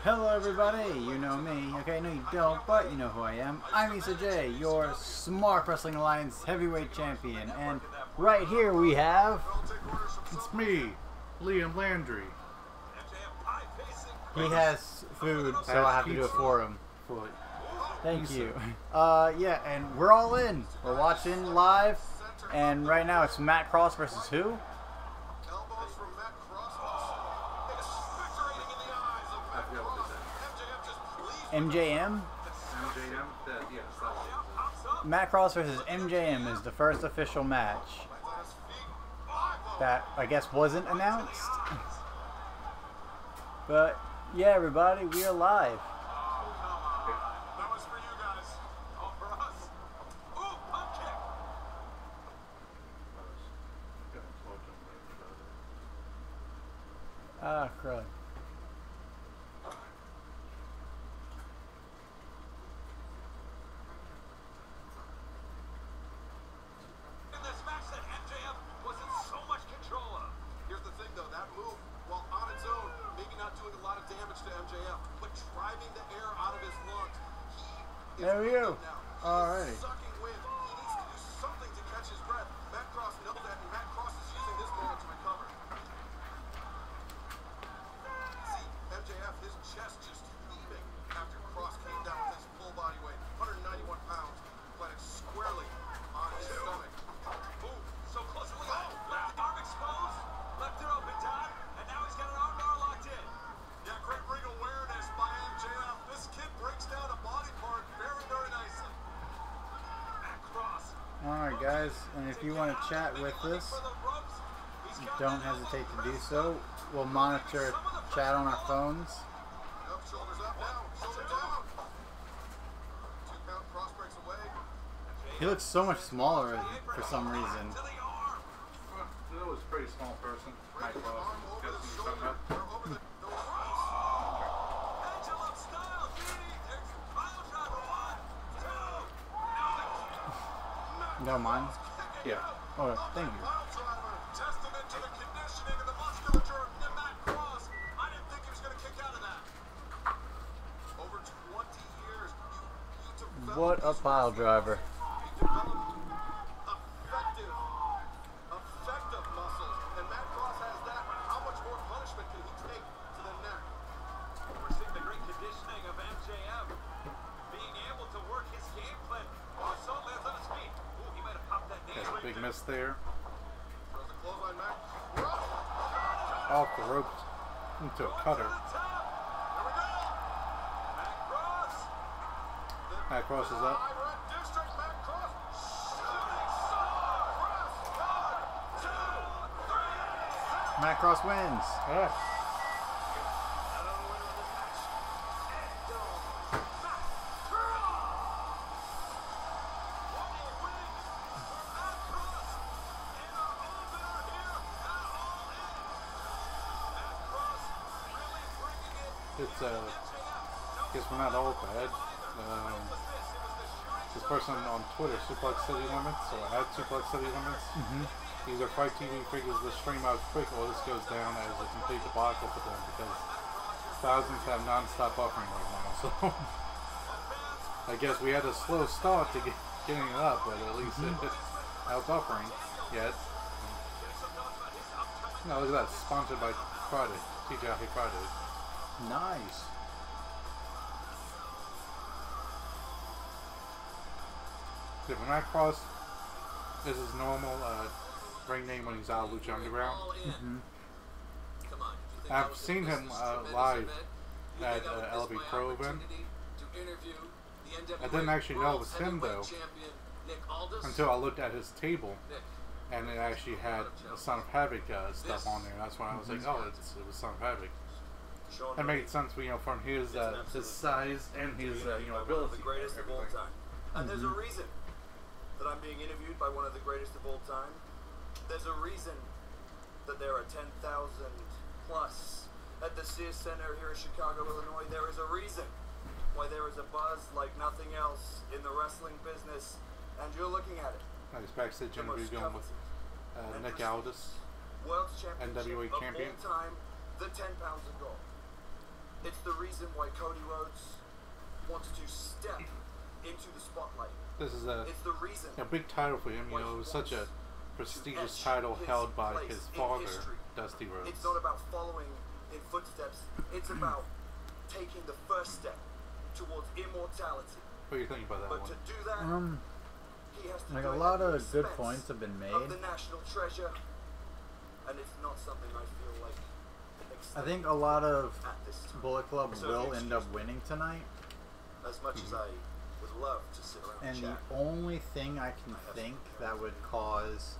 Hello everybody, you know me. Okay, no you don't, but you know who I am. I'm Issa J, your Smart Wrestling Alliance Heavyweight Champion. And right here we have... It's me, Liam Landry. He has food, so I have to do it for him. Thank you. Yeah, and we're all in. We're watching live, and right now it's Matt Cross versus who? MJM? Matt Cross versus MJM is the first official match that I guess wasn't announced. But yeah, everybody, we are live. Ah, crud. There we go. Alrighty. See, MJF, his chest just heaving after Cross came down with his full body weight, 191 pounds, planted squarely on his stomach. Ooh, so close. Left arm exposed, left it open time, and now he's got an arm bar locked in. Yeah, great ring awareness by MJF. This kid breaks down a body part very, very nicely. Alright guys, and if you want to chat with us, don't hesitate to do so. We'll monitor chat on our phones. He looks so much smaller for some reason. That was a pretty small person. You don't mind? Yeah. Oh, thank you. What a pile driver. Effective muscles, and Matt Cross has that. How much more punishment can he take to the neck? We're seeing the great conditioning of MJF being able to work his game plan. Also lands on his feet. Ooh, he might have popped that knee. That's a big miss there. Throws the clothesline back. Off the ropes into a cutter. Matt Cross is up. Matt Cross wins. Yeah. It's I guess we're not all bad. This person on Twitter, Suplex City Limits, or at Suplex City Limits, these are Fight TV figures that stream out quick while this goes down as a complete debacle for them because thousands have non-stop buffering right now. So I guess we had a slow start to getting it up, but at least it's out buffering yet. No, look at that, sponsored by Friday, TGI Friday. Nice. Yeah, when Matt Cross is his normal ring name when he's out of Lucha Underground. I've seen him live at LB Pro event. I didn't actually know it was him though until I looked at his table and it actually had Son of Havoc stuff on there. That's when I was like, oh, it was Son of Havoc. That made sense, you know, from his size and his ability. The greatest of all time. And there's a reason that I'm being interviewed by one of the greatest of all time. There's a reason that there are 10,000 plus at the Sears Center here in Chicago, Illinois. There is a reason why there is a buzz like nothing else in the wrestling business, and you're looking at it. Nice backstage interview going with and Nick prestige. Aldis. World Championship NWA of champion. all time, the 10 pounds of gold. It's the reason why Cody Rhodes wants to step into the spotlight. This is It's the reason a big title for him. You know, it was such a prestigious title held by his father, Dusty Rhodes. It's not about following in footsteps. It's about taking the first step towards immortality. What do you think about that But one? to do that, he has to Like do a it lot at the of good expense points have been made. of the national treasure, and it's not something I feel like. I think a lot of at this time. Bullet Club So will excuse end up me. winning tonight. As much as I would love to sit around And and the chat, only thing I can think that would cause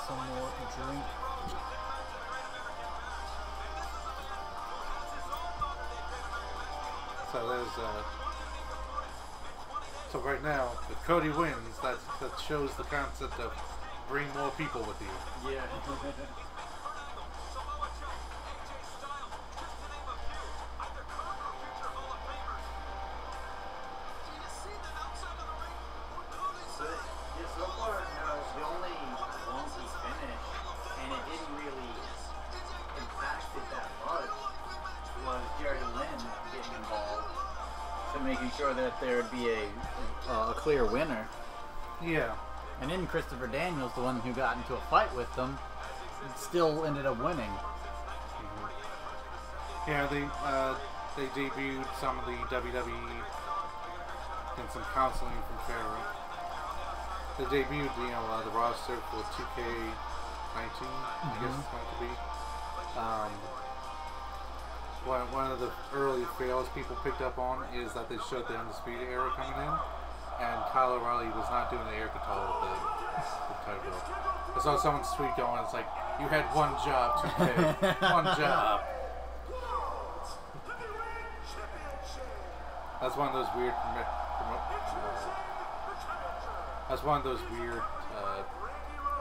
some more drink. So there's so right now, if Cody wins, that shows the concept of bring more people with you. Yeah. So far, the only ones he's finished, and it didn't really impact it that much, was Jerry Lynn getting involved. So making sure that there would be a clear winner. Yeah. And then Christopher Daniels, the one who got into a fight with them, still ended up winning. Yeah, they debuted some of the WWE and some counseling from Pharaoh. They debuted, the roster for 2K19, I guess it's going to be. One of the early fails people picked up on is that they showed the Undisputed Era coming in, and Kyle O'Reilly was not doing the air control with the title. I saw someone's tweet going, it's like, you had one job, 2K, one job. That's one of those weird that's one of those weird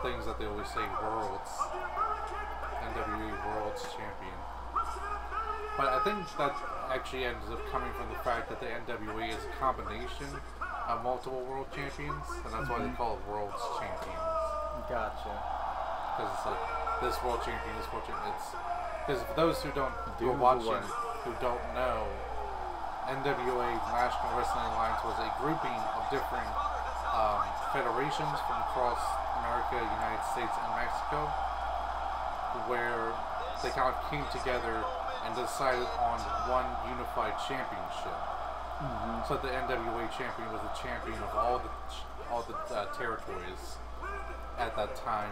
things that they always say, worlds. NWA World's Champion. But I think that actually ends up coming from the fact that the NWA is a combination of multiple world champions, and that's why they call it World's Champions. Gotcha. Because it's like, this world champion, this world champion. Because for those who are watching, who don't know, NWA, National Wrestling Alliance, was a grouping of different federations from across America, United States, and Mexico, where they kind of came together and decided on one unified championship. So the NWA champion was the champion of all the territories at that time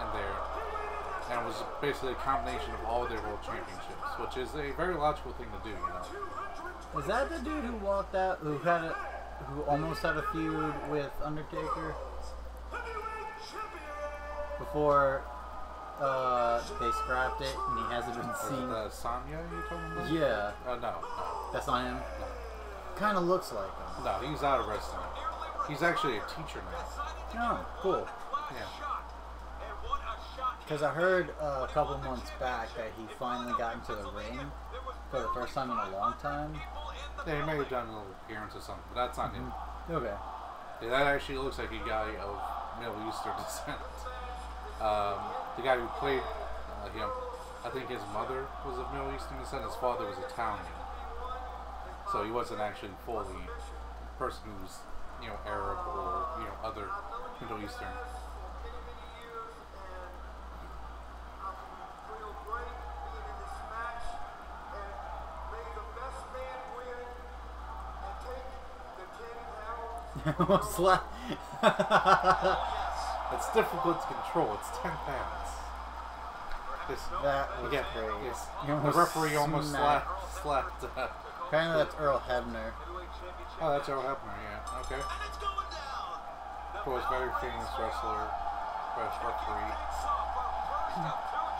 and there, and it was basically a combination of all their world championships, which is a very logical thing to do, Is that the dude who walked out, who almost had a feud with Undertaker before they scrapped it and he hasn't been seen? Sonya, you talking about? Yeah. No. That's not him? No. Kind of looks like him. No, he's out of wrestling. He's actually a teacher now. Oh, cool. Yeah. Because I heard a couple months back that he finally got into the ring for the first time in a long time. Yeah, he may have done a little appearance or something, but that's not him. Okay. Yeah, that actually looks like a guy of Middle Eastern descent. The guy who played him, I think his mother was of Middle Eastern descent, his father was Italian. So he wasn't actually fully a person who's, Arab or, other Middle Eastern. It's difficult to control. It's 10 pounds. That was great. The referee almost slapped. Apparently that's Earl Hebner. Oh, that's Earl Hebner. Yeah. Okay. Of course, very famous wrestler, referee.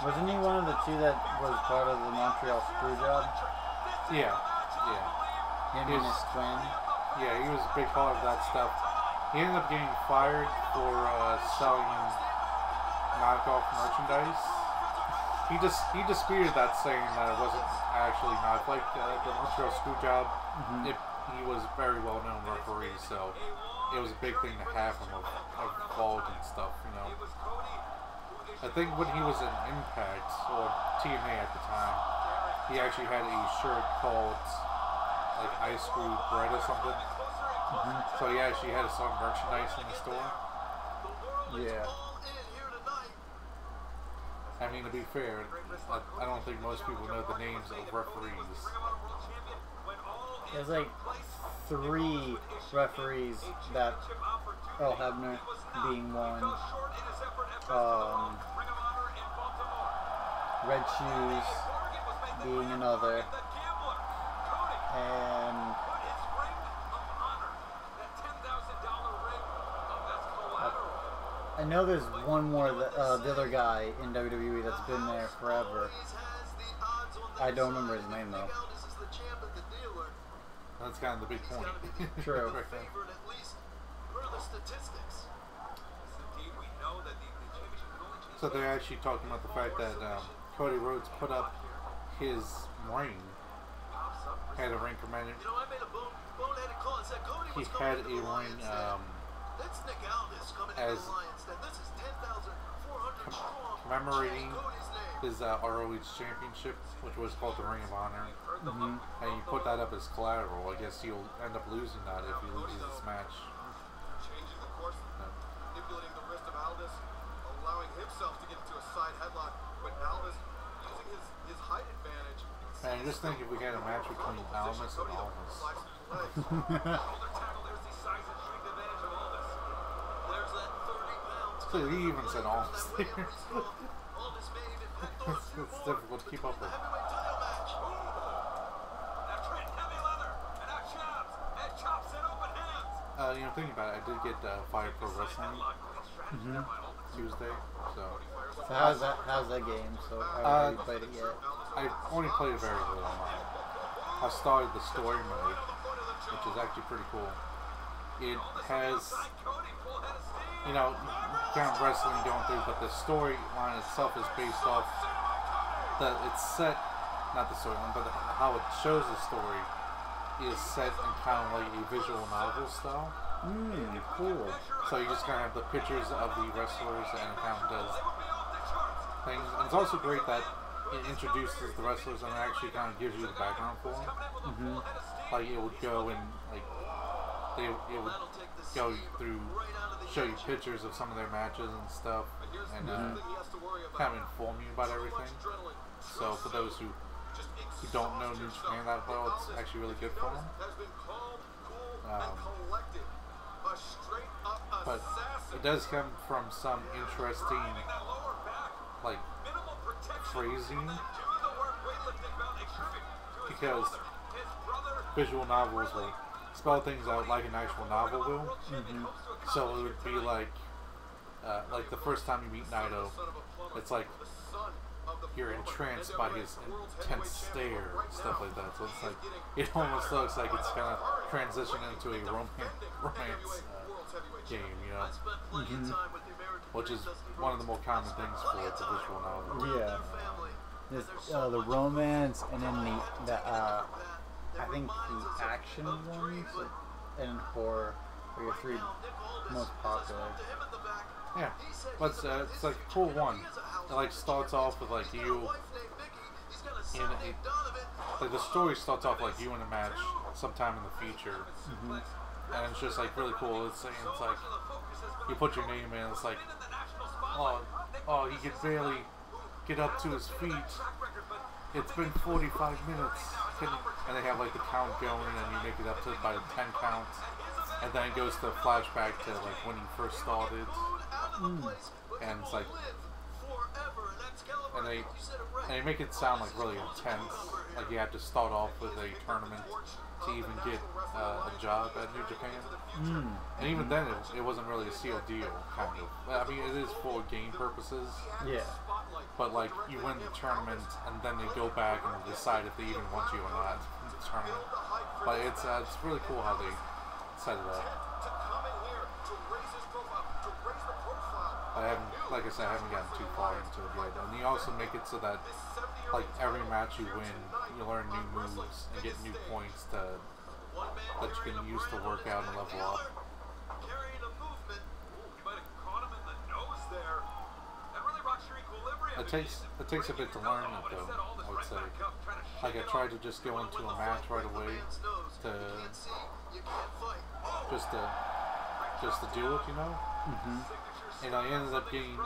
Wasn't he one of the two that was part of the Montreal Screwjob? Yeah. Him and his twin. Yeah, he was a big part of that stuff. He ended up getting fired for selling knockoff merchandise. He disputed that, saying that it wasn't actually not like the Montreal Screwjob. He was a very well-known referee, so it was a big thing to have him involved and stuff. I think when he was in Impact or TNA at the time, he actually had a shirt called like Ice Screw Bread or something. So he actually had his own merchandise in the store. Yeah. I mean, to be fair, I don't think most people know the names of referees. There's like 3 referees, that Earl Hebner being one, Red Shoes being another, and I know there's one more that the other guy in WWE that's been there forever. I don't remember his name though. That's kind of the big point. True. So they're actually talking about the fact that Cody Rhodes put up his ring. Had a ring commemorating. He had a ring as commemorating his ROH championship, which was called the Ring of Honor. Mm-hmm. And you put that up as collateral. I guess he'll end up losing that if he loses this match. Changing the course, manipulating the wrist of Aldis, allowing himself to get into a side headlock, but Aldis using his height advantage. Man, just think if we had a match between Almas and Almas. So he even said Almas there. It's difficult to keep up with. Thinking about it, I did get Fire Pro Wrestling Tuesday, so how's that game? So have you played it yet? I only played it very little. I started the story mode, which is actually pretty cool. It has, kind of wrestling going through, but the storyline itself is based off it's set, not the storyline, but how it shows the story is set in kind of like a visual novel style. Cool. So you just kind of have the pictures of the wrestlers and it kind of does things. And it's also great that it introduces the wrestlers and it actually kind of gives you the background for them. Like it would go and it would go through, show you pictures of some of their matches and stuff, and kind of inform you about everything. So for those who don't know New Japan that well, it's actually really good for them. But it does come from some interesting, like, phrasing, because visual novels will spell things out like an actual novel will. So it would be like the first time you meet Naito, it's like you're entranced by his intense stare and stuff like that. So it's like it almost looks like it's kind of transitioning into a romance game, which is one of the more common things for the visual novel. Yeah. There's the romance, and then the I think the action ones and horror are your three most popular. Yeah, but it's like a cool one. It like starts off with like you in like the story starts off like you in a match sometime in the future, and it's just like really cool. It's like you put your name in. It's like he could barely get up to his feet. It's been 45 minutes. And they have like the count going, and you make it up to by 10 counts, and then it goes to a flashback to like when you first started, and it's like, and they make it sound like really intense, like you have to start off with a tournament to even get a job at New Japan, and even then it wasn't really a sealed deal, kind of. I mean, it is for game purposes. Yeah. But like you win the tournament, and then they go back and decide if they even want you or not in the tournament. But it's really cool how they set it up. Like I said, I haven't gotten too far into it yet. And you also make it so that like every match you win, you learn new moves and get new points that you can use to work out and level up. It takes a bit to learn it though, I would say. Like I tried to just go into a match right away to just to do it, And I ended up getting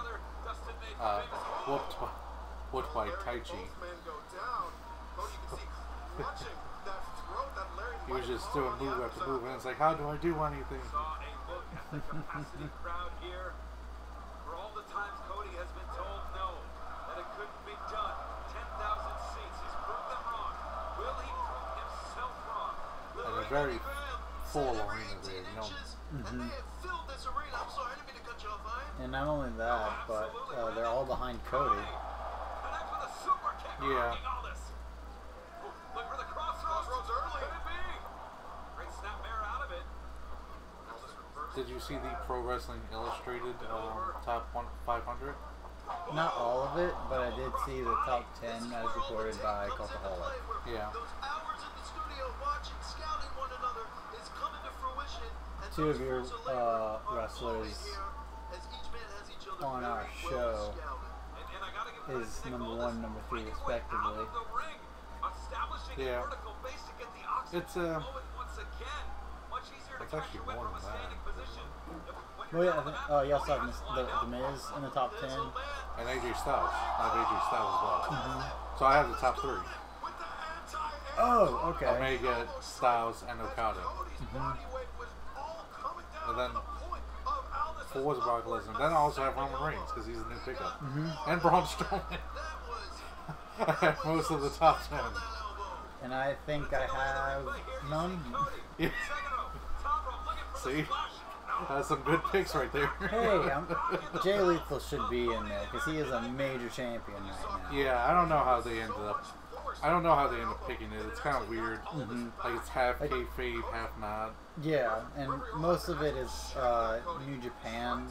whooped by Taichi. He was just doing move after move, and it's like, how do I do anything? And a very full arena there, you know. And not only that, but they're all behind Cody. Yeah. Look for the crossroads early. Great snap there out of it. Did you see the Pro Wrestling Illustrated top 500? Not all of it, but I did see the top 10 as reported by Cultaholic. Yeah. Two of your wrestlers on our show is number 1, number 3, respectively. Yeah. It's actually more than that. Well, yeah, I think, you also have the Miz in the top 10. And AJ Styles. I have AJ Styles as well. So I have the top 3. Oh, okay. Omega, Styles, and Okada. And then 4 was Brock Lesnar. Then I also have Roman Reigns because he's a new pickup. And Braun Strowman. I have most of the top 10. And I think I have none. Yeah. See? That's some good picks right there. Hey, Jay Lethal should be in there because he is a major champion right now. Yeah, I don't know how they ended up. I don't know how they ended up picking it. It's kind of weird. Like it's half kayfabe, half not. Yeah, and most of it is New Japan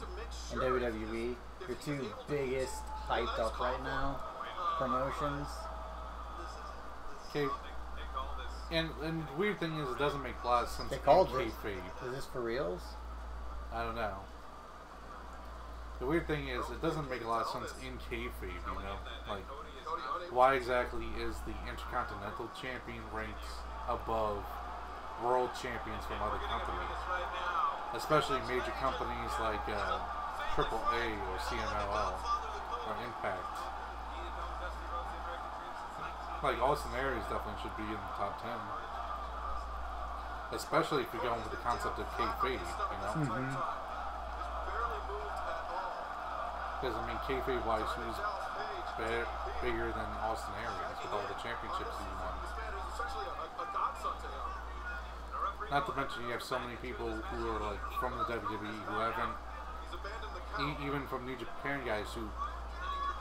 and WWE. Your two biggest hyped up right now promotions. Okay. And the weird thing is, it doesn't make a lot of sense. They called in it. kayfabe. Is this for reals? I don't know. The weird thing is, it doesn't make a lot of sense in kayfabe, you know? Like, why exactly is the Intercontinental Champion ranked above world champions from other companies? Especially major companies like AAA or CMLL or Impact. Like, Austin Aries definitely should be in the top 10. Especially if you're going with the concept of kayfabe, you know? Because, I mean, kayfabe-wise, who's bigger than Austin Aries with all the championships he won? Not to mention, you have so many people who are, like, from the WWE who haven't, even from New Japan guys who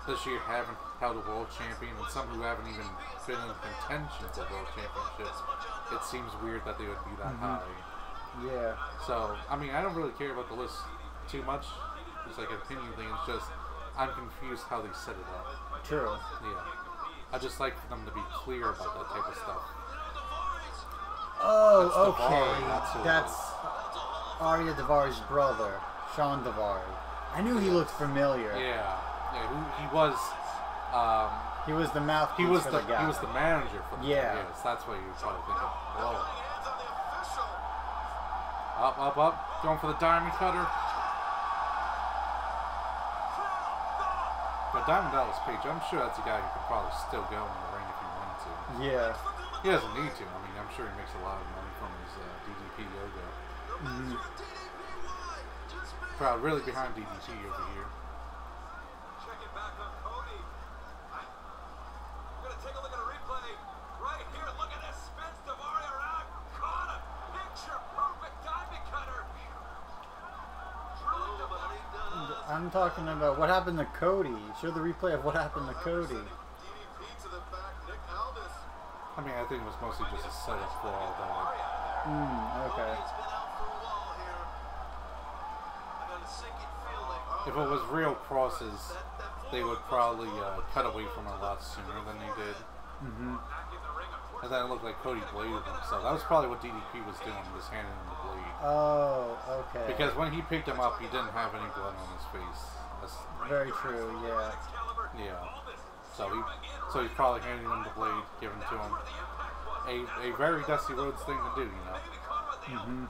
this year haven't held a world champion, and some who haven't even been in contention for world championships. It seems weird that they would be that high. Yeah. So, I mean, I don't really care about the list too much. It's like an opinion thing. It's just, I'm confused how they set it up. True. Yeah. I just like for them to be clear about that type of stuff. Oh, That's okay. Daivari, That's Arya Daivari's brother, Sean Daivari. I knew he looked familiar. Yeah. Yeah, he was. He was the mouthpiece for the guy. He was the manager for the Yeah. Yes, that's what you were probably thinking. Whoa. Up. Going for the diamond cutter. But Diamond Dallas Page, I'm sure that's a guy who could probably still go in the ring if he wanted to. Yeah. He doesn't need to. I mean, I'm sure he makes a lot of money from his DDP yoga. Crowd really behind DDP over here. Checking back on Cody. We're gonna take a look at a replay right here. Look at this. Spins Daivari around. Caught him. Picture perfect diamond cutter. I'm talking about what happened to Cody. Show the replay of what happened to Cody. DDP to the back. Nick Aldis. I mean, I think it was mostly just a setup for all that. Okay. If it was real crosses, they would probably cut away from it a lot sooner than they did. And then it looked like Cody bladed himself. That was probably what DDP was doing, just handing him the blade. Oh, okay. Because when he picked him up, he didn't have any blood on his face. That's, Very true, yeah. yeah. So he's probably handing him the blade, giving to him. A very Dusty Rhodes thing to do, you know. I mean,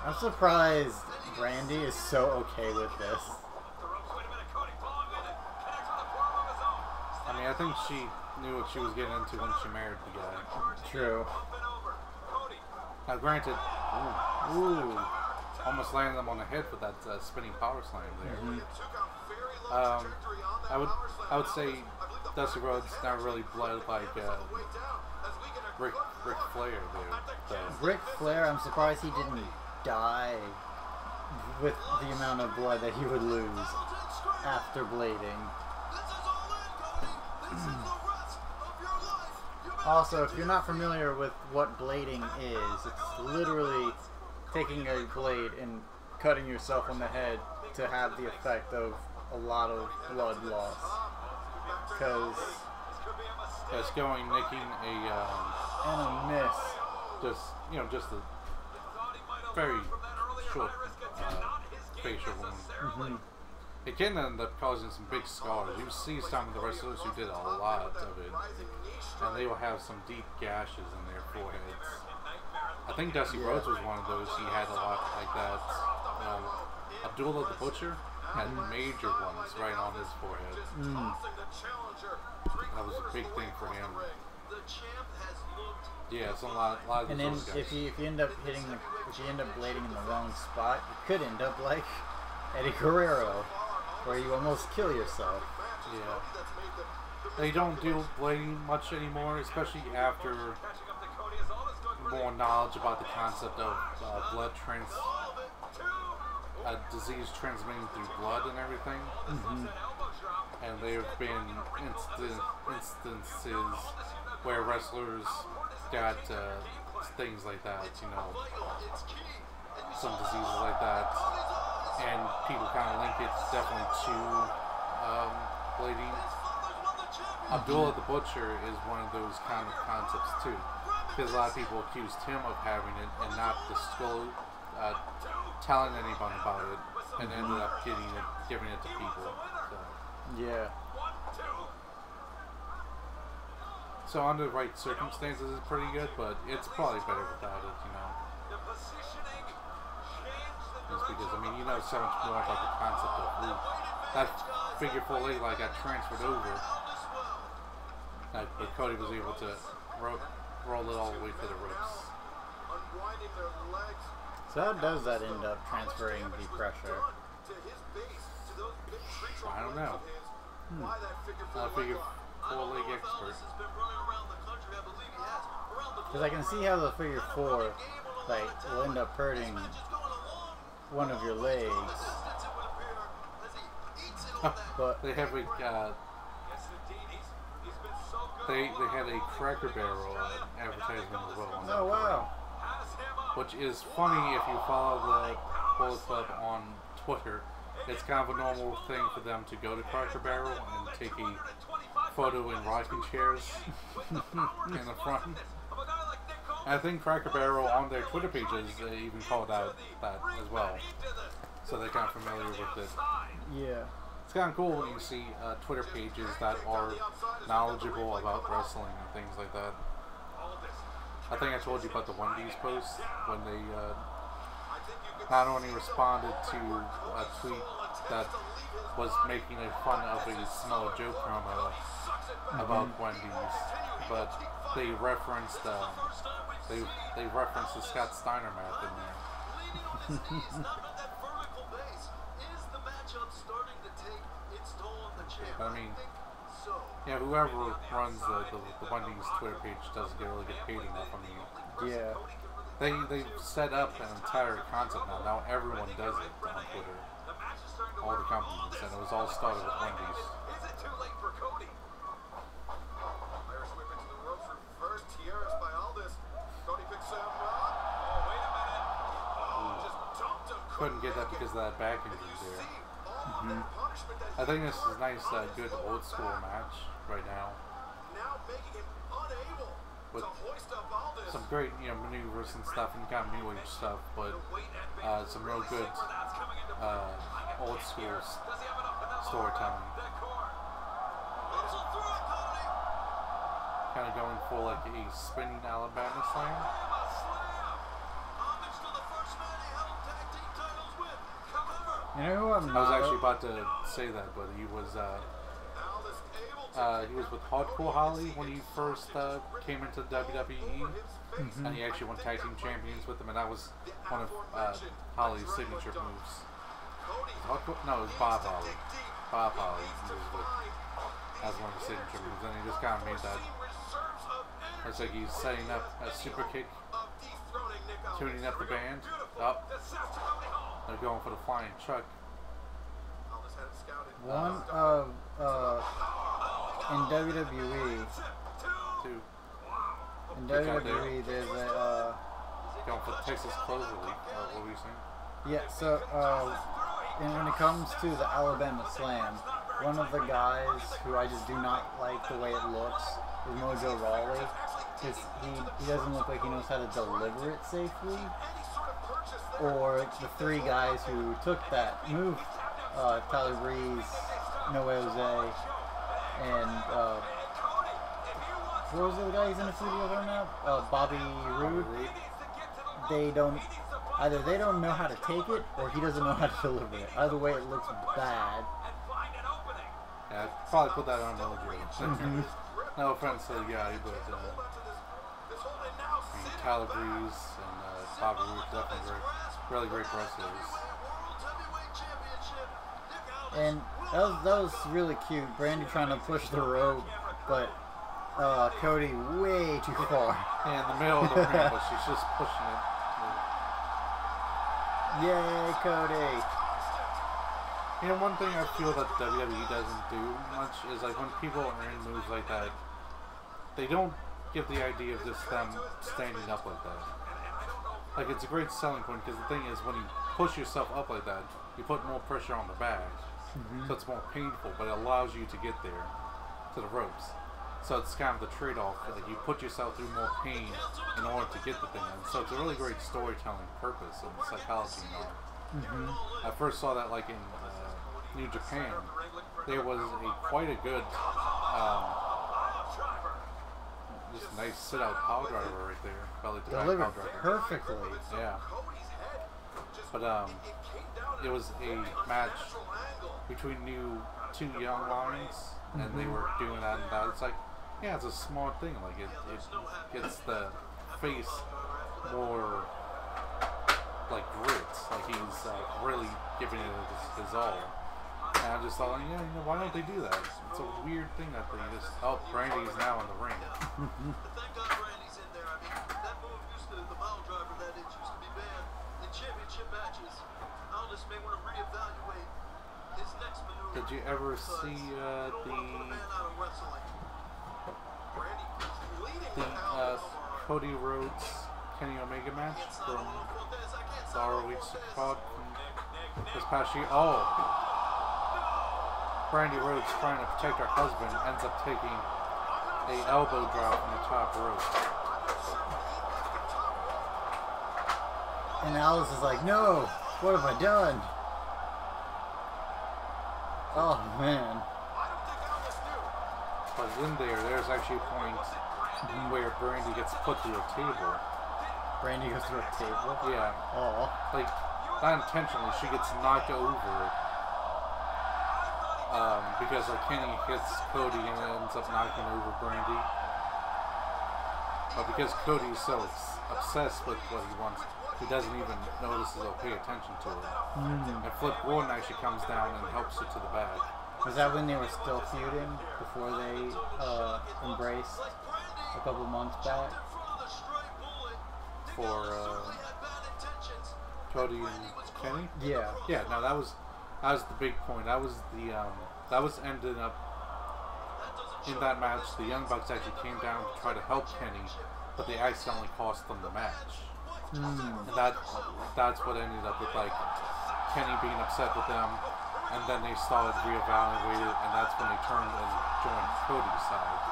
I'm surprised Brandy is so okay with this. I mean, I think she knew what she was getting into when she married the guy. True. Now, granted, almost landed him on the head with that spinning power slam there. I would say Dusty Rhodes never really bled like Ric Flair there. So. Ric Flair, I'm surprised he didn't die with the amount of blood that he would lose after blading. Also, if you're not familiar with what blading is, it's literally taking a blade and cutting yourself on the head to have the effect of a lot of blood loss. Because it's going nicking and a miss. Just a very short facial wound. It can end up causing some big scars. You see some of the wrestlers who did a lot of it, and they will have some deep gashes in their foreheads. I think Dusty Rhodes was one of those. He had a lot like that. Abdullah the Butcher had major ones right on his forehead. That was a big thing for him. Yeah, it's a lot of and those then guys. if you end up blading in the wrong spot, you could end up like Eddie Guerrero, where you almost kill yourself. Yeah. They don't do blading much anymore, especially after more knowledge about the concept of disease transmitting through blood and everything. And there have been instances where wrestlers got things like that, some diseases like that, and people kind of link it definitely to blading. Abdullah the Butcher is one of those kind of concepts too, because a lot of people accused him of having it and not telling anyone about it, and ended up giving it to people. So. Yeah. So under the right circumstances, it's pretty good, but it's probably better without it, Just because, so much more about the concept of that figure 4 leg got transferred over. But Cody was able to roll it all the way to the ropes. So how does that end up transferring the pressure? I don't know. Not a figure 4 leg expert. Because I can see how the figure 4 will end up hurting one of your legs. But they have they had a Cracker Barrel advertisement as well. Oh wow! Which is funny if you follow the Bullet Club on Twitter. It's kind of a normal thing for them to go to Cracker Barrel and take a photo in rocking chairs in the front. And I think Cracker Barrel on their Twitter pages they even called out that as well, so they're kind of familiar with it. Yeah. It's kind of cool when you see Twitter pages that are knowledgeable about wrestling and things like that. I think I told you about the Wendy's post when they not only responded to a tweet that was making a fun of a Smell Joe promo about Wendy's, but they referenced they referenced the Scott Steiner math in there. Whoever runs the Wendy's Twitter page doesn't really get paid enough. Yeah. They've set up an entire concept now. Now everyone does it on Twitter. All the companies, and it was all started with Wendy's. Couldn't get that because of that back injury there. I think this is a nice, good old school match right now. With some great, maneuvers and stuff, and kind of new age stuff, but some real good old school storytelling. Kind of going for like a spinning Alabama slam. You know who I'm not? I was actually about to say that, but he was with Hardcore Holly when he first came into WWE, and he actually won tag team champions with him, and that was one of Holly's signature moves. No, it was Bob Holly. Bob Holly was with as one of the signature moves, and he just kind of made that Looks like he's setting up a super kick, tuning up the band. Up. They're going for the flying truck. One of in WWE. Two. In WWE, there's a Going for the Texas Clover League. What were you saying? yeah. So and when it comes to the Alabama Slam, one of the guys who I just do not like the way it looks is Mojo Rawley. Because he doesn't look like he knows how to deliver it safely. Or the three guys who took that move, Tyler Breeze, No Way Jose, and what was the other guy he's in the studio right now? Bobby Roode. They don't know how to take it, or he doesn't know how to deliver it. Either way, it looks bad. Yeah, I'd probably put that on Mojo. No offense to the guy, but I mean, Tyler Breeze and Bobby Roode definitely really great wrestlers. And that was really cute. Brandy trying to push the rope, but Cody way too far. Yeah, in the middle of the ring, but she's just pushing it. Yay, Cody! You know, one thing I feel that WWE doesn't do much is like when people are in moves like that, they don't give the idea of just them standing up like that. Like, it's a great selling point because the thing is, when you push yourself up like that, you put more pressure on the back, so it's more painful, but it allows you to get there to the ropes. So it's kind of the trade-off. Like, you put yourself through more pain in order to get the thing. And so it's a really great storytelling purpose and psychology and all. I first saw that like in New Japan. There was quite a good, just nice sit-out power driver right there. Belly to back Delivered power driver. perfectly. Yeah. But it was a match between two young lions, and they were doing that and that. It's like, yeah, it's a smart thing. Like it gets the face more like grit. Like he's really giving it his all. And I just thought, yeah, you know, why don't they do that? It's a weird thing that they just. Oh, Brandy's now in the ring. Thank God Randy's in there. I mean, that move used to, the mile driver, that it used to be banned in championship matches. Aldis may want to reevaluate his next maneuver. Did you ever see the Cody Rhodes Kenny Omega match from the ROH pod from this past year? Oh, Brandy Rhodes, trying to protect her husband, ends up taking a elbow drop from the top rope. And Alice is like, no, what have I done? Oh man. But in there's actually a point where Brandy gets put through a table. Brandy goes through a table? Yeah. Oh. Like, not intentionally, she gets knocked over. Because like Kenny hits Cody and ends up knocking over Brandy. But because Cody's so obsessed with what he wants, he doesn't even notice it or pay attention to it. And Flip Gordon actually comes down and helps her to the back. Was that when they were still feuding? Before they embraced a couple months back? For Cody and Kenny? Yeah. Yeah, no, that was the big point. That was the that was ended up in that match. The Young Bucks actually came down to try to help Kenny, but they accidentally cost them the match. And that's what ended up with like Kenny being upset with them, and then they started reevaluating, and that's when they turned and joined Cody's side.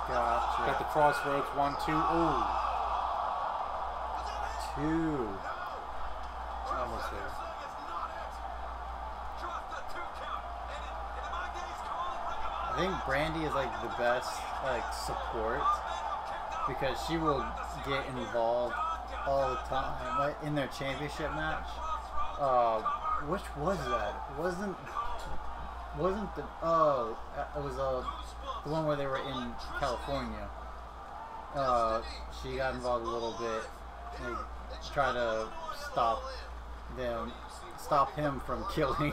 Gotcha. Got the Crossroads 1, 2. Oh, 2. almost there. I think Brandy is like the best like support because she will get involved all the time. Like in their championship match. Which was that? Wasn't the it was the one where they were in California. She got involved a little bit and try to stop him from killing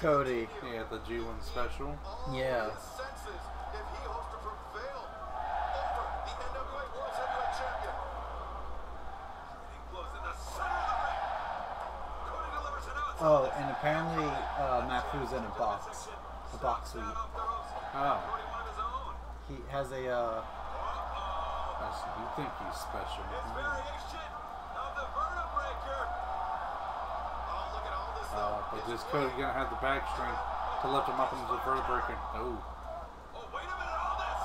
Cody. Yeah, the G1 special. Yeah. Oh, and apparently Mafu's in a box suite. Oh. He has a You think he's special. But this Cody gonna have the back string to lift him up into the vertebrae. Ooh.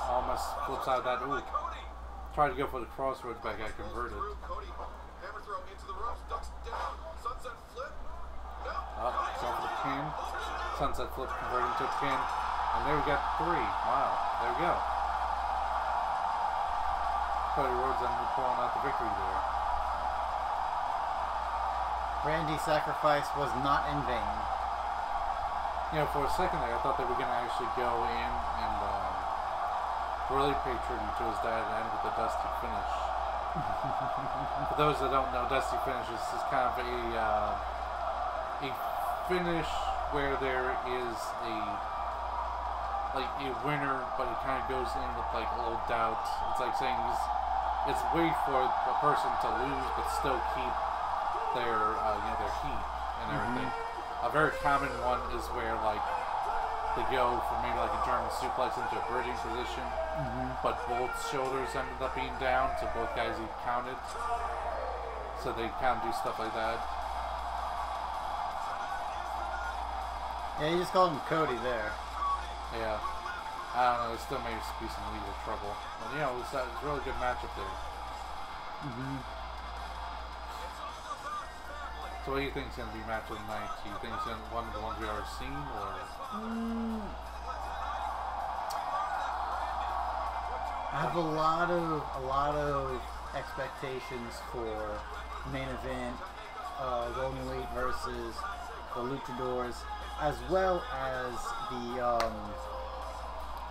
Almost flips out of that. Ooh. Tried to go for the crossroads, but got converted. Going for the pin. Sunset flip converting to a pin. And there we got 3. Wow. There we go. Cody Rhodes ended up pulling out the victory there. Randy's sacrifice was not in vain. You know, for a second there, I thought they were going to actually go in and really pay tribute to his dad and end with the Dusty finish. For those that don't know, Dusty finish is kind of a finish where there is a winner, but it kind of goes in with like a little doubt. It's like saying it's way for a person to lose, but still keep their their heat and everything. A very common one is where like they go from maybe like a German suplex into a bridging position, but both shoulders ended up being down, so both guys counted. So they kind of do stuff like that. Yeah, you just called him Cody there. Yeah. I don't know, there still may be some legal trouble. But you know, it was a really good matchup there. So what do you think is going to be match of the night? Do you think it's one of the ones we already seen, or? I have a lot of expectations for main event, Golden Elite versus the Luchadors, as well as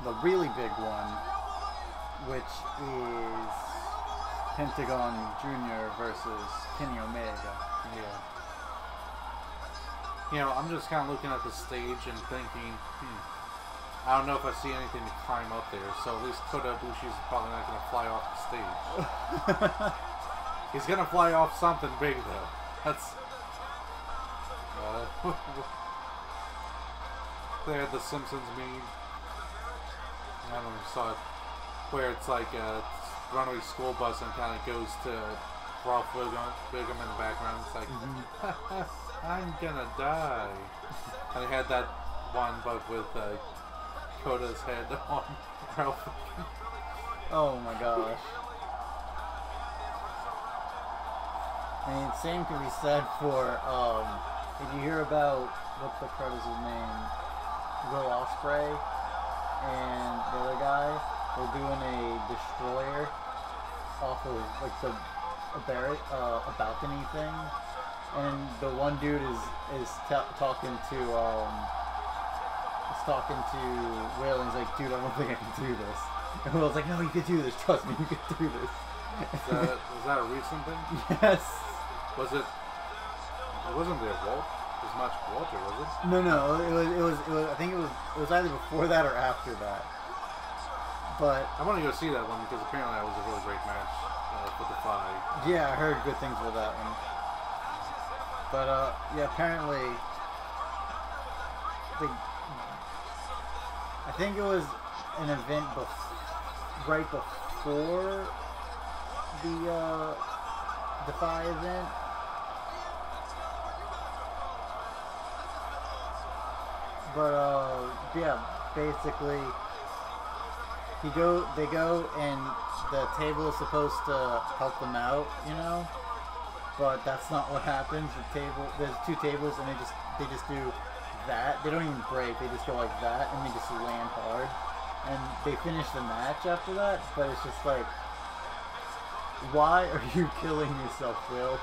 the really big one, which is Pentagon Jr. versus Kenny Omega. Yeah. You know, I'm just kind of looking at the stage and thinking, I don't know if I see anything to climb up there, so at least Kota Ibushi's probably not going to fly off the stage. He's going to fly off something big, though. That's... they had the Simpsons meme. I don't know if you saw it. Where it's like a runaway school bus and kind of goes to Ralph Wiggum in the background. It's like, I'm gonna die. And they had that one, but with Kota's head on Ralph Wiggum. Oh my gosh. I mean, same can be said for, did you hear about, what the crud is his name? Will Ospreay and the other guy? They're doing a destroyer off of, like, a balcony thing. And the one dude is talking to Will, and he's like, dude, I don't think I can do this. And Will's like, no, you can do this. Trust me, you can do this. Was that a recent thing? Yes. Was it? It wasn't the his match with Walter, was it? No, it was. I think it was either before that or after that. But I want to go see that one because apparently that was a really great match with the five. Yeah, I heard good things about that one. But yeah, apparently, I think it was an event right before the Defy event. But yeah, basically, they go and the table is supposed to help them out, you know. But that's not what happens. There's two tables, and they just do that. They don't even break. They just go like that, and they just land hard. And they finish the match after that. But it's just like, why are you killing yourself, Will?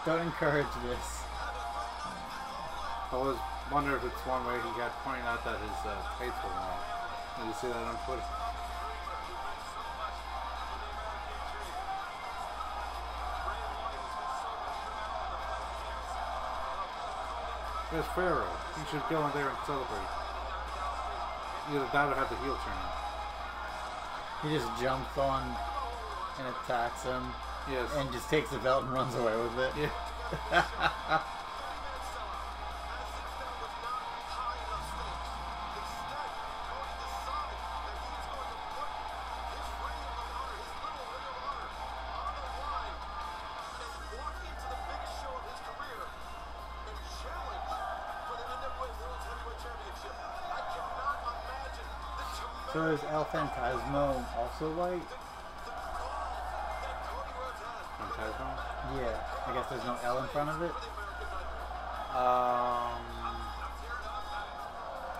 Don't encourage this. I was wondering if it's one way he got pointed out that his tights were long. Did you see that on Twitter? There's Pharaoh. He should go in there and celebrate. Either that or have the heel turn. He just jumps on and attacks him. Yes. And just takes the belt and runs away with it. Yeah. So is El Phantasmo also white? Phantasmo? Yeah. I guess there's no L in front of it.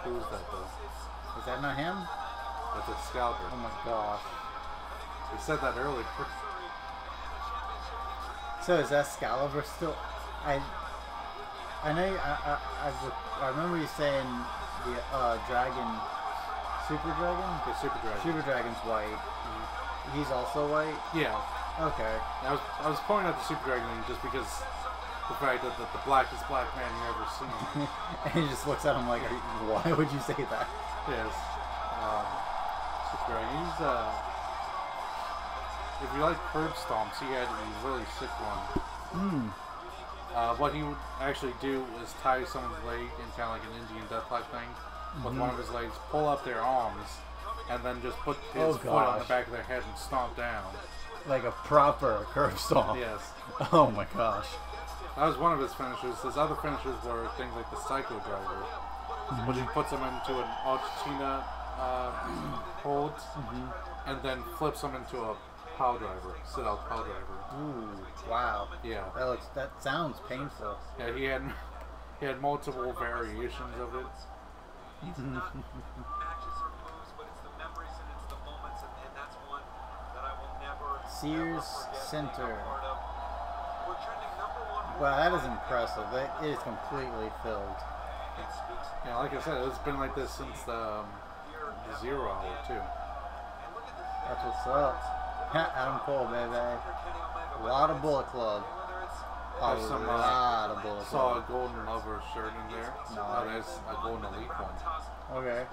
Who's that though? Is that not him? That's Excalibur. Oh my gosh. We said that earlier. So is Excalibur still? I know. I remember you saying the dragon, Super Dragon. Yeah, Super Dragon. Super Dragon's white. He's also white. Yeah. Okay. I was pointing out the Super Dragon thing just because the fact that the blackest black man you ever seen. And he just looks at him like, why would you say that? Yes. Super Dragon. He's if you like curb stomps, he had a really sick one. What he would actually do is tie someone's leg in kind of like an Indian deathlock thing with one of his legs, pull up their arms, and then just put his foot on the back of their head and stomp down. Like a proper curb stomp. Yes. Oh my gosh. That was one of his finishers. His other finishers were things like the Psycho Driver, which he puts him into an Argentina hold, and then flips him into a power driver, sit-out power driver. Ooh, wow. Yeah. That sounds painful. Yeah, he had multiple variations of it. It's not actions or moves, but it's the memories and it's the moments, and that's one that I will never Sears forget Center. being a part of. We're trending #1. Wow, that is impressive. It is completely filled. It speaks Yeah, like I said, it's been like this since the 0 hour too. That's what's up. Adam Cole, baby. A lot of Bullet Club. A There's some, lot of Bullet Saw a Club. Golden Lover shirt in there. No. There's a Golden Elite one. Okay.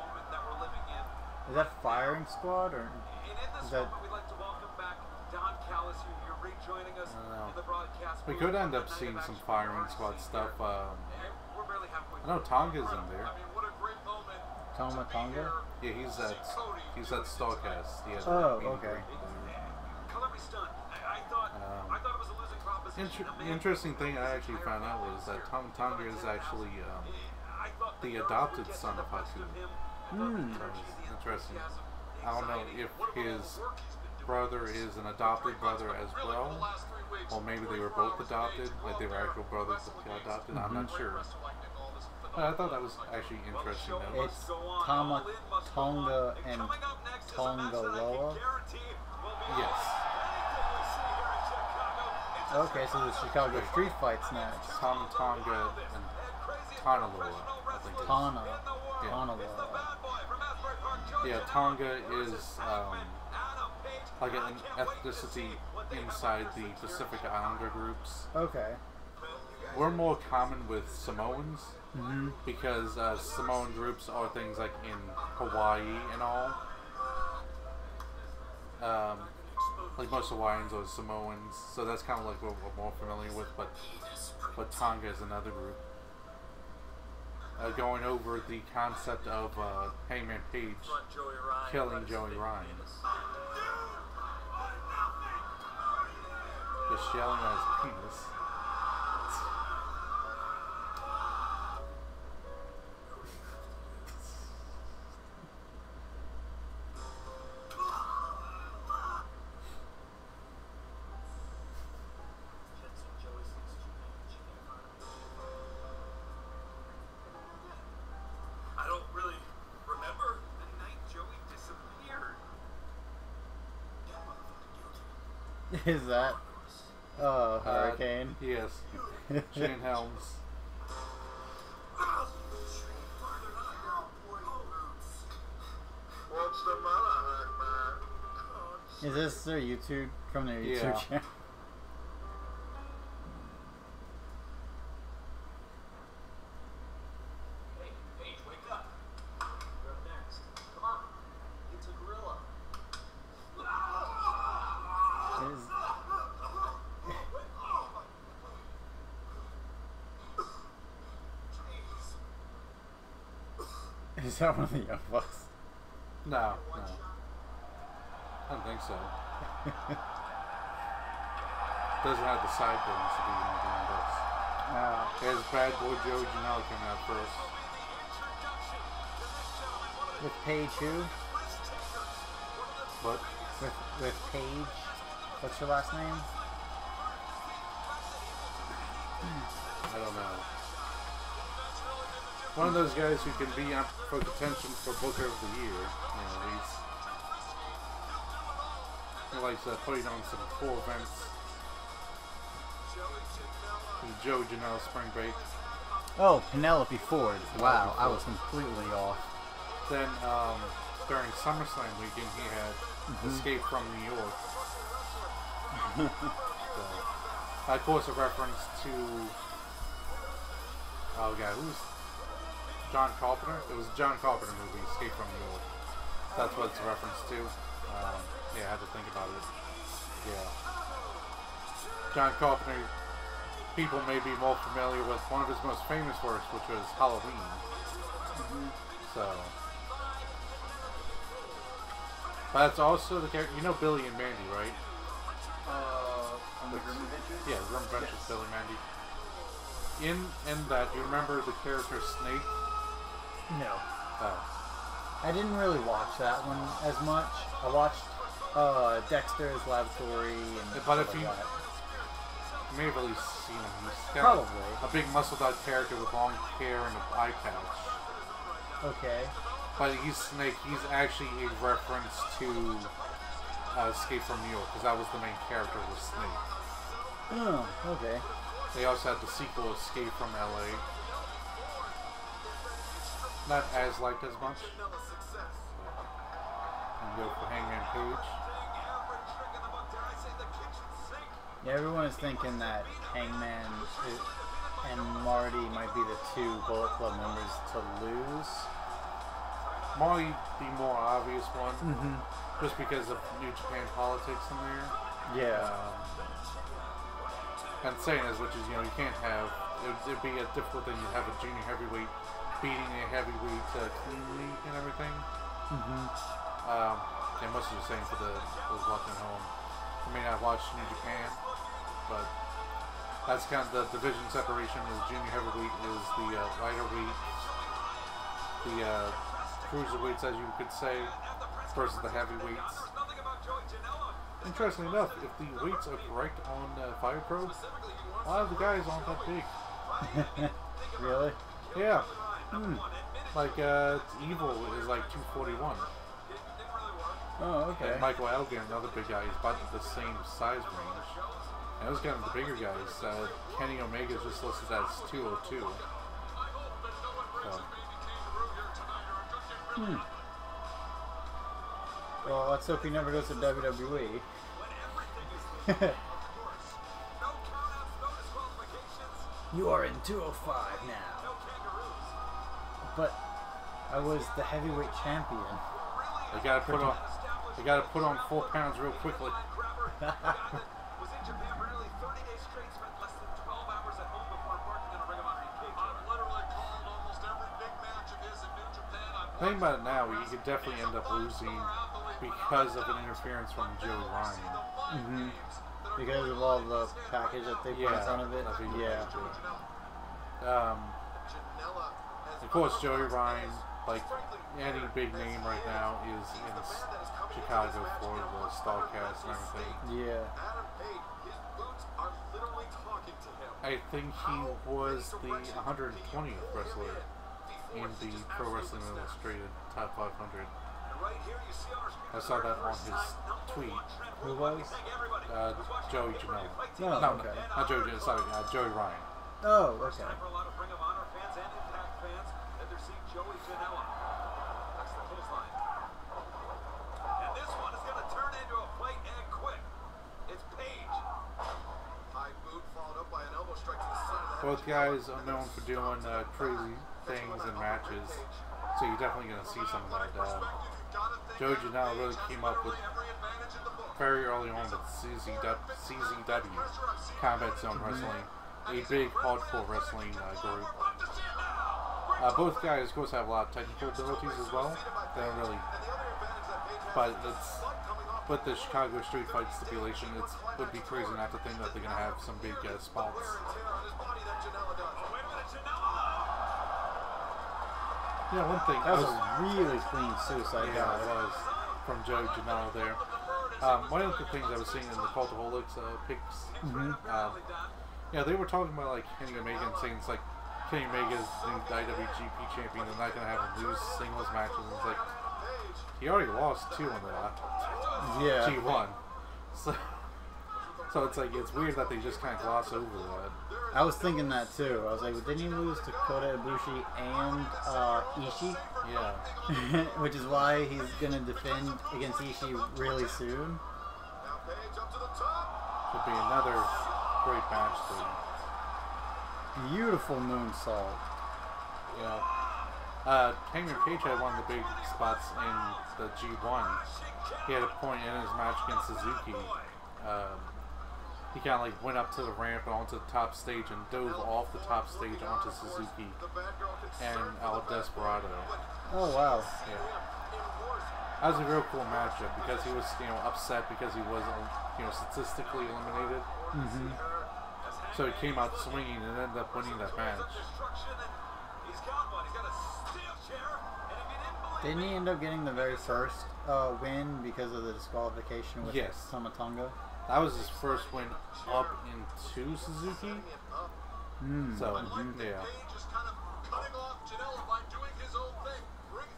Is that Firing Squad or is that? We could end up seeing some Firing Squad stuff. I know Tonga's in there. Toma Tonga? Yeah, he's at Starcast. He has Oh, okay. Interesting thing I actually found out was that Tonga is actually the adopted son of Haku. Interesting. I don't know if his brother is an adopted brother as well, or maybe they were both adopted, like they were actual brothers that got adopted. I'm not sure. But I thought that was actually interesting though. It's Tama Tonga and Tongaloa. Yes. Okay, so the Chicago Street Fight's next. Tonga and Tonaloa, I think. it is. Tana. Yeah. Tonaloa. Yeah, Tonga is like an ethnicity inside the Pacific Islander groups. Okay. We're more common with Samoans because Samoan groups are things like in Hawaii and all. Like most Hawaiians are Samoans, so that's kind of like what we're more familiar with. But Tonga is another group. Going over the concept of Hangman Page killing Joey Ryan. Just yelling at his penis. I don't really remember the night Joey disappeared. Is that Hurricane? Yes. Shane Helms. What's the matter, man? Is this their YouTube from their YouTube Yeah. channel? Hey, Paige, wake up. You're up next. Come on. It's a gorilla. Is Is that one of the Young Bucks? No, no. I don't think so. Doesn't have the sideburns to be one of the Young Bucks. There's Bad Boy Joey Janela coming out first. With Paige who? What? With Paige. What's your last name? I don't know. One of those guys who can be up for contention for Booker of the Year. You know, he likes putting on some cool events. Joe Janelle Spring Break. Oh, Penelope Ford. Wow, I was completely off. Then during SummerSlam weekend, he had Escape from New York. So, of course, a reference to who's John Carpenter? It was a John Carpenter movie, Escape from New York. That's what it's a reference to. Yeah, I had to think about it. Yeah. John Carpenter, people may be more familiar with one of his most famous works, which was Halloween. So, but that's also the character. You know Billy and Mandy, right? From the Grim Adventures? Yeah, Grim Adventures, yes. Billy and Mandy. In that, you remember the character Snake? No. Oh. I didn't really watch that one as much. I watched Dexter's Laboratory and But stuff if like you, that. you may have at least seen him. He's got Probably. a big muscled-out character with long hair and an eye patch. Okay. But he's Snake. He's actually a reference to Escape from New York, because that was the main character, was Snake. Oh, okay. They also had the sequel, Escape from L.A. Not as liked as much. And go for Hangman Page. Yeah, everyone is thinking that Hangman and Marty might be the two Bullet Club members to lose. Marty, the more obvious one, just because of New Japan politics in there. Yeah. And saying as which is, you know, you can't have, it'd be a difficult thing to have a junior heavyweight beating a heavyweight cleanly and everything. And most of the same for those watching at home. I may not watch New Japan, but that's kind of the division separation. Is junior heavyweight is the lighter weight, the cruiserweights, as you could say, versus the heavyweights. Interestingly enough, if the weights are correct on Fire Pro, a lot of the guys aren't that big. Really? Yeah. Like Evil is like 241. Oh, okay. And Michael Elgin, another big guy, is about the same size range. And those kind of the bigger guys. Kenny Omega is just listed as 202. So. Well, let's hope he never goes to WWE. You are in 205 now. But I was the heavyweight champion. They gotta put on 4 pounds real quickly. Think about it now, you could definitely end up losing because of an interference from Joey Ryan. Because of all the package that they put in front of it. Yeah. Of course, Joey Ryan, like any big name right now, is in Chicago for the Starcast and everything. Yeah. I think he was the 120th wrestler in the Pro Wrestling Illustrated Top 500. I saw that on his tweet. Who was? Joey Janela. No, okay. Not Joey Janela, sorry, Joey Ryan. Oh, okay. Both guys are known for doing crazy things in matches, so you're definitely going to see some of that. Joey Janela really came up with very early on with CZW, Combat Zone Wrestling, a big hardcore wrestling group. Both guys, of course, have a lot of technical abilities as well. They don't really, but it's with the Chicago Street Fight stipulation, it would be crazy not to think that they're gonna have some big spots. Yeah, one thing That was a really clean suicide yeah, dive. it was from Joe Janela there. One of the things I was seeing in the Cultaholics picks, yeah, they were talking about like Kenny Omega and saying it's like Kenny Omega is the new IWGP champion. They're not gonna have him lose singles matches. And it's like he already lost 2 on the G1, so it's like it's weird that they just kind of gloss over that. I was thinking that too. I was like, didn't he lose to Kota Ibushi and Ishii? Yeah. Which is why he's gonna defend against Ishii really soon. Could be another great match too. Beautiful moonsault. Yeah. Hangman Page had one of the big spots in the G1. He had a point in his match against Suzuki. He kind of like went up to the ramp and onto the top stage and dove off the top stage onto Suzuki and El Desperado. Oh wow! Yeah, that was a real cool matchup because he was upset because he was statistically eliminated. So he came out swinging and ended up winning that match. Didn't he end up getting the very first win because of the disqualification with Tamatonga? That was his first win up into Suzuki. So, yeah.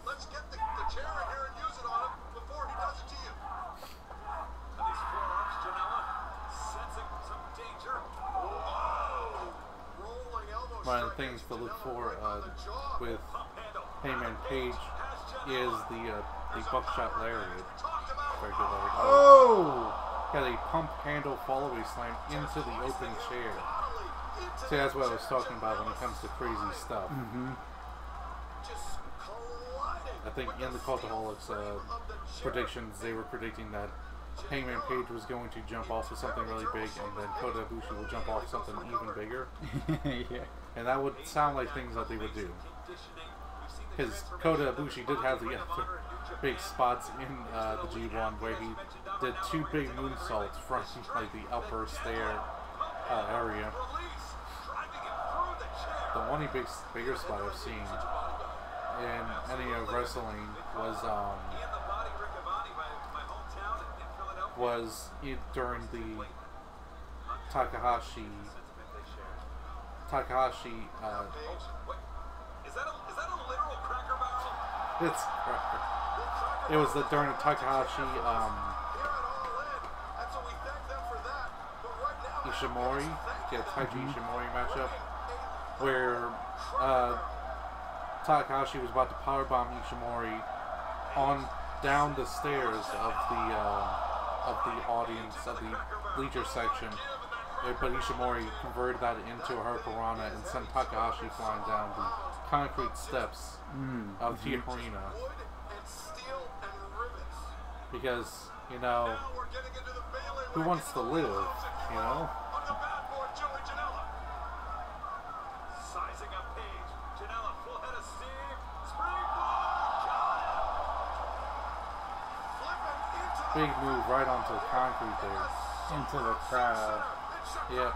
Let's get the chair in here and use it on him before he does it to you. These forearms, Janela, sensing some danger. Rolling elbow. One of the things to look for with Hangman Page is the buckshot lariat. Very good lariat. Oh! Got a pump handle follow-away slam into the open chair. See, that's what I was talking about when it comes to crazy stuff. I think in the Cultaholics predictions, they were predicting that Hangman Page was going to jump off of something really big, and then Kota Ibushi will jump off something even bigger. Yeah. And that would sound like things that they would do. Because Kota Ibushi did have the other big spots in the G1 where he did 2 big moonsaults from like the upper stair area. The one bigger spot I've seen in any of wrestling was during the Takahashi. Is that a literal Cracker Barrel? It's it was during the Takahashi Ishimori, Taichi Ishimori matchup, where Takahashi was about to powerbomb Ishimori on down the stairs of the audience of the bleacher section, but Ishimori converted that into a Hurricanrana and sent Takahashi flying down the concrete steps of the arena. Because, who wants to live, Sizing up Page. Janela, full head of steam. Springboard. Big move right onto the concrete there. Into the crowd. Yep.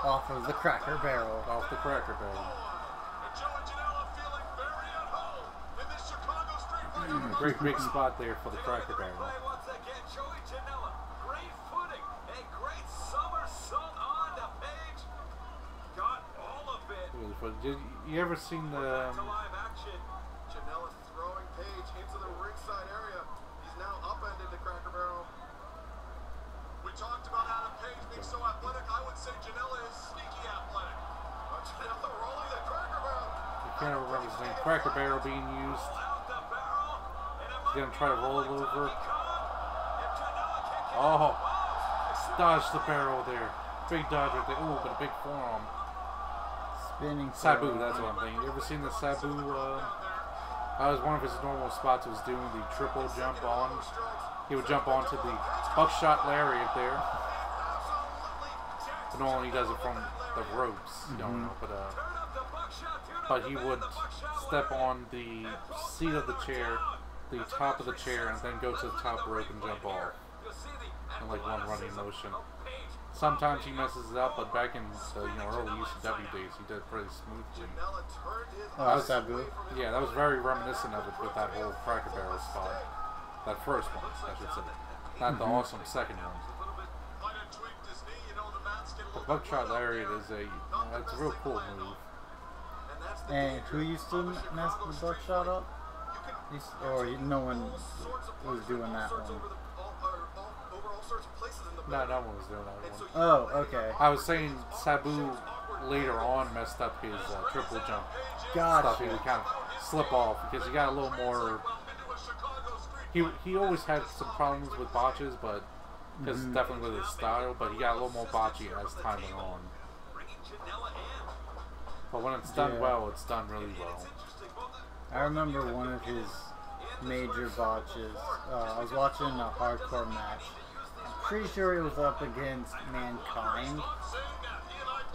Off of the Cracker Barrel. Off the Cracker Barrel. Great big spot there for the Cracker Barrel. Once again, Joey Janela. Great footing. A great somersault on to Page. Got all of it. Really fun. Did you ever seen the? Live action. Janela throwing Page into the ringside area. He's now upended the Cracker Barrel. We talked about Adam Page being so athletic. I would say Janela is sneaky athletic. But Janela rolling the Cracker Barrel. I can't remember his name. Cracker Barrel being used. He's gonna try to roll it over. Oh, dodge the barrel there. Big dodge right there. Ooh, but a big forearm. Spinning Sabu, that's what I'm thinking. You ever seen the Sabu? That was one of his normal spots. Was doing the triple jump on. He would jump onto the buckshot lariat there. But normally he does it from the ropes. You don't know, but but he would step on the seat of the chair, the top of the chair, and then go to the top rope and jump off in like one running motion. Sometimes he messes it up, but back in the early ECW days, he did it pretty smoothly. Oh, Sabu. Yeah, that was very reminiscent of it with that whole Cracker Barrel spot. That first one, I should say. Not the awesome second one. The buckshot lariat is it's a real cool move. And who used to mess the buckshot up? Or no one was doing that one? No one was doing that one. Oh, okay. I was saying Sabu later on messed up his triple jump Gotcha. stuff. He would kind of slip off because he got a little more. He always had some problems with botches, but because definitely with his style, but he got a little more botchy as time went on. But when it's done well, it's done really well. I remember one of his major botches. I was watching a hardcore match. I'm pretty sure it was up against Mankind.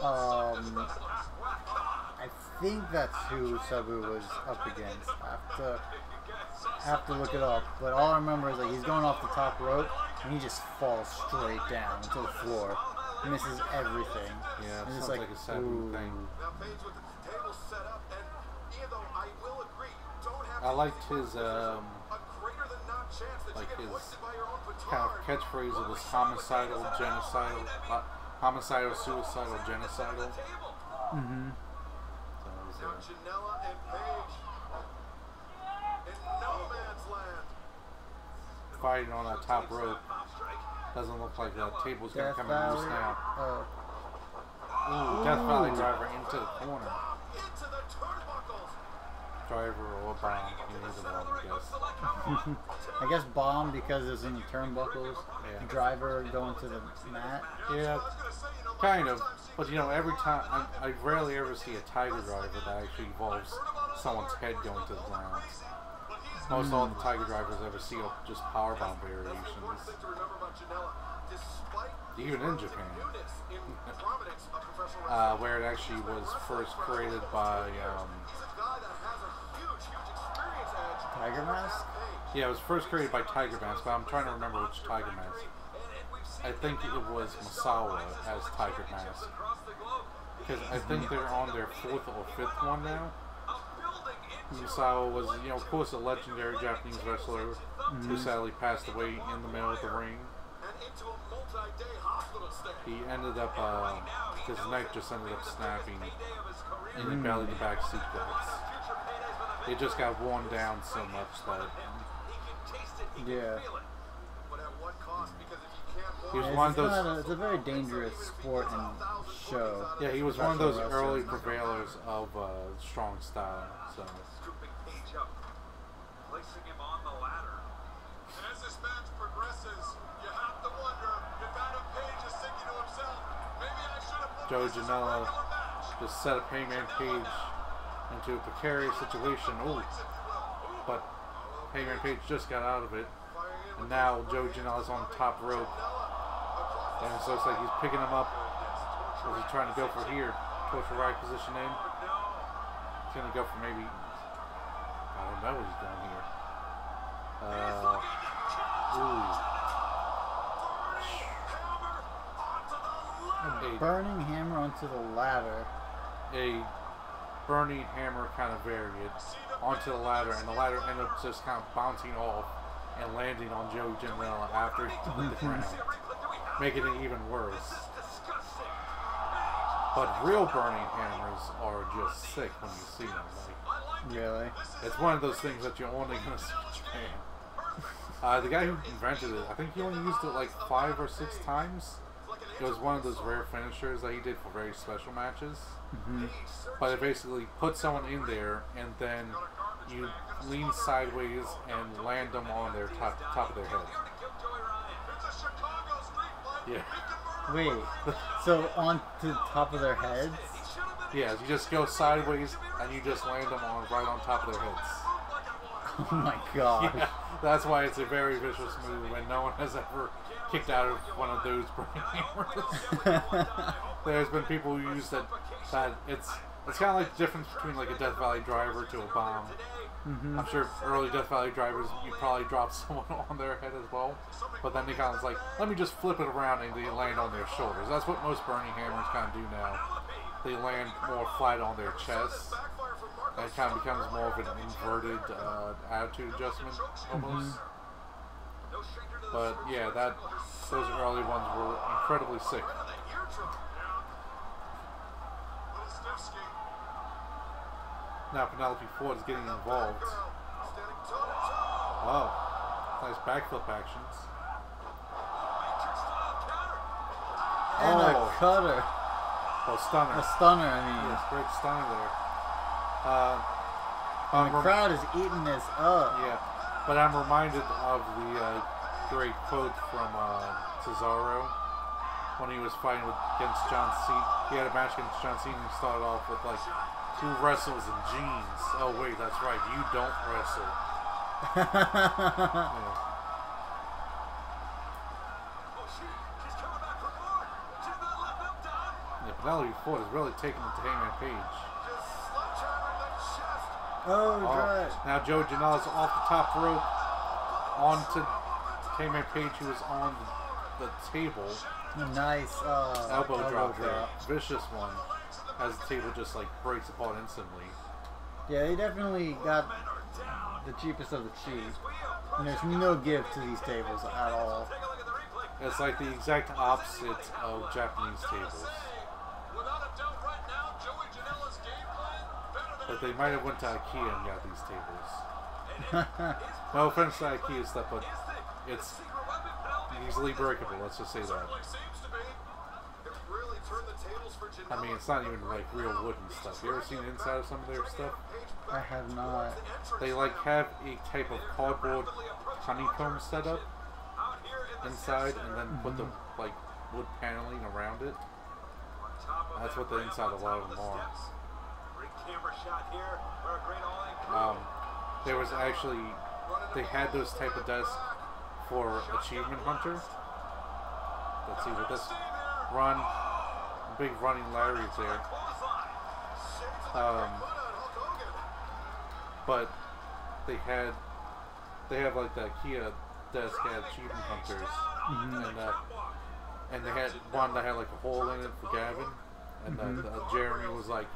I think that's who Sabu was up against. I have to look it up. But all I remember is that he's going off the top rope and he just falls straight down to the floor. He misses everything. Yeah, it it's sounds like a Sabu thing. I liked his kind of catchphrase. It was homicidal, genocidal, homicidal, suicidal, genocidal. Mm-hmm. Now Janela and Paige in no man's land. Fighting on that top rope. Doesn't look like that table's gonna come in loose now. Ooh, Death Valley driver into the corner. Into the turnbuckles. Driver or bomb. Either one, I guess. I guess bomb because it's in the turnbuckles. Yeah. Driver going to the mat. Yeah, kind of. But every time, I rarely ever see a Tiger driver that actually involves someone's head going to the ground. Most all the Tiger drivers I ever see are just powerbomb variations. Even in Japan. Where it actually was first created by Tiger Mask? yeah, it was first created by Tiger Mask, but I'm trying to remember which Tiger Mask. I think it was Masawa as Tiger Mask. Because I think they're on their 4th or 5th one now. Masawa was, of course, a legendary Japanese wrestler who sadly passed away in the middle of the ring. He ended up, his neck just ended up snapping in the belly to back suplex. It just got worn down so much that. Yeah. He was one of those. It's a very dangerous sport and show. Yeah, he was one of those early prevailers of strong style. So. Placing him on the ladder. As this match progresses, you have to wonder if Adam Page is thinking to himself, maybe I should have put Joe this as a Janela regular match. just set up Hangman Page into a precarious situation. Ooh. But Hangman Page just got out of it. And now Joe Janela's on the top rope. And it looks like he's picking him up. Is he trying to go for here? Go for right position in. He's going to go for maybe... I don't know what he's doing here. A burning hammer onto the ladder. A burning hammer kind of variant onto the ladder, and the ladder ended up just kind of bouncing off and landing on Joe Janela after he hit the ground, making it even worse. But real burning hammers are just sick when you see them. Really? It's one of those things that you're only going to see in Japan. The guy who invented it, I think he only used it like 5 or 6 times. It was one of those rare finishers that he did for very special matches. But it basically puts someone in there, and then you lean sideways and land them on their top of their head. Yeah. Wait, so on to the top of their heads? Yeah, you just go sideways and you just land them right on top of their heads. Oh my god. Yeah, that's why it's a very vicious move, and no one has ever kicked out of one of those burning hammers. There's been people who use that it's It's kind of like the difference between like a Death Valley driver to a bomb. Mm-hmm. I'm sure early Death Valley drivers, you probably drop someone on their head as well. But then they kind of like, let me just flip it around and they land on their shoulders. That's what most Burning Hammers kind of do now. They land more flat on their chest. And it kind of becomes more of an inverted attitude adjustment, almost. But yeah, those early ones were incredibly sick. Now Penelope Ford is getting involved. Oh, nice backflip actions. And a cutter. Oh, stunner. A stunner, I mean. Yes, great stunner there. And the crowd is eating this up. Yeah, but I'm reminded of the great quote from Cesaro when he was fighting against John Cena. He had a match against John Cena and he started off with like, who wrestles in jeans? Oh wait, that's right, you don't wrestle. Yeah. Yeah, Penelope Ford is really taking it to Hangman Page. Oh, right. Now Joe Janela's off the top rope onto Hangman Page, who is on the table. Nice Elbow drop there. Vicious one. As the table just like breaks apart instantly. Yeah, they definitely got the cheapest of the cheap. And there's no give to these tables at all. It's like the exact opposite of Japanese tables. But they might have went to IKEA and got these tables. No offense to IKEA stuff, but it's easily breakable, let's just say that. I mean, it's not even like real wood and stuff. You ever seen the inside of some of their stuff? I have not. They like have a type of cardboard honeycomb setup inside and then put the like wood paneling around it. That's what the inside of a lot of them are. There was actually, they had those type of desks for Achievement Hunter. Let's see what this run, big running lariat there. But they have like the IKEA desk had Achievement Hunters, and they had one that had like a hole in it for Gavin, and then Jeremy was like,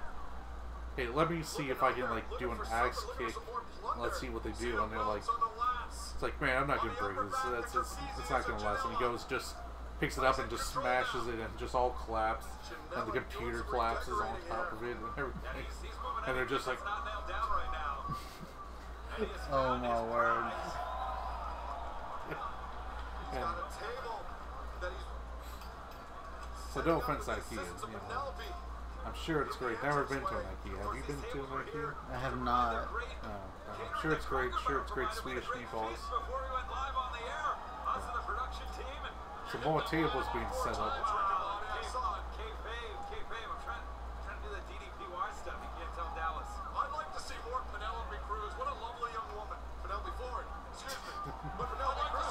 hey, let me see if I can like do an axe kick. Let's see what they do. And they're like, it's like, man, I'm not gonna break this. It's not gonna last. And he goes, just picks it up and just smashes it and just all collapsed. And the computer collapses on top of it and everything. And they're just like, oh my word. And so no offense to IKEA, you know. I'm sure it's great. Never been to an IKEA. Have you been to an IKEA? I have not. No. I'm sure it's great. Sure it's great Swedish meatballs. So more tables being set up. I'd like to see more Penelope Cruz. What a lovely young woman. Penelope Ford. Excuse me. But Penelope Cruz.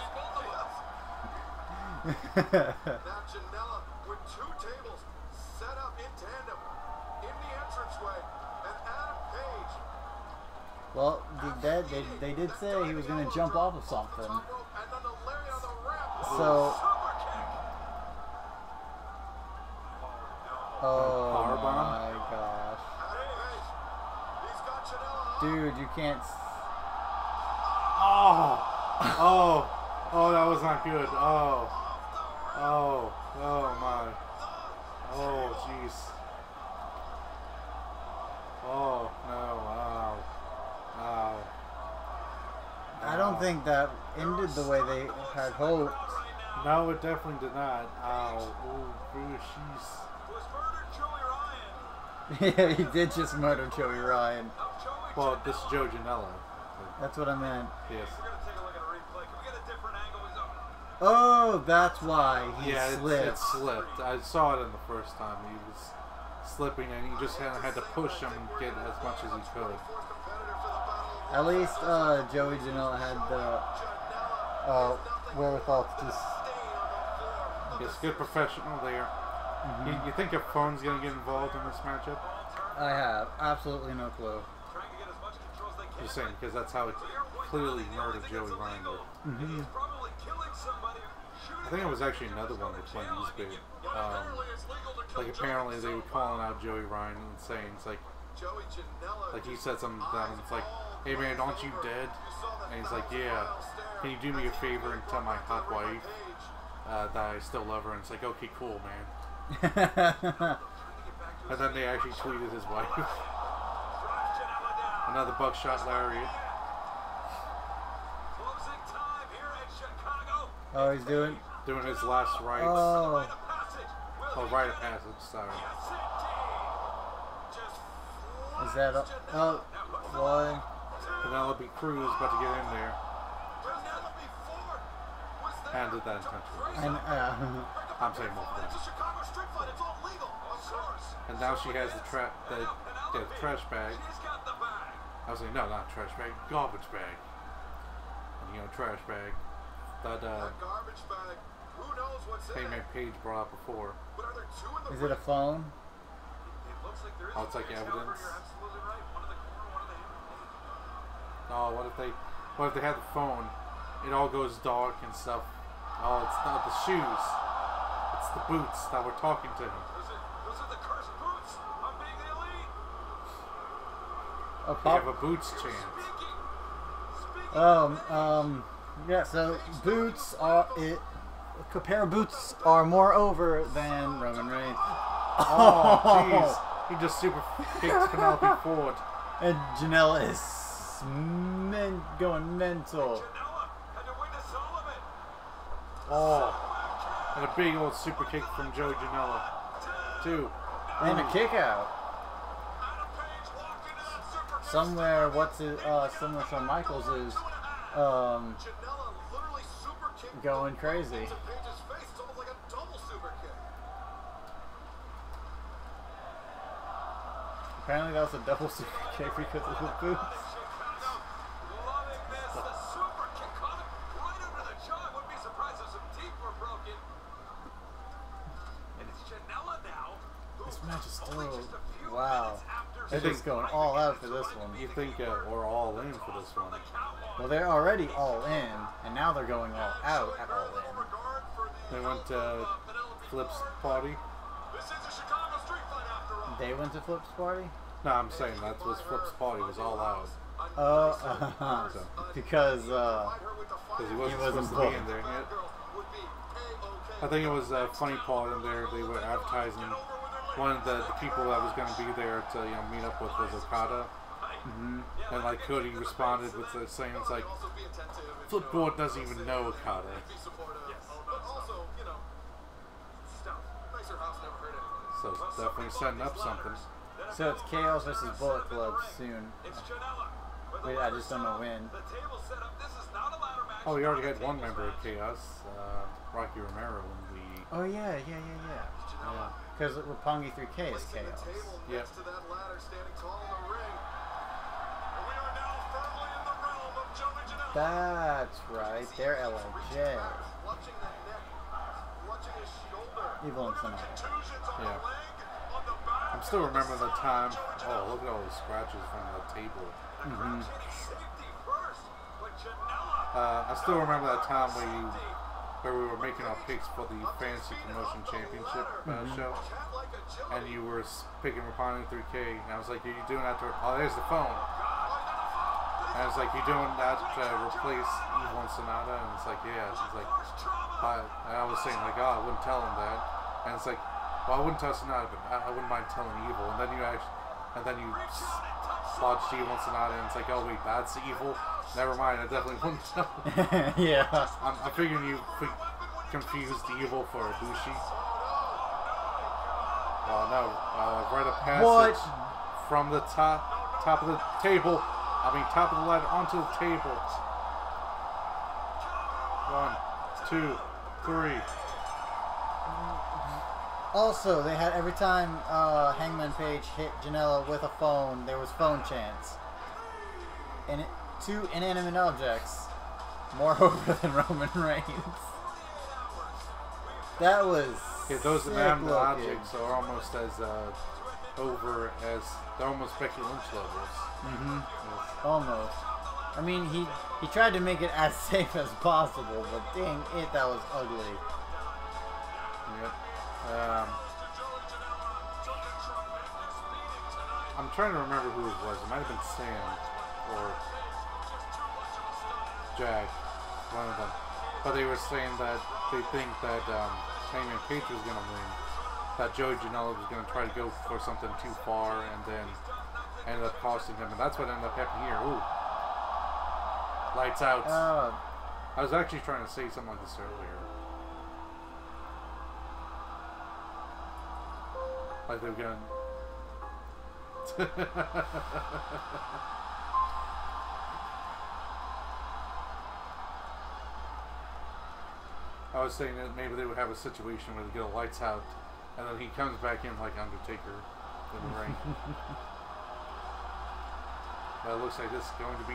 Now Janela with two tables set up in tandem in the entranceway, and Adam Page. Well, they did say he was going to jump off of something. So, oh my gosh. Dude, you can't. Oh, that was not good. Oh my. Oh, jeez. Oh, no. Ow. I don't think that ended the way they had hoped. No, it definitely did not. Ow. Oh, jeez. Yeah, he did just murder Joey Ryan. Well, this is Joe Janela. That's what I meant. Yes. Oh, that's why he slipped. It slipped. I saw it in the first time. He was slipping and he just had to push him and get as much as he could. At least Joey Janela had the wherewithal to just... Yes, good professional there. You think a phone's going to get involved in this matchup? I have absolutely no clue. Trying to get as much control as they can. Just saying, because that's how it clearly murdered Joey Ryan. He's probably killing somebody. I think it was actually another one with when he's big. Like apparently they were calling out Joey Ryan and saying it's like he said something to them and it's like, hey man, aren't you dead? And he's like, yeah. Can you do me a favor and tell my hot wife that I still love her? And it's like, okay, cool, man. And then they actually tweeted his wife. Another buckshot lariat. Oh, he's doing his last rites. Oh. Oh, rite of passage, sorry. Is that a, oh, boy. Penelope Cruz about to get in there. Handed that intentionally. And, I'm saying more for that. And now she has the trash bag. I was saying, no, not trash bag, garbage bag. And, you know, trash bag. That, garbage bag. Who knows what's in Hangman Page brought up before. But are there two in the is it a phone? It looks like there is Oh, it's like a evidence. You're absolutely right. One of the corner, one of the Oh, what if they had the phone? It all goes dark and stuff. Oh, it's not the shoes. It's the boots that were talking to him. Those are the cursed boots. I'm being the elite. A They pop. have a boots chant. Speaking. Yeah, so boots are a pair of boots are more over than Roman Reigns. Oh, jeez. He just super kicks Penelope Ford. And Janela is going mental. Janela had to witness all of it. Oh. And a big old super kick from Joey Janela. Two. And a kick out. Adam Page walked into that super kick. Somewhere, similar Shawn Michaels is, Janela literally super kicked going crazy. into Page's face. It's almost like a double super kick. Apparently that was a double super kick because of the boots. Chicago loving this. The super kick caught him right under the jaw. I wouldn't be surprised if some teeth were broken. And it's Janela now. This match is Only still, just a few wow. minutes after They're just going all out for this one. You think we're all in for this one? Well, they're already all in, and now they're going all out at all in. They went to Flip's party. This is a Chicago street fight after all. They went to Flip's party? No, I'm saying that was Flip's party. Was all out. Because, Because he wasn't wasn't supposed to be in booked. there yet. I think it was a funny part in there. They were advertising one of the people that was going to be there to meet up with was Okada. And like Cody responded with saying it's like Flipboard doesn't even know Okada. So it's definitely setting up something. so it's Chaos versus Bullet Club soon. Wait, I just don't know when. Oh, we already had one member of Chaos, Rocky Romero, when we. Oh, yeah. Because Roppongi 3K is Chaos. Yep. That's right, they're LIJ. Evil and Sonata. Yeah. I'm still remembering the time. Oh, look at all the scratches from the table. I still remember that time where we were making our picks for the Fantasy Promotion Championship show, and you were picking Roppongi 3K, and I was like, "Are you doing that to?" Oh, there's the phone. And it's like, "You doing that to replace Evil and Sonata?" And it's like, "Yeah." It's like, and I was saying like, "Oh, I wouldn't tell him that." And it's like, "Well, I wouldn't tell Sonata, but I wouldn't mind telling Evil." And then you watched Evil and Sonata, and it's like, "Oh wait, that's Evil." Never mind, I definitely wouldn't tell him. Yeah. I'm figuring you confused Evil for Ibushi. Oh no, right a passage from the top of the table. Top of the ladder onto the table. 1, 2, 3. Also, they had every time Hangman Page hit Janela with a phone, there was phone chants. And two inanimate objects, more over than Roman Reigns. That was Yeah, those sick inanimate looking. objects are almost as over as they're almost Becky Lynch levels. Mm-hmm. Yes. Almost. I mean, he tried to make it as safe as possible, but dang it, that was ugly. Yep. I'm trying to remember who it was. It might have been Sam or Jack, one of them. But they were saying that they think that Hangman Page was going to win. That Joey Janela was going to try to go for something too far and then ended up costing him. And that's what ended up happening here. Ooh. Lights out. I was actually trying to say something like this earlier. Like they were going I was saying that maybe they would have a situation where they get a lights out and then he comes back in like Undertaker in the ring. But it looks like this is going to be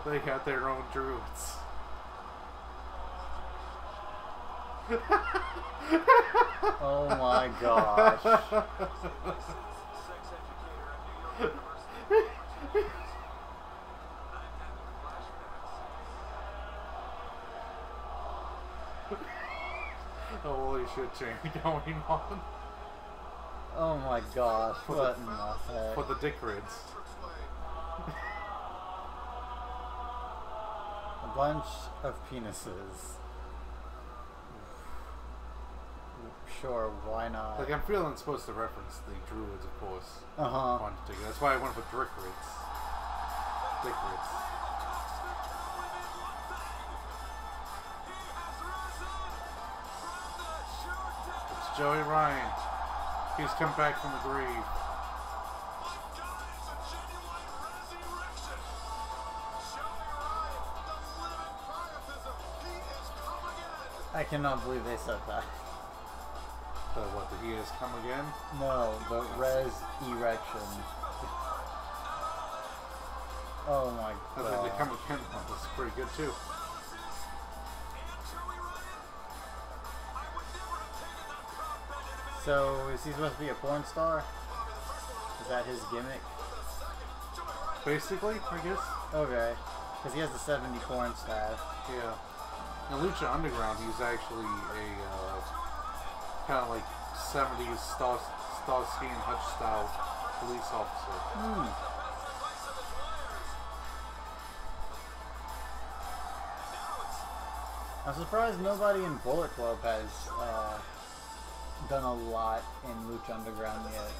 they got their own druids. Oh my gosh. Holy shit, chant going on. Oh my gosh, what in the heck? For the dick rids. A bunch of penises. Sure, why not? Like, I'm feeling it's supposed to reference the druids, of course. Uh-huh. That's why I went with Dick Rids. Dick Rids. It's Joey Ryan. He's come back from the grave. I cannot believe they said that. What, the he has come again? No, the res erection. Oh my I god. think the come again one was pretty good too. So, is he supposed to be a porn star? Is that his gimmick? Basically, I guess. Okay. Because he has the 70 porn staff. Yeah. In Lucha Underground, he's actually a kind of like 70s Starsky and Hutch style police officer. Hmm. I'm surprised nobody in Bullet Club has done a lot in Lucha Underground yet.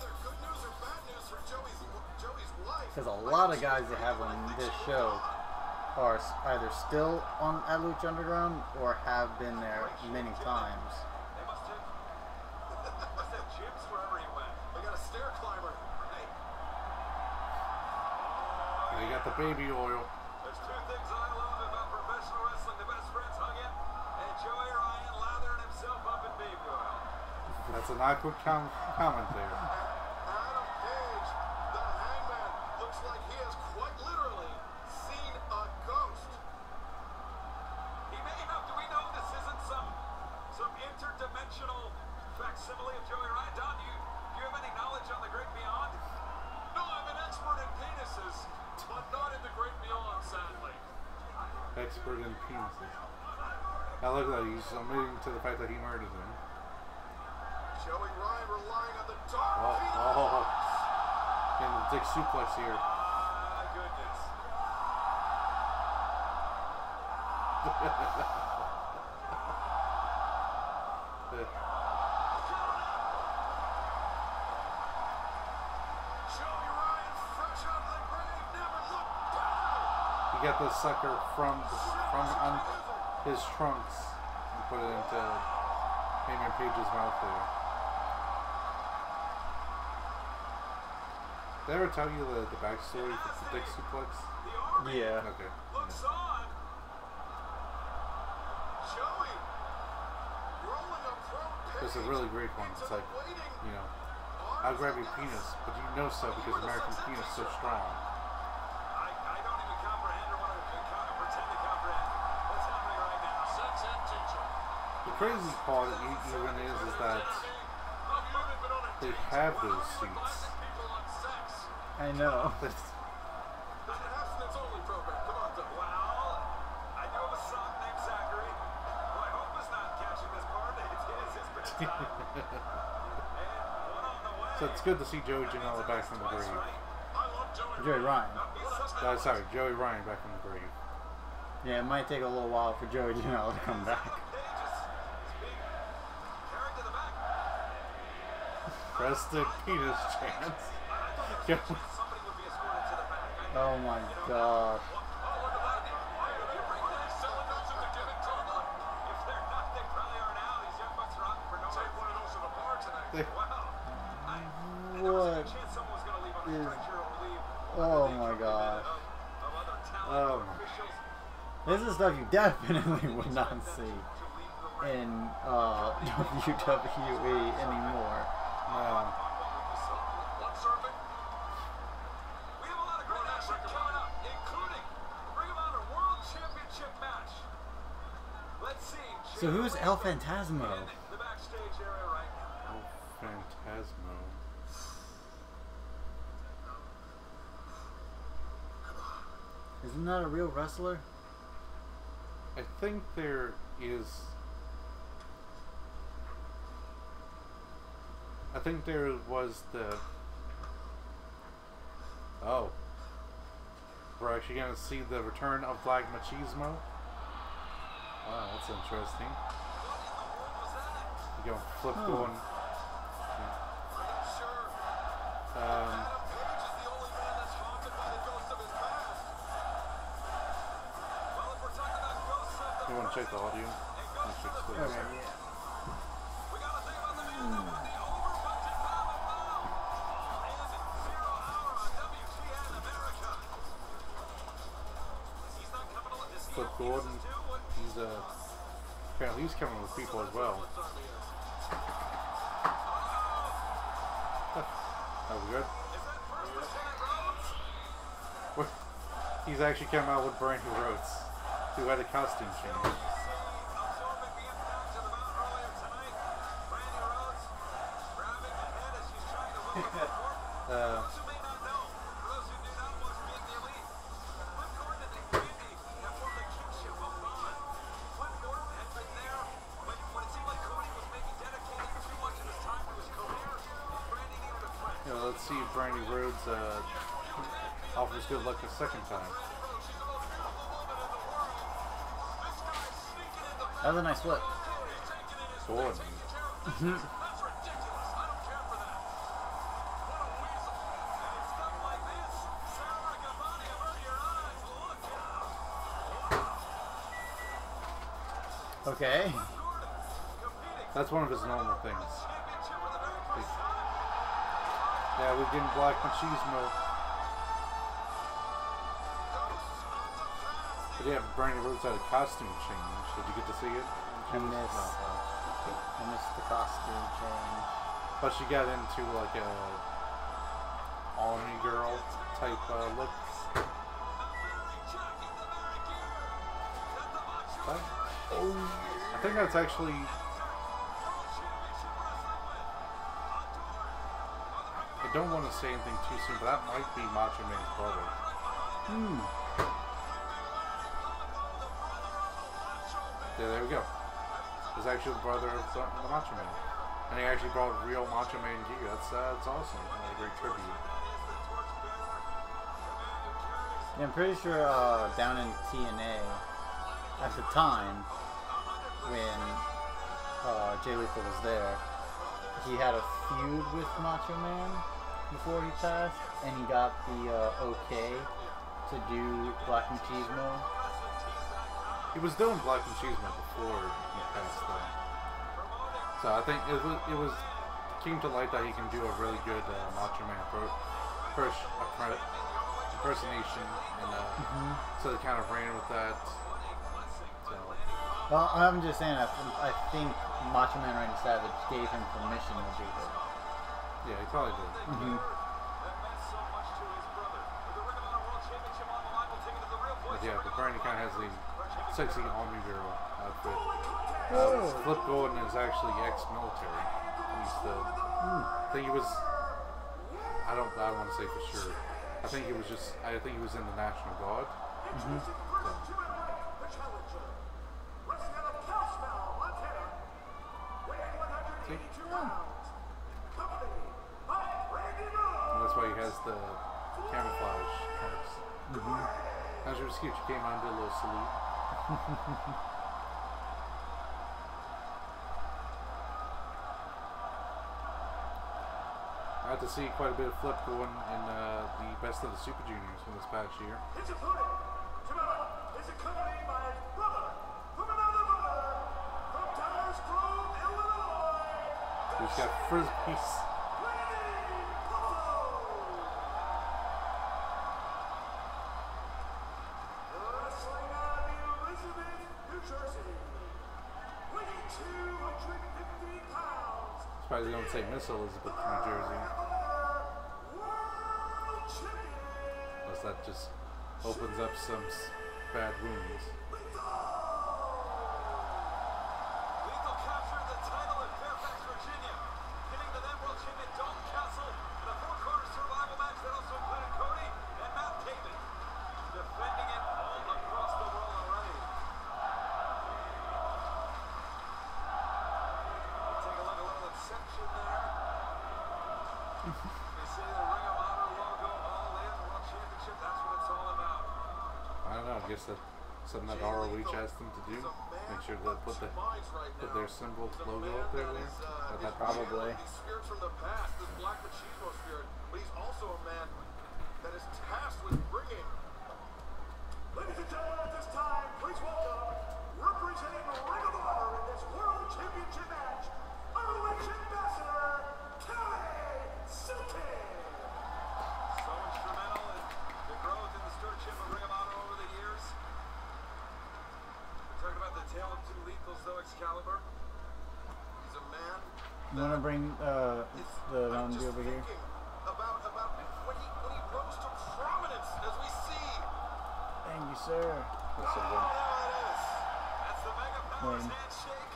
Because a lot of guys that have on this show are either still on at Lucha Underground or have been there many times. They got the baby oil. There's two things I love about professional wrestling. The best friends hugging and Joey Ryan lathering himself up in baby oil. That's an awkward comment there. Adam Page, the Hangman, looks like he has quite literally seen a ghost. He may have. Do we know this isn't some interdimensional facsimile of Joey Ryan? Don, do you have any knowledge on the Great Beyond? No, I'm an expert in penises, but not in the Great Beyond, sadly. Expert in penises. Now look at that, he's omitting to the fact that he murdered him. Joey Ryan relying on the dark Oh. Getting the dick suplex here. goodness. Joey Ryan fresh out of the grave, never looked back. He got the sucker from his trunks and put it into Hangman Page's mouth there. Did I ever tell you the backstory for the dick suplex? Yeah. Okay. Looks on. Joey, rolling a prone Page. It's a really great one. It's like, you know, I'll grab your penis, but you know so because American penis is so strong. I don't even comprehend or want to pretend to comprehend what's happening right now. Sex and tension. The crazy part even is that they have those seats. I know. So it's good to see Joey Janela back from the grave. Joey Ryan. Sorry, Joey Ryan back from the grave. Yeah, it might take a little while for Joey Janela to come back. Preston Penis chance. Oh my gosh. What is... Oh my gosh. This is stuff you definitely would not see in WWE anymore. So who's El Phantasmo? El Phantasmo. Isn't that a real wrestler? I think there is. I think there was the. Oh. We're actually going to see the return of Black Machismo. Wow, that's interesting. You go flip going. You want to check the audio? Okay, yeah. Flip Gordon, apparently he's coming with people as well. That was good. He's actually come out with Brandy Rhodes, who had a costume change. Let's see if Brandy Rhodes offers good luck a second time. That was a nice flip. Gordon. Okay. That's one of his normal things. Yeah, we're getting Black Machismo. But yeah, Brandy Rhodes had a costume change. Did you get to see it? I missed the costume change. But she got into like a army girl type look. I think that's actually. I don't want to say anything too soon, but that might be Macho Man's brother. Yeah, there we go. He's actually the brother of the Macho Man. And he actually brought real Macho Man gear. That's awesome. A great tribute. Yeah, I'm pretty sure down in TNA, at the time, when Jay Lethal was there, he had a feud with Macho Man before he passed, and he got the okay to do Black Machismo. He was doing Black Machismo before he passed though. So I think it was came to light that he can do a really good Macho Man impersonation, and so they kind of ran with that. So. Well, I'm just saying, I think Macho Man Randy Savage gave him permission to do it. Yeah, he probably did. But yeah, but Brandy kind of has the sexy army girl outfit. Whoa. Flip Gordon is actually ex-military. He's the. I think he was. I don't want to say for sure. I think he was in the National Guard. See? And that's why he has the camouflage trunks. Now she was cute. She came on, did a little salute. I got to see quite a bit of Flip going in the Best of the Super Juniors from this past year. His opponent tonight is accompanied by his brother from another mother from Downers Grove, Illinois. He's got frisbees. Wrestling out of Elizabeth, New Jersey, weighing 250 pounds. Surprised they don't say Miss Elizabeth, New Jersey. World champion. Unless that just opens up some bad wounds. Lethal captured the title in Fairfax, Virginia, hitting the then world champion Dalton Castle in a four-quarter survival match that also included Cody and Matt Taven, defending it all across the world already. Take a look, a little exception there. They say the Ring of Honor logo all in World Championship. That's what it's all about. I don't know. I guess that's something that ROH asked them to do. Make sure to put their symbol logo up there. That Probably. These spirits from the past, this Black Machismo spirit, but he's also a man that is tasked with bringing. Ladies and gentlemen, at this time, please welcome, representing the Ring of Honor in this World Championship match, ROH Ambassador, Kelly Silky. So instrumental in the growth and the stewardship of Ring of Honor over the years. We're talking about the tale of two lethals, though, Excalibur. He's a man. You want to bring the I'm Mountain Dew just over here? thinking about when he rose to prominence, as we see. Thank you, sir. That's a Oh, win. there it is. That's the Mega Powers Win. handshake.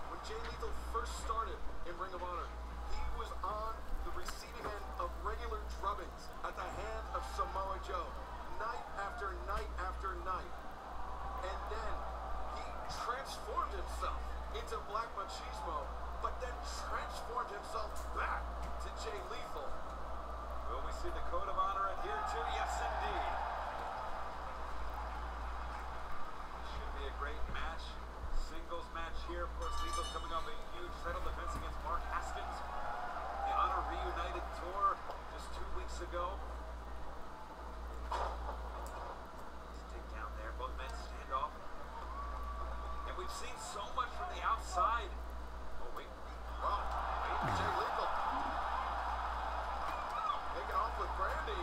When Jay Lethal first started in Ring of Honor, he was on the receiving end of regular drubbings at the hand of Samoa Joe, night after night after night. And then he transformed himself into Black Machismo, but then transformed himself back to Jay Lethal. Will we see the Code of Honor adhered to? Yes, indeed. Should be a great match. Singles match here. Of course, Lethal's coming off a huge title defense against Mark Haskins. The Honor Reunited Tour just 2 weeks ago. Let's take down there. Both men stand off. And we've seen so much from the outside. Oh, wait. Wow, Jay Lethal taking off with Brandy.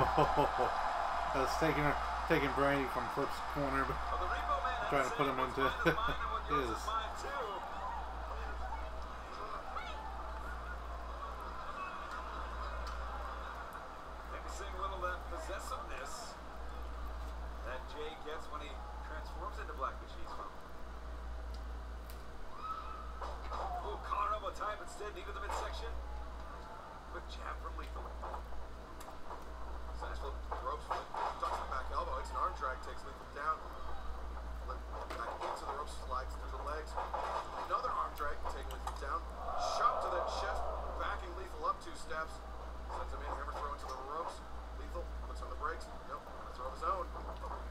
I was taking Brandy from Flip's corner, but Well, the Rainbow Man had trying to put said him what's into mine is mine and what yours his. is mine too. Maybe seeing a little of that possessiveness that Jay gets when he transforms into Black Machismo. Ooh, collar elbow tie instead, knee to the midsection. Quick jab from Lethal. Nice flip ropes, ducks the back elbow. It's an arm drag, takes Lethal down. Back into the ropes, slides through the legs. Another arm drag, taking Lethal down. Shot to the chest, backing Lethal up 2 steps. Sends him in, hammer throw into the ropes. Lethal puts on the brakes. Nope, throw of his own.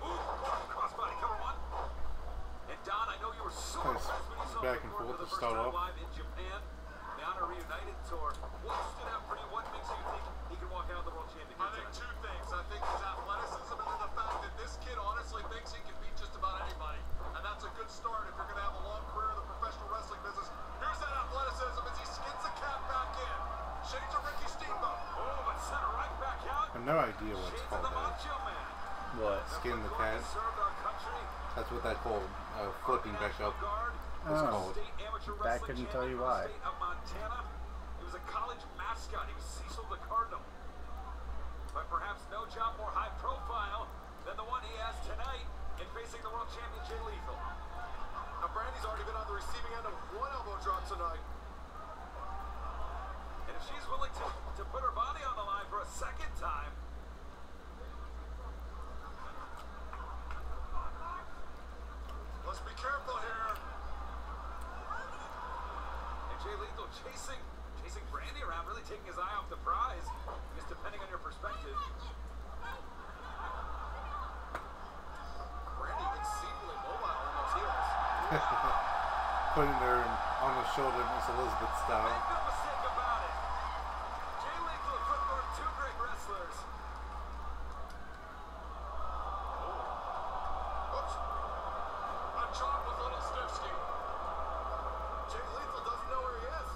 Ooh, crossbody cover one. And Don, I know you were so Nice. impressed when you saw Back him and perform forth for the to first start time off. live in Japan. The Honor Reunited Tour. What stood out for you? What makes you think he can walk out of the World Championship I think tonight? 2 things. I think his athleticism and then the fact that this kid honestly thinks he can beat just about anybody. And that's a good start if you're going to have a long career in the professional wrestling business. Here's that athleticism as he skins the cat back in. Shades of Ricky Steamboat. Oh, but sent it right back out. I have no idea what it's Shades of called. the Macho Man. What? Skin the Flip guard cat. that served our country. That's what that called. Flipping back up. National Guard. Oh. State amateur That wrestling couldn't tell you champion why. for the state of Montana. was a college mascot. He was Cecil the Cardinal. But perhaps no job more high profile than the one he has tonight in facing the world champion Jay Lethal. Now, Brandy's already been on the receiving end of one elbow drop tonight. And if she's willing to put her body on the line for a second time, Let's be careful here. and Jay Lethal chasing Brandy around, really taking his eye off the prize, just depending on your perspective. Brandy exceedingly mobile on those heels. Putting her on the shoulder, Miss Elizabeth style. Make no mistake about it. Jay Lethal and Flip Gordon, two great wrestlers. Oops. A chop with little Stevsky. Jay Lethal doesn't know where he is.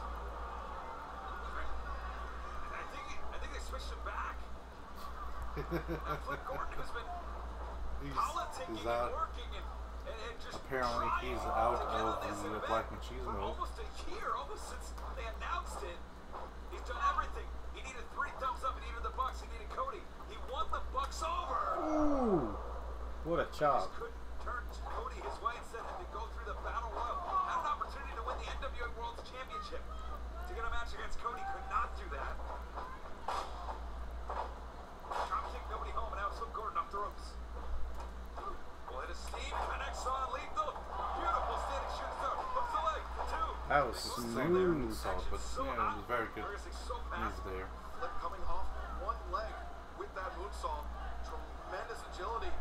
I think they switched him back. Now Flip Gordon, who's been politicking He's and out. working and just Apparently, trying he's to out get on of this the event Black for Machismo. almost a year, almost since they announced it. He's done everything. He needed 3 thumbs up. He needed the Bucks. He needed Cody. He won the Bucks over. Ooh, what a Just chop. couldn't turn Cody his way. Instead, had to go through the Battle Royal. Had an opportunity to win the NWA World Championship. To get a match against Cody, could not do that. Dropkick nobody home, and now it's Flip Gordon off the ropes. Will hit a steam, connects on Lethal. Beautiful standing shooting star. Hooks the leg. 2. That was Saying there smooth. insult, but yeah, it was very good. Progressing so He's fast. there. Flip coming off one leg with that moonsault. Tremendous agility.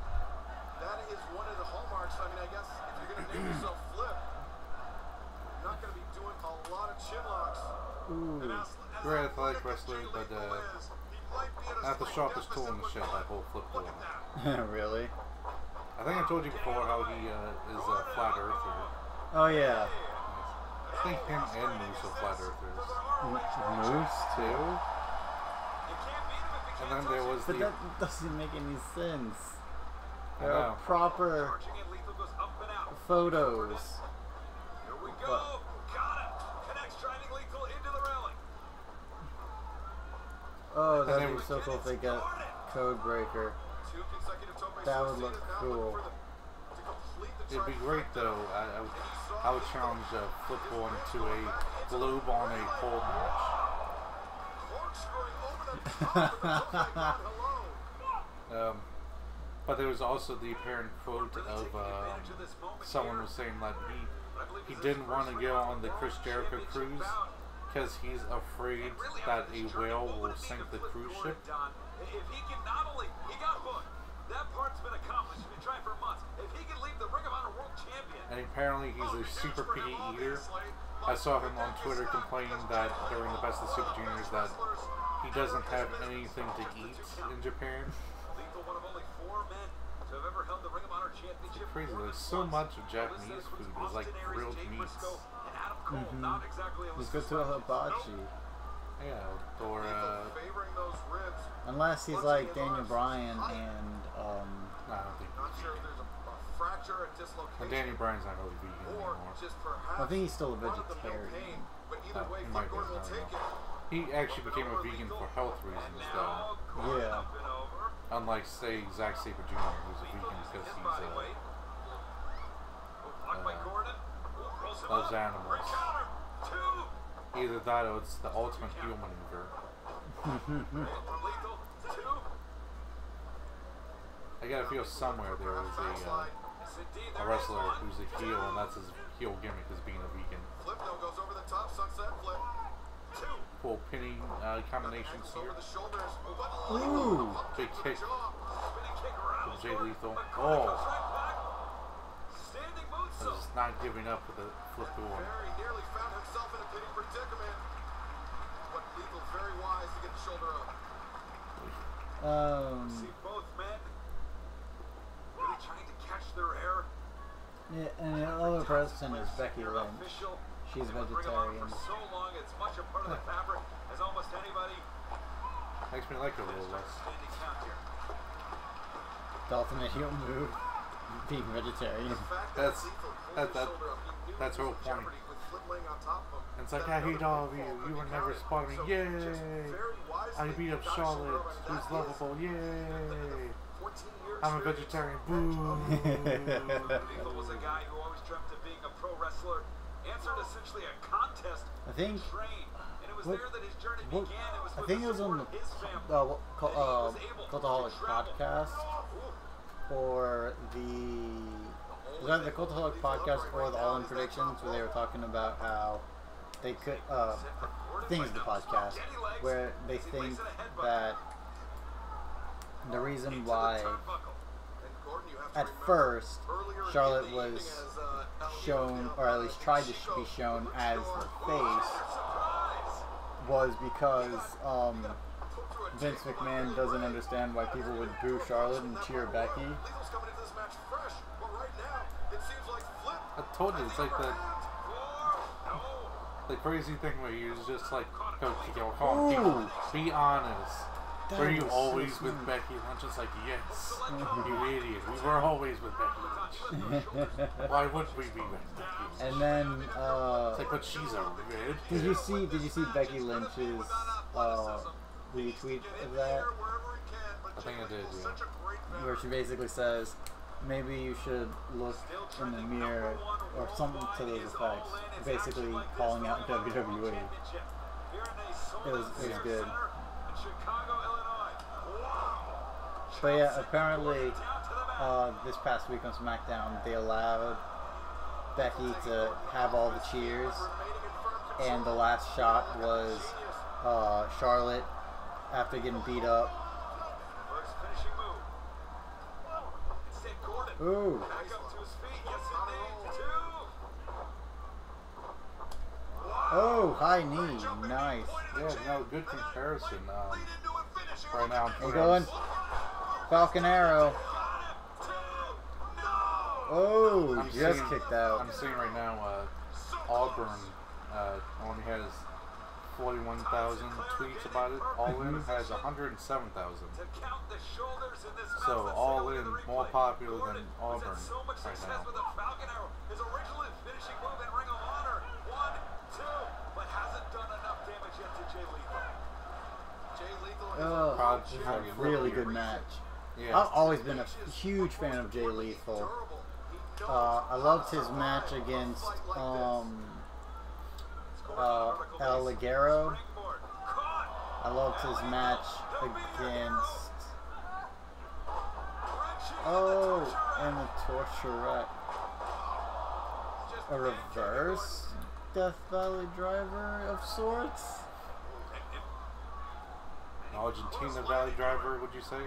That is one of the hallmarks. I mean, I guess if you're going to name yourself Flip, you're not going to be doing a lot of chin locks. Ooh. And as Very athletic athletic wrestler, as Jay but Lethal is, he might be at a not the slight sharpest tool in the deficit shed, with that whole Flip Look Gordon. at that. Really? I think I told you before how he is a flat earther. Oh yeah. I think him and Moose are flat earthers. Moose too? You can't beat him if you And can't then there touch was But the that doesn't make any sense. I There are know. proper him. Charging in, Lethal goes up and out. photos. Here we go. But- Got him. Connects, driving Lethal into the railing. Oh, then that'd be so cool if they got Code Breaker. 2 consecutive tope That would look suicidas now cool. looking for to complete the It'd be great though. I would challenge Flip Gordon to a globe on a pole match. corkscrewing over the top with the tope. God, hello. But there was also the apparent quote Really of taking advantage of this moment someone here. was saying that I believe he this is didn't his want to first go real on the Chris World Jericho Championship cruise bout. because he's afraid And really, that after a this journey, whale what would will it mean sink to the Flip cruise Gordon, ship. Don? If he can not only, he got booked. That part's been accomplished. He's been trying for months. If he can leave the Ring of Honor World Champion, And apparently he's a super picky eater. I saw him on Twitter complaining that during the Best of Super Juniors that he doesn't have anything to eat in Japan. Lethal, one of only 4 men to have ever held the Ring of Honor Championship. Crazy. more There's than so once. much of Well, this Japanese includes food. There's like Austin Aries, grilled Jay meats. Briscoe, and Adam Cole. Not exactly a He's list good of to a hibachi. Yeah, or Favoring those ribs. Unless he's like Daniel Bryan and no, I don't think. Not sure if there's a fracture, a dislocation, And Danny Bryan's not really vegan or anymore. just perhaps I think he's still a run-of-the-mill vegetarian. pain. But either Oh, way, he Flip might be, Gordon I will don't take know. it. He actually became a vegan for health reasons, And though. now, Gordon Yeah. up and over. Unlike, say, Zack Sabre Jr., who's a Lethal vegan using because his he's body weight. Blocked by Gordon. Rolls him loves up. animals. Ring counter. 2. either that or it's the ultimate heel maneuver. From Lethal. 2. I gotta feel somewhere there is Yes, indeed, a there wrestler is one. who's a heel, and that's his heel gimmick is being a vegan. Flip though goes over the top, sunset flip. 2. Cool pinning combinations Ankles here. over the shoulders. Ooh. Big kick Spinning kick around. from Jay Lethal. But Gordon Oh, comes right back. Standing moonsault. just not giving up with the flip door. Very nearly found himself in a pity predicament. But Lethal very wise to get the shoulder up. See both men really trying to catch their air. Yeah, and the other person is Becky Lynch. Official. She's They've been Ring of Honor vegetarian. for so long, it's much a part of the fabric as almost anybody. Makes me like her a little less. Standing count here. The ultimate heel move, being vegetarian. The fact That's- Lethal pulled that- his that- shoulder up, he knew that's he her was whole in point. jeopardy with Flip Charlotte laying on top of him. And it's like, Then I hate another all of you. pinfall You could were be never counted. spotting So me. just Yay! very wisely, I beat up got Charlotte, Shamrock, and who's that is lovable. the Yay! 14-year I'm a experience. vegetarian. Boo! Lethal was a guy who always dreamt of being a pro wrestler. Answered essentially a contest. I think. Trained. And it was What- there that his journey what- began. It was I with think the it was on support of his family. Cultaholic podcast, or was that the Cultaholic podcast or the All In Predictions, where they were talking about how they could. I think it's the podcast where they think that the reason why at first Charlotte was shown, or at least tried to be shown as the face, was because Vince McMahon doesn't understand why people would boo Charlotte and cheer Becky. I told you, it's like the crazy thing where you're just like, go, come on, be honest. Were you always with Becky Lynch? It's like, yes, you idiot. We were always with Becky Lynch. Why wouldn't we be with Becky? And then, It's like, but she's a red. did you see Becky Lynch's retweet of that? I think I did, yeah. Where she basically says, maybe you should look in the mirror, or something to those effects. Basically calling out WWE. It was good. But yeah, apparently this past week on SmackDown, they allowed Becky to have all the cheers, and the last shot was Charlotte after getting beat up. Ooh. Oh, high knee. Nice. Yeah, no, good comparison. Right now, We're going. Falcon Arrow. Oh, I'm just seeing- kicked out. I'm seeing right now, Auburn only has 41,000 tweets about it. All In has 107,000. So All In more popular than Auburn right now. Oh, this is a really good match. Yeah. I've always been a huge fan of Jay Lethal. I loved his match against El Ligero. I loved his match against and the Torturette. A reverse Death Valley driver of sorts. An Argentina Valley driver, would you say?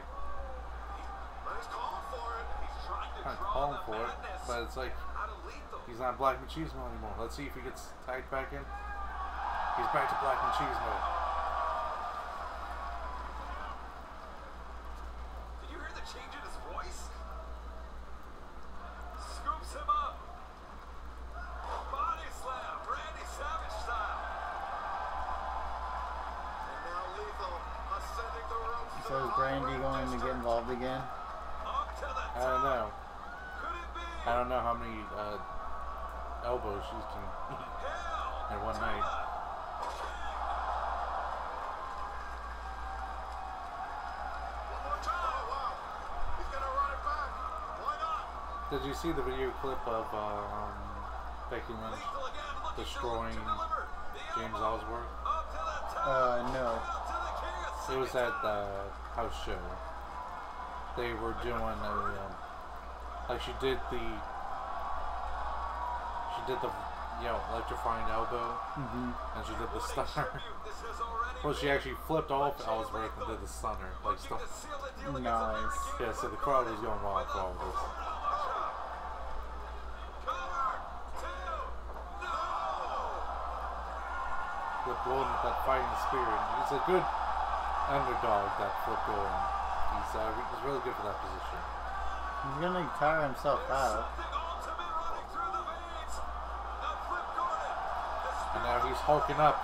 Not calling for it, but it's like he's not Black Machismo anymore. Let's see if he gets tagged back in. He's back to Black Machismo. Did you hear the change in his voice? Scoops him up. Body slam, Randy Savage style. And now Lethal ascending the ropes. So is Brandy going to get involved again? Up to the I don't know. Could it be? I don't know how many elbows she can eat in one night. Did you see the video clip of Becky Lynch destroying James Ellsworth? No. It was at the house show. They were doing a like she did the electrifying elbow, and she did the stunner. Well, she actually flipped off Ellsworth and did the stunner, like stuff. Nice. Yeah, so the crowd was going wild for all this. Flip Gordon with that fighting spirit. He's a good underdog, that Flip Gordon. He's really good for that position. He's gonna tire himself out. And now he's hulking up.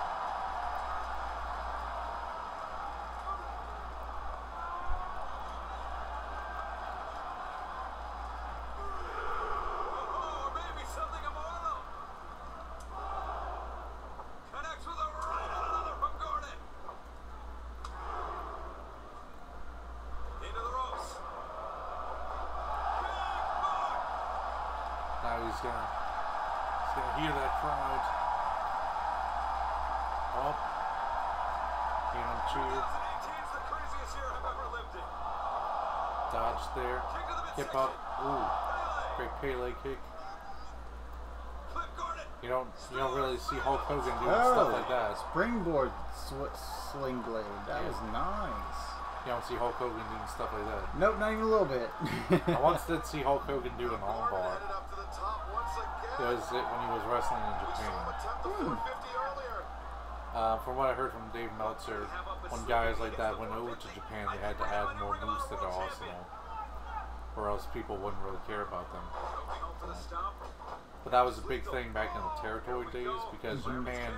gonna hear that crowd. Oh. Hear him cheer. 2018's the craziest year I've ever lived in. Dodge there. Kick to the Hip midsection. up. Ooh. Great Pele kick. Flip guard it. You don't really see Hulk Hogan doing stuff like that. Springboard sling blade. That was nice. You don't see Hulk Hogan doing stuff like that. Nope, not even a little bit. I once did see Hulk Hogan do an armbar. Headed up to the top once again. It was it when he was wrestling in We saw Japan. him attempt the 450 earlier. From what I heard from Dave Meltzer, when guys like that went over to Japan, they had to add more moves to their arsenal, or else people wouldn't really care about them. But that was a big thing back in the territory days, because Japan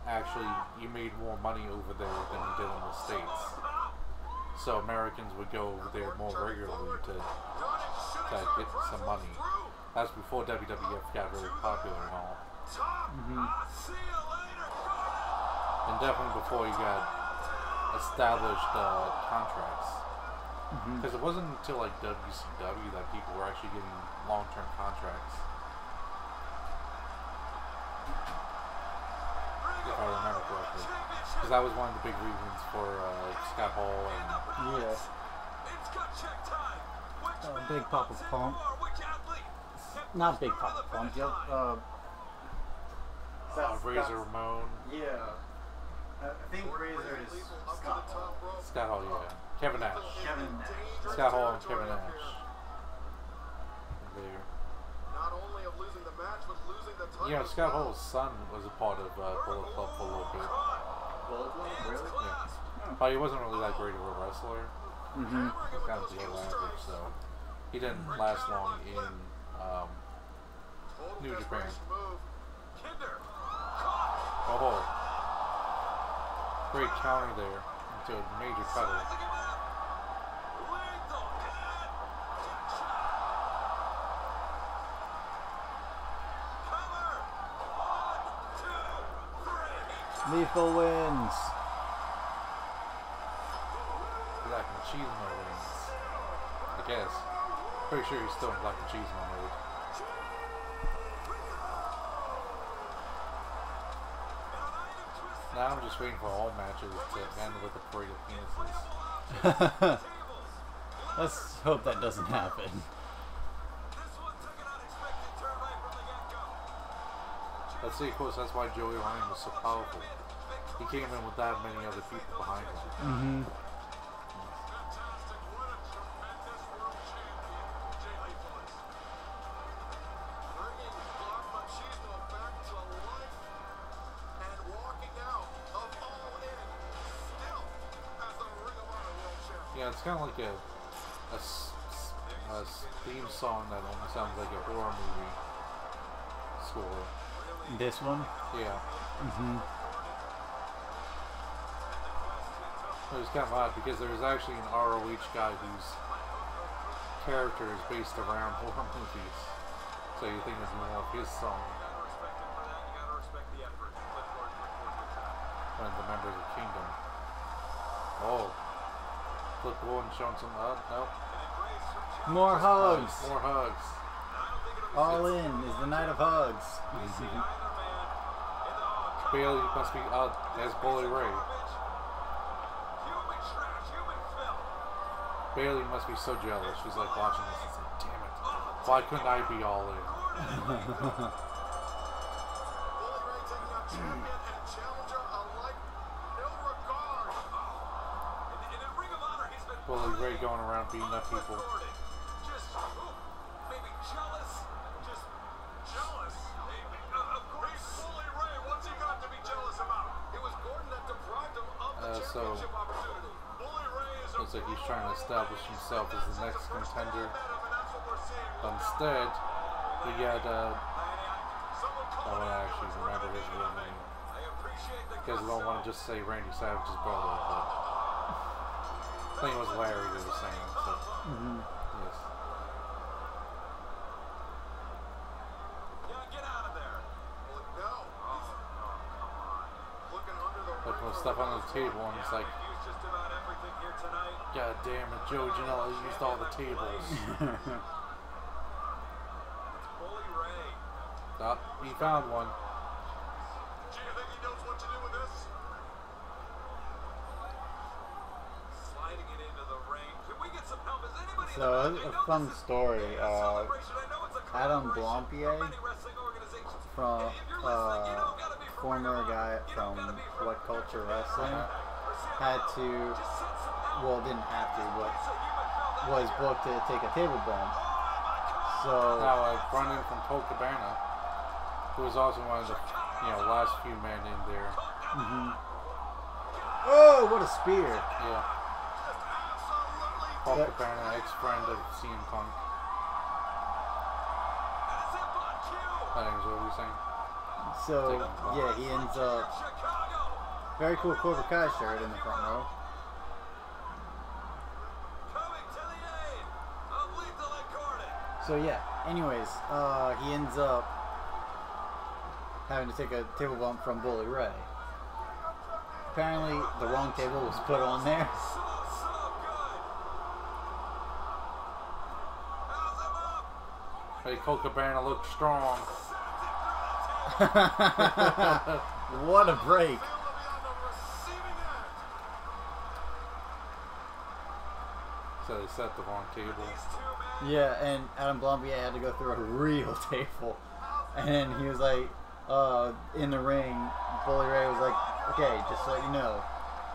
actually, you made more money over there than you did in the States. So Americans would go over there more regularly to get some money. That's before WWF got very popular and all. And definitely before you got established contracts. Because it wasn't until like WCW that people were actually getting long-term contracts. If I remember correctly. Because that was one of the big reasons for Scott Hall and... Yeah. Big Papa Pump. Not Big Papa Pump, yep. Razor Ramon. Yeah. I think Razor is Scott Hall. Scott Hall, yeah. Kevin Nash. Kevin Nash. Scott Hall and Kevin Nash. There. Not only of losing the match, but losing the title. You know, Scott Hall's son was a part of Bullet Club for a little bit. Bullet Club? Really? Yeah. But he wasn't really that great of a wrestler. He was kind of below average, so he didn't last long in New Japan. Oh, great counter there into a major cutter. Lethal wins. Black Machismo wins. I guess. Pretty sure he's still in Black Machismo mode. Now I'm just waiting for all matches to end with a parade of penises. Let's hope that doesn't happen. Let's see, of course, that's why Joey Ryan was so powerful. He came in with that many other people behind him. Yeah, it's kind of like a theme song that almost sounds like a horror movie score. This one? Yeah. It was kind of odd because there was actually an ROH guy whose character is based around horror movies. So you think it's more of his song than the members of Kingdom. Oh. Flip Gordon showing some up. Nope. More hugs. More hugs. All in is the night of hugs. Bailey must be out as Bully Ray. Bailey must be so jealous. She's like watching this and saying, damn it. Why couldn't I be all in? Bully Ray going around beating up people. So looks like he's trying to establish himself as the next contender. But instead, we got I don't actually remember his real name because I don't want to just say Randy Savage's brother, but I think it was Larry they were saying. So yes. Like when stuff on the table and it's like, God damn it, Joe Janela used all the tables. Oh, he found one. Do you think he knows what to do with this? Sliding it into the ring. Can we get some help? Is anybody So, a fun story. Adam Blampier, from former guy from What Culture Wrestling, had to, well, didn't have to, but was booked to take a table bump. So Now, Brendan from Colt Cabana, who was also one of the last few men in there. oh, what a spear! Yeah. Colt Cabana, ex-friend of CM Punk. I think is what we were saying. So yeah, he ends up very cool Cobra Kai shirt in the front row. So yeah, anyways, he ends up having to take a table bump from Bully Ray. Apparently, the wrong table was put on there. Hey, Colt Cabana looked strong. What a break! So they set the wrong table. Yeah, and Adam Blampier had to go through a real table. And he was like, in the ring, Bully Ray was like, okay, just so you know,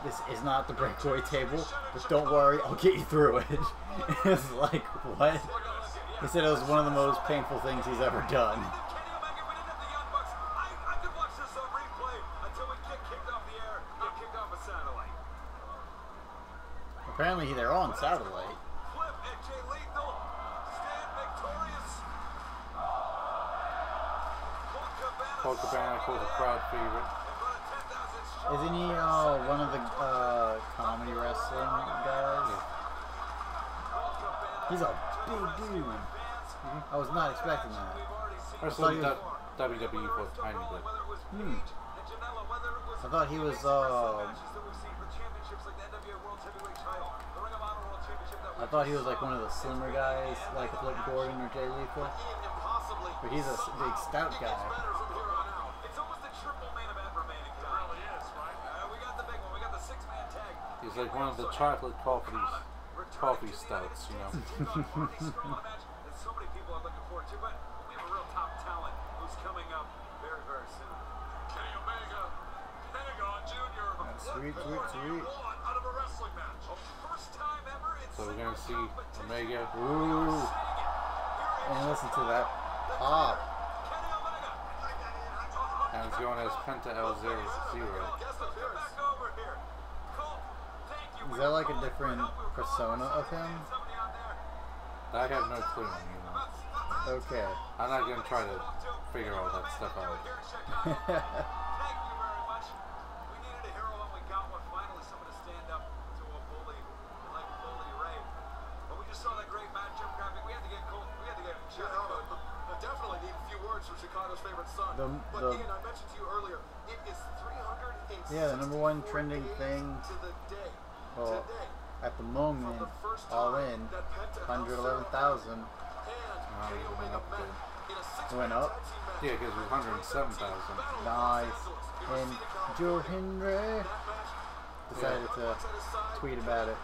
this is not the breakaway table, but don't worry, I'll get you through it. It's like, what? He said it was one of the most painful things he's ever done. Apparently they're on satellite. Colt Cabana, of course, a crowd favorite. Isn't he one of the comedy wrestling guys? Yeah. He's a big dude. I was not expecting that. Wrestling WWE for a tiny bit. I thought he was like one of the slimmer guys, like Flip Gordon or Jay Lethal. But he's a big stout guy. He's like one of the chocolate coffee stouts, you know. So many people are looking forward to, but we have a real top talent who's coming up very, very soon. Kenny Omega, Pentagon Jr. Sweet, sweet, sweet. Out of a wrestling match. First time ever in So we're gonna see Omega. Ooh. And listen to that pop. And it's going as Penta L00. Is that like a different persona of him? I have no clue, you know. Okay. I'm not gonna try to figure all that stuff out. Thank you very much. We needed a hero and we got one. Finally, someone to stand up to a bully like Bully Ray. But we just saw that great matchup graphic. We had to get Colt. We had to get Jericho. Definitely need a few words from Chicago's favorite son. But Ian, I mentioned to you earlier, it is 360 Yeah, the #1 trending thing. to the day. Well, Today, at the moment, all in, 111,000. Kenny Omega up met in a six-man Went up. tag team match. Yeah, because it was 107,000. Nice. And Joe Henry decided to tweet about it.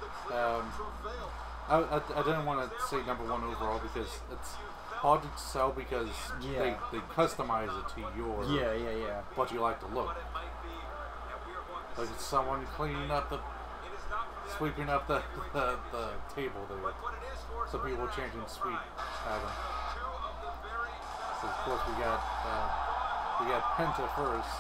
I didn't want to say #1 overall because it's hard to sell because Yeah. they customize it to your Yeah. what you like to look. Like it's someone cleaning up sweeping up the table there. Some people changing sweep at them. So of course we got Penta first.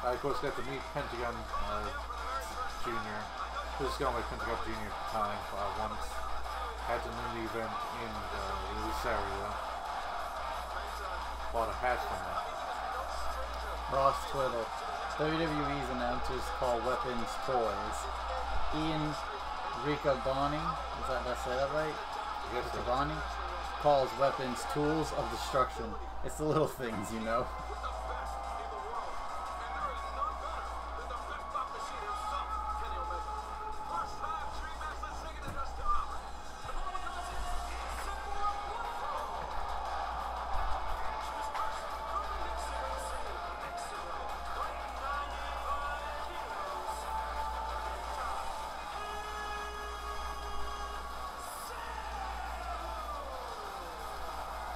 I of course got to meet Pentagon Jr. This is going by Pentagon Jr. at the time once at an indie event in this area. Bought a hat from that. Ross Twiddle. WWE's announcers call weapons toys. Ian Riccaboni, did I say that right? I guess so. Riccaboni calls weapons tools of destruction. It's the little things, you know.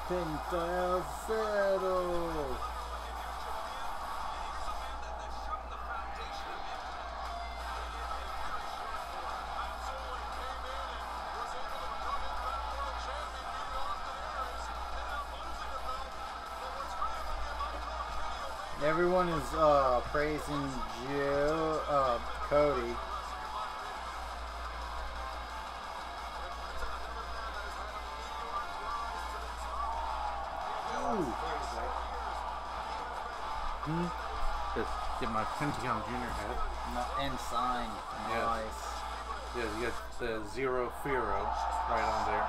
Pinta Cero. Everyone is praising Cody. Just get my Pentagon Junior hat. And sign. Yeah. Nice. Yeah, you get the Zero Firo right on there.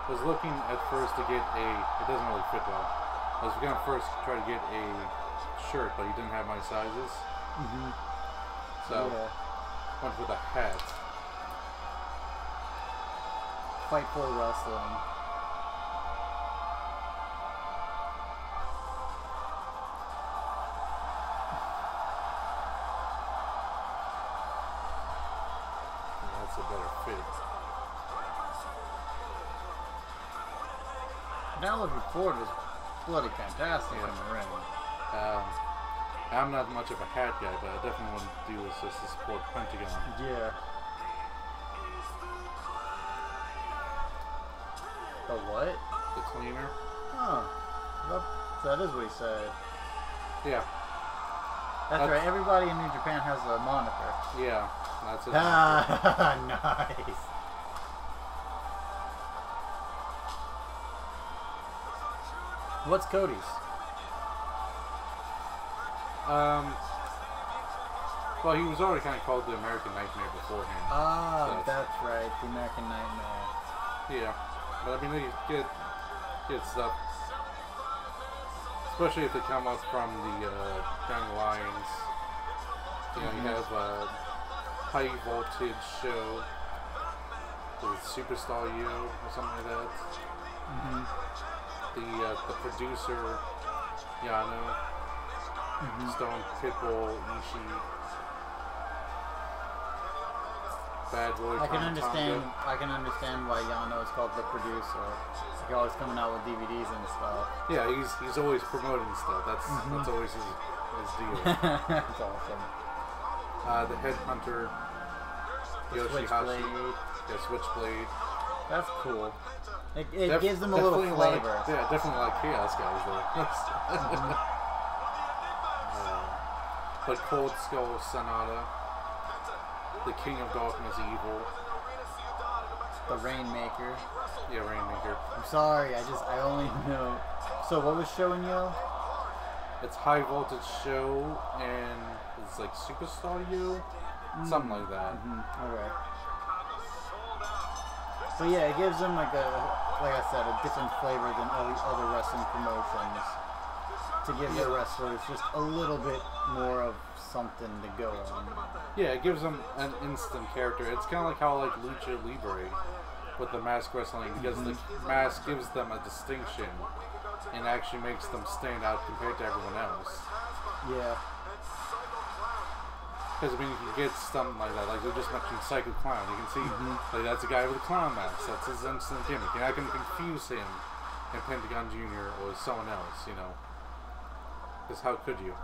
I was looking at first to get a, it doesn't really fit well. I was gonna first try to get a shirt, but he didn't have my sizes. So, went with a hat. Fight for wrestling. That's a better fit. Penelope Ford was bloody fantastic in the ring. I'm not much of a hat guy, but I definitely want to do this just to support Pentagon. Yeah. The what? The cleaner. Huh. That is what he said. Yeah. That's right. Everybody in New Japan has a moniker. Yeah. That's it. Nice. What's Cody's? Well, he was already kind of called the American Nightmare beforehand. Ah, that's right. The American Nightmare. Yeah. But I mean, they get stuff. Especially if they come up from the Young Lions. You know, you have a high voltage show with Superstar U or something like that. The producer, Yano, Stone Pitbull, Ishii, Bad Boy. I can understand why Yano is called the producer. He's always coming out with DVDs and stuff. Yeah, he's always promoting stuff. That's always his deal. That's awesome. The Headhunter, Yoshihashi, Switchblade. That's cool. It gives them a little flavor. Yeah, definitely like Chaos guys though. But Cold Skull Sonata, the King of Darkness Evil, the Rainmaker. Yeah, Rainmaker. I'm sorry, I only know. So what was showing you? It's High Voltage Show and it's like Superstar U, something like that. Okay. But yeah, it gives them like I said, a different flavor than all the other wrestling promotions. To give their wrestlers just a little bit more of something to go on. Yeah, it gives them an instant character. It's kind of like how like Lucha Libre with the mask wrestling, because the mask gives them a distinction and actually makes them stand out compared to everyone else. Yeah. Because I mean, you can get something like that. Like they just mentioned Psycho Clown. You can see like that's a guy with a clown mask. That's his instant gimmick. You're not going to confuse him and Pentagon Jr. or someone else, you know. Because how could you?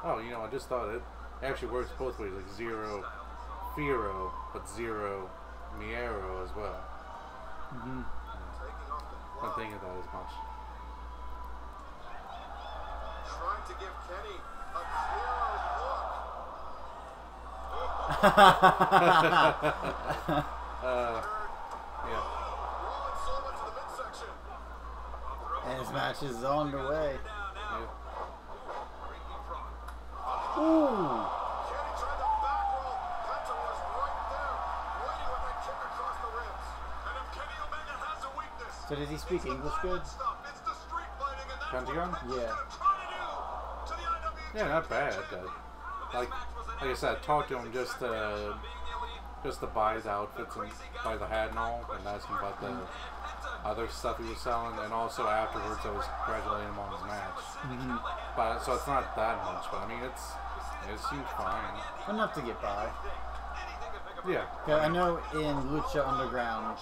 Oh, you know, I just thought it actually works both ways. Like Zero Firo, but Zero Miero as well. I'm not thinking about it as much. Trying to give Kenny a Yeah. And his match is on the way. Yeah. Ooh. Kenny tried to back roll. Penta was right there, waiting with that kick across the ribs. And if Kenny Omega has a weakness, So does he speak English good? it's the street fighting, and that's Pentagon? what Penta's Yeah. gonna try to do to the IWGP. Yeah, not bad. Like I said, I talked to him just to buy the outfits and buy the hat and all, and ask him about the other stuff he was selling, and also afterwards I was congratulating him on his match. But so it's not that much. But I mean, it seems fine. Enough to get by. Yeah. Yeah, I know in Lucha Underground,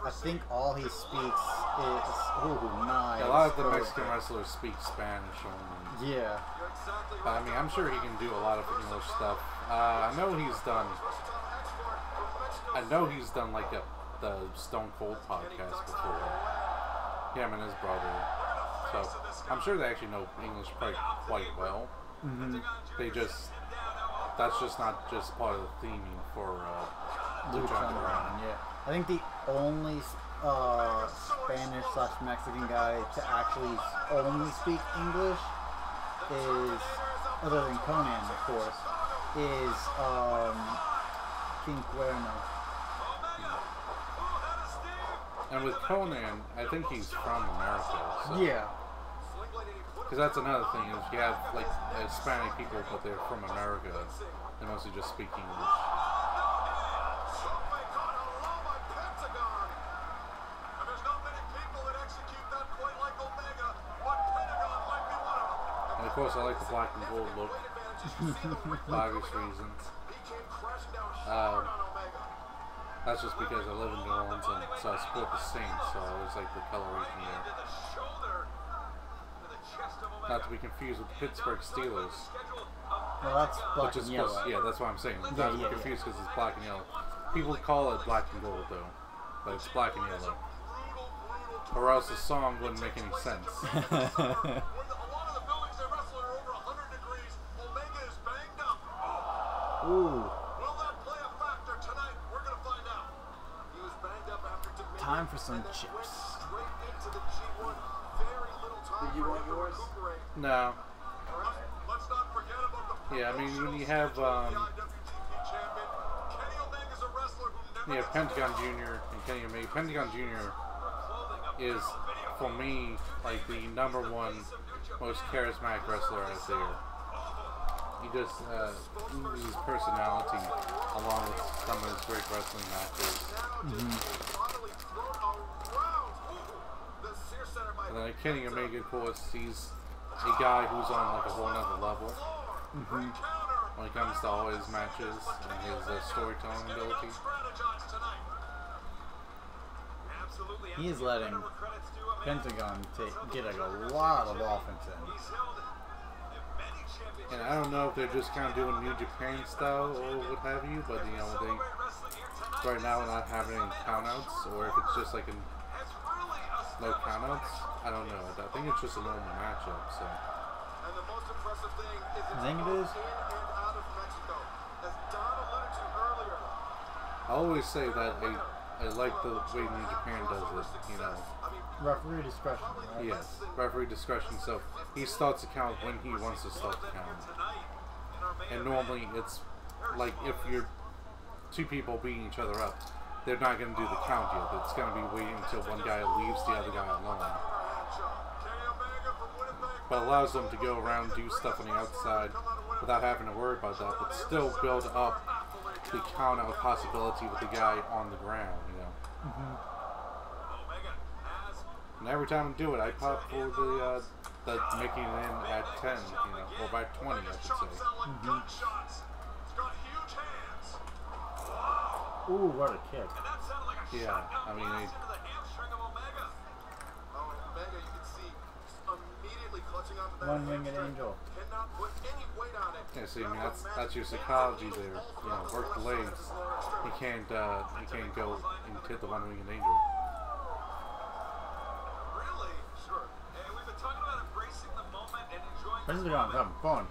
I think all he speaks is nice. A lot of the Mexican wrestlers speak Spanish only. Yeah. But I mean, I'm sure he can do a lot of English stuff. I know he's done like the Stone Cold podcast before. Him and his brother. So I'm sure they actually know English quite well. That's just not just part of the theming for Lucha Underground. Yeah. I think the only Spanish/Mexican guy to actually only speak English is, other than Conan, of course, is King Cuerno. And with Conan, I think he's from America. So. Yeah. Because that's another thing, is you have like Hispanic people, but they're from America. They mostly just speak English. And of course, I like the black and gold look for obvious reasons. That's just because I live in New Orleans, and so I support the Saints, so I always like the coloration there. Not to be confused with the Pittsburgh Steelers. Well, that's black and yellow. Yeah, that's what I'm saying. Not to be confused because it's black and yellow. People call it black and gold though, but it's black and yellow. Or else the song wouldn't make any sense. Ooh. Time for some chips. Did you want yours? No. Yeah, I mean when you have Pentagon Jr. and Kenny Omega. Pentagon Jr. is, for me, like the #1 most charismatic wrestler out there. He just oozes personality along with some of his great wrestling matches. And then Kenny Omega, of course, he's a guy who's on like a whole nother level when it comes to all his matches and his storytelling ability. He is letting Pentagon get like a lot of offense in. And I don't know if they're just kind of doing New Japan style or what have you, but you know, they right now we're not having any countouts, or if it's just like no countouts. I don't know. I think it's just a normal matchup. So. I think it is. I always say that I like the way New Japan does it. You know. Referee discretion, right? Yes, referee discretion. So he starts to count when he wants to start to count. And normally it's like if you're two people beating each other up, they're not going to do the count yet. It's going to be waiting until one guy leaves the other guy alone. But allows them to go around, do stuff on the outside without having to worry about that, but still build up the count out possibility with the guy on the ground, you know. And every time I do it, I pop for the making it in at 10, you know, or by 20, I should say. Ooh, what a kick. Yeah, I mean, One-winged angel. yeah, see, I mean, that's your psychology there. You know, work the legs. You can't go and hit the one-winged angel. This is going having fun.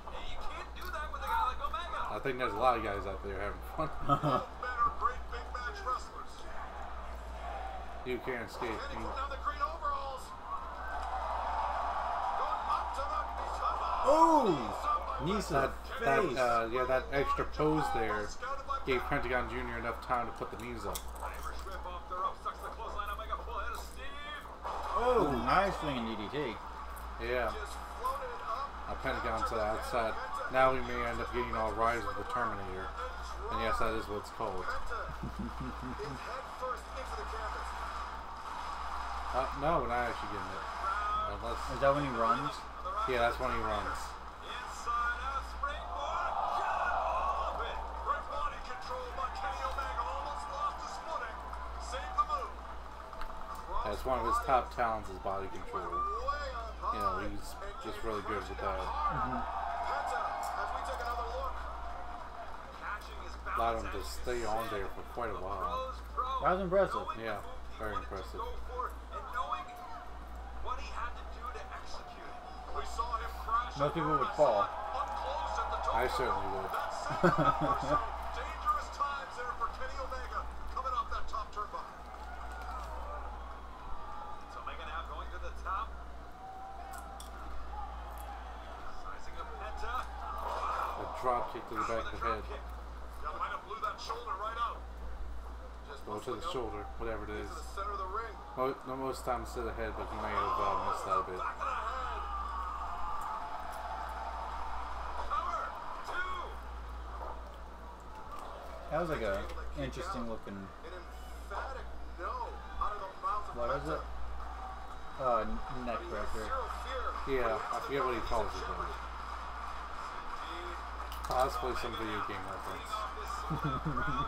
I think there's a lot of guys out there having fun. You can't escape. Oh! Knees to the face. That extra pose there gave Pentagon Jr. enough time to put the knees up. Oh, nice swinging DDT. Yeah. Pentagon to the outside. Now we may end up getting all Rise of the Terminator. And yes, that is what it's called. No, we're not actually getting it. Unless, is that when he runs? Yeah, that's when he runs. Inside out springboard. Got it. Great body control by Kenny Omega. Almost lost his footing. Saved the move. That's one of his top talents is body control. Way up high. You know, he's just really good with that. Penta, as we take another look. Catching his Allowed balance him to as he stay on there descends. for quite a while. That was impressive. Knowing Yeah, the move he very wanted to impressive. go for, and knowing what he had to do to execute it. We saw him crash. Most people would over fall. up close at the top I of the certainly rope. would. That second or so. Dangerous times there for Kenny Omega coming off that top turnbuckle. So Omega now going to the top. Sizing up Penta. A drop kick to the back of the head. Yeah, might have blew that shoulder right out. Just Go to muscling the up shoulder, whatever it to is. the center of the ring. No, most times to the head, but he may have missed that a bit. Back of the head. Cover. Two. That was like a interesting looking. An emphatic no out of the mouth of What is Penta. it? Neck He has breaker. zero fear. Yeah, I forget what he calls it though. Indeed. Possibly some video game reference. Off this crowd.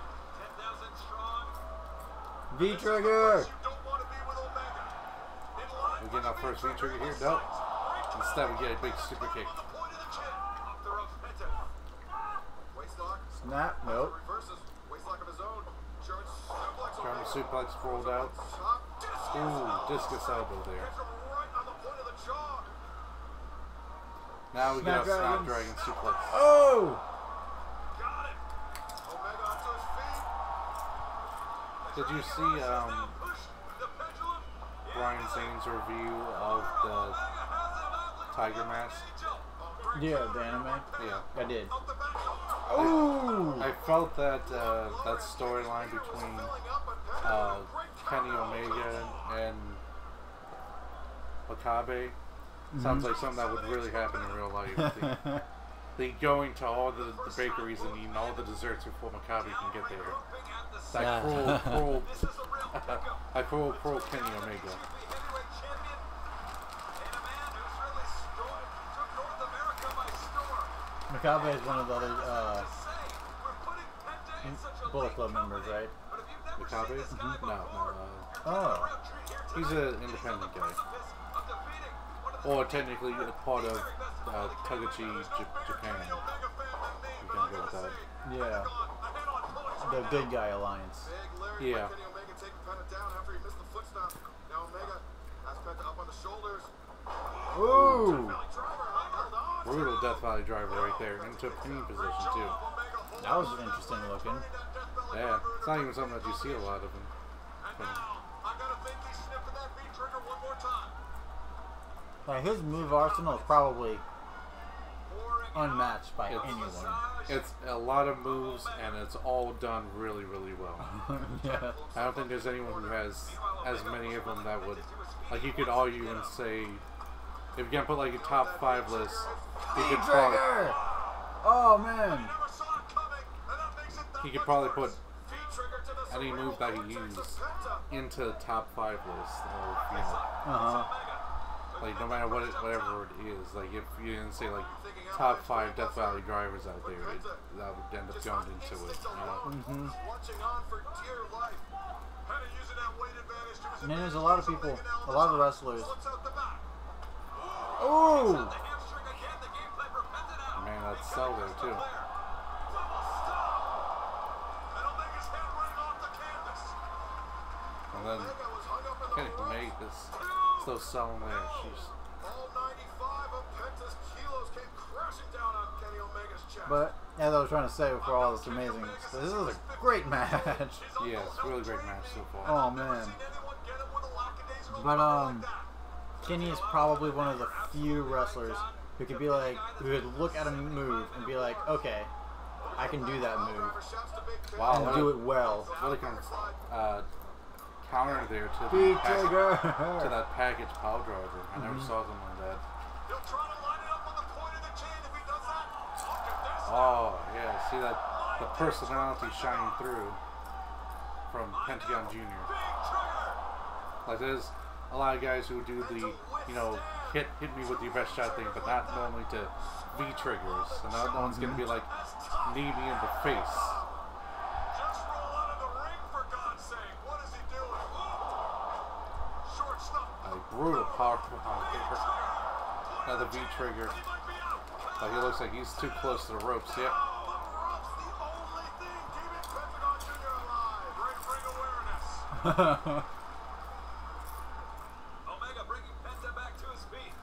10,000 strong. V-trigger! You don't want to be with Omega. In line We getting our first V-trigger here? Nope. Instead, we get a big super kick. on the point of the chin. Off the ropes, Penta. Waist lock. Snap? Nope. Reverses. Waist lock of his own. German suplex. German Omega. suplex rolled out. Top. Discus Ooh, elbow. discus elbow there. Hits him right on the point of the jaw. Now we get a Snapdragon. Snapdragon suplex. Oh! Got it. Omega onto his feet. Did you see Now push the pendulum. Brian Zane's review of the Tiger Mask? Yeah, the anime. Yeah. I did. Out the back door. Oh! I felt that that storyline between Kenny Omega and Wakabe sounds like something that would really happen in real life. They going to all the bakeries and eating all the desserts before Wakabe can get there. That cruel Kenny Omega. Heavyweight champion and a man who's really took North America by storm. Makabe is one of the other To say, we're putting Penta in such a Bullet late Club members, company. right? But if you've never Wakabe? seen this guy No, before, no. Oh. real treat here He's tonight. an He's independent on the guy. precipice of defeating one of the Or technically a part of Toguchi Japan. Kenny Omega fan than me, You but can I go with gotta that. say, Yeah. gone ahead on points The right Good now. Guy Alliance. Big Larry Yeah. by Kenny Omega taking Penta down after he missed the foot stop. Now Omega has Penta up on the shoulders. Ooh! Belly driver, held on. Brutal Death Valley driver right there into a pinning position too. That was interesting looking. Yeah, it's not even something that you see a lot of him. And now, I gotta think he's sniffing that V trigger one more time. Like, his move arsenal is probably Pouring unmatched by It's- anyone. massage. It's a lot of moves and it's all done really, really well. Yeah. I don't think there's anyone who has as many of them that would, like you could argue and say, if you're gonna put like a top 5 list, you could probably, V-trigger! Oh, man. Never saw it coming, and that makes it that he could much probably worse. put V trigger to the any cerebral move that he cortex of used Penta. into the top 5 list of, you know, Uh-huh. like no matter whatever it is, like if you didn't say like top 5 Death Valley drivers out there, that would end up going into it, you know. Clutching on for dear life. Penta using that weight advantage to his And then there's a advantage. lot of people, a lot of wrestlers. Slips out the back. Ooh! The hamstring again, the game plan for Penta now. Man, that's sell there too. Double stop. And Omega's head running off the canvas. And then Omega was hung up in the Kenny ropes. Omega's still selling there. She's All 95 of Penta's kilos came crashing down on Kenny Omega's chest. But, as I was trying to say before all this amazing, this is a great match. yeah, it's a really great match so far. Oh, man. But, Kenny is probably one of the few wrestlers who could be like, who could look at a move and be like, okay, I can do that move Wow, and do it well. Really kind of counter there to the Big package, trigger. to that package pile driver. I never saw something like that. He'll try to line it up on the point of the chin if he does that. Look at this. Oh yeah, see that the personality shining through from Pentagon Jr. Big trigger. Like there's a lot of guys who do the, you know, hit me with your best shot thing, but not normally to V triggers. And the other one's gonna be like knee me in the face. Just roll out of the ring, for God's sake. What is he doing? Short stop. A brutal powerful kicker. Another V trigger. Oh, he looks like he's too close to the ropes. Yep. Omega bringing Penta back to his feet.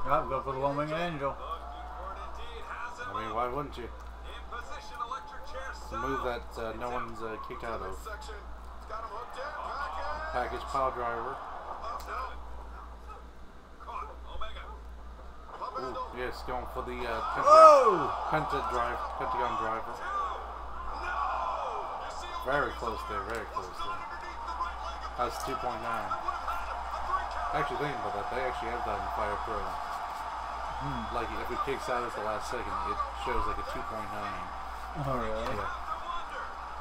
I'll go for the one-winged angel. I mean, why wouldn't you? In position, electric chair. It's a move that no one's kicked out of. Section. Got him hooked in. Package pile driver. Caught. Omega. Ooh, yes, going for the Oh! Pentagon driver. Very close there, very close there. That's 2.9. Actually, thinking about that, they actually have that in Fire Pro. Like, if it kicks out at the last second, it shows like a 2.9. Oh, really? Yeah.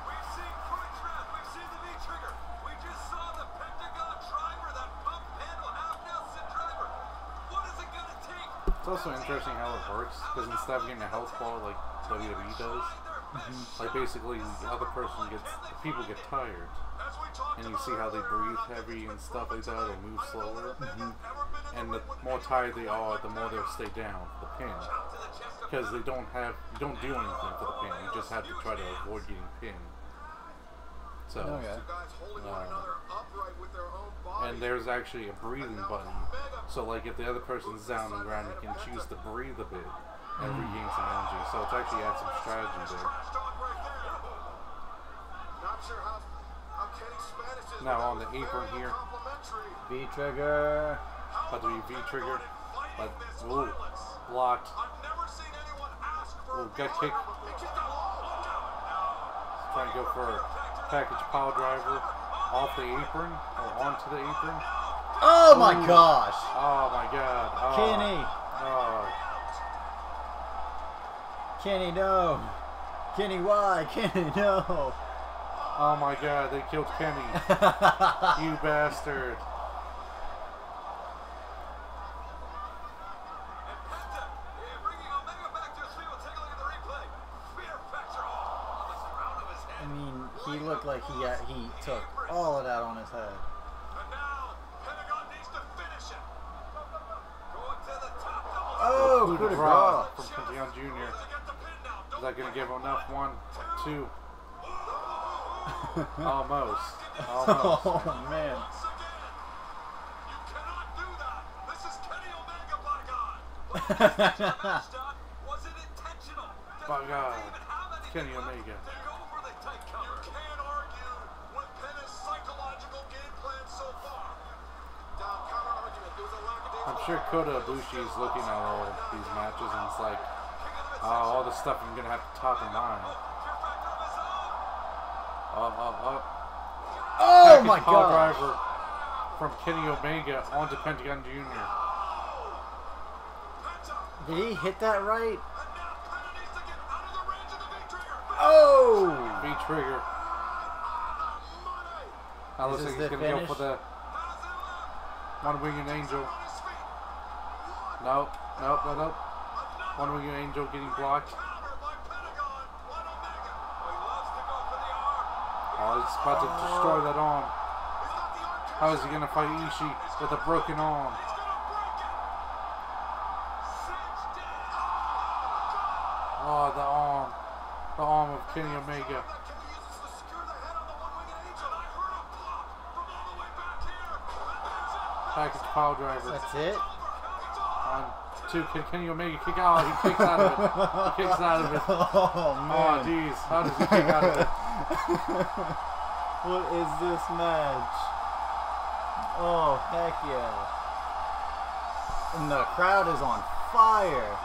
We've seen Quick Trap. We've seen the V-Trigger. We just saw the Pentagon driver, that pump handle half Nelson driver. What is it going to take? It's also interesting how it works, because instead of getting a health bar like WWE does, like basically the other person people get tired, and you see how they breathe heavy and stuff like that, or move slower, and the more tired they are, the more they'll stay down for the pin, because you don't do anything for the pin, you just have to try to avoid getting pinned. So, and there's actually a breathing button, so like if the other person's down on the ground, you can choose to breathe a bit and regain some energy, so it's actually adds some strategy there. Now on the apron here, V-trigger. about to be V-trigger, but ooh, blocked. Ooh, got kicked. Trying to go for a package pile driver off the apron, or onto the apron. Oh my Ooh. gosh! Oh my god. Oh. Kenny! Oh. Kenny, no! Kenny, why? Kenny, no! Oh my god, they killed Kenny. You bastard. I mean, he looked like he took all of that on his head. Oh, Coup coup de de grace grace. from Pentagon Jr. Is that going to give him enough? 1, 2. Almost. Almost. Oh, man. By God. Kenny Omega. I'm sure Kota Ibushi is looking at all these matches and it's like, all the stuff I'm going to have to top in mind. Oh my Pile god! driver from Kenny Omega onto Pentagon Jr. Did he hit that right? Oh! V-trigger. Now looks like he's going to go for the one-winged angel. Nope. Nope. Nope. Nope. One-winged angel getting blocked. Oh, he's about to destroy that arm. How is he going to fight Ishii with a broken arm? Oh, the arm. The arm of Kenny Omega. Package pile driver. That's it? On 2. Can Kenny Omega kick out? He kicks out of it. He kicks out of it. Oh, Oh, man. jeez. How does he kick out of it? What is this match? Oh, heck yeah. And the crowd is on fire.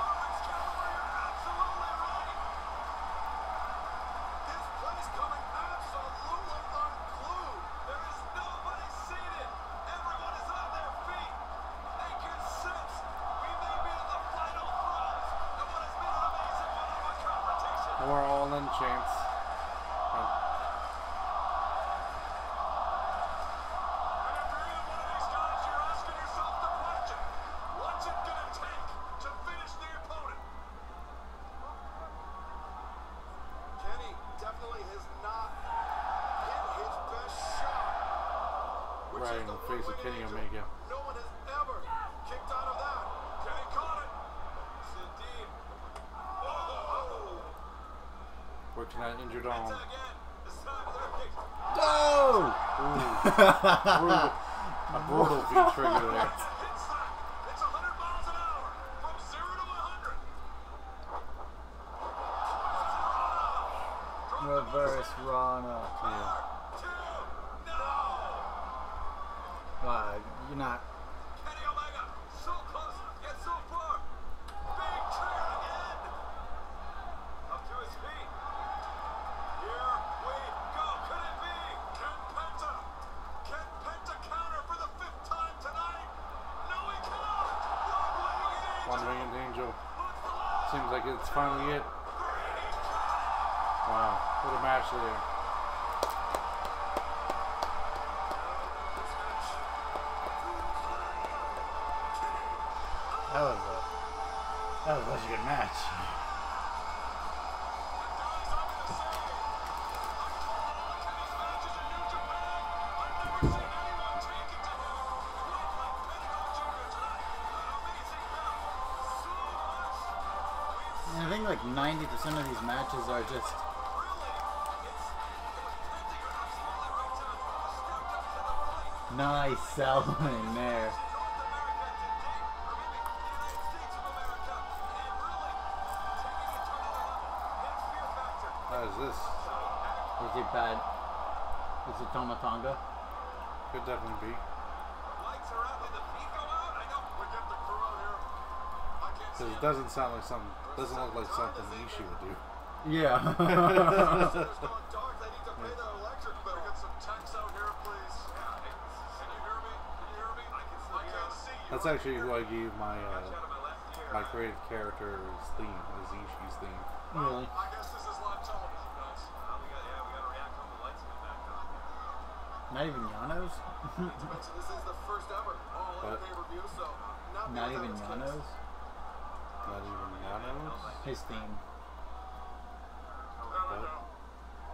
We're all in chance. face of Kenny Omega. No one has ever kicked out of that. Kenny caught it. Indeed. Whoa. Working that injured arm. Again. This time they're kicked. Oh! A brutal V-trigger there. It's 100 miles an hour from 0 to 100. Reverse Rana. Yeah. Wow, you're not. Kenny Omega, so close, yet so far. Big trigger again. Up to his feet. Here we go. Could it be? Ken Penta. Ken Penta counter for the 5th time tonight. No, he cannot. One-winged angel. Seems like it's finally it. Wow, what a match there. That was such a good match. And I think like 90% of these matches are just nice selling there. How is this? Is it bad? Is it Tomatonga? Could definitely be. Lights are out. Did the feet go out? I know. We get the crew out here. I can't Because see it doesn't sound like something. Doesn't look like something Ishii would do. Yeah. It's going dark. They need to pay their electric bill. Get some techs out here, please. Can you hear me? Can you hear me? I can't see you. That's actually who I gave my creative character's theme, is Ishii's theme. Really? I guess this is live television, guys. We got to react when the lights come back on. Not even Yano's? This is the first ever all-in pay-per-view, so Not even Yano's? Not even Yano's? His theme. No. The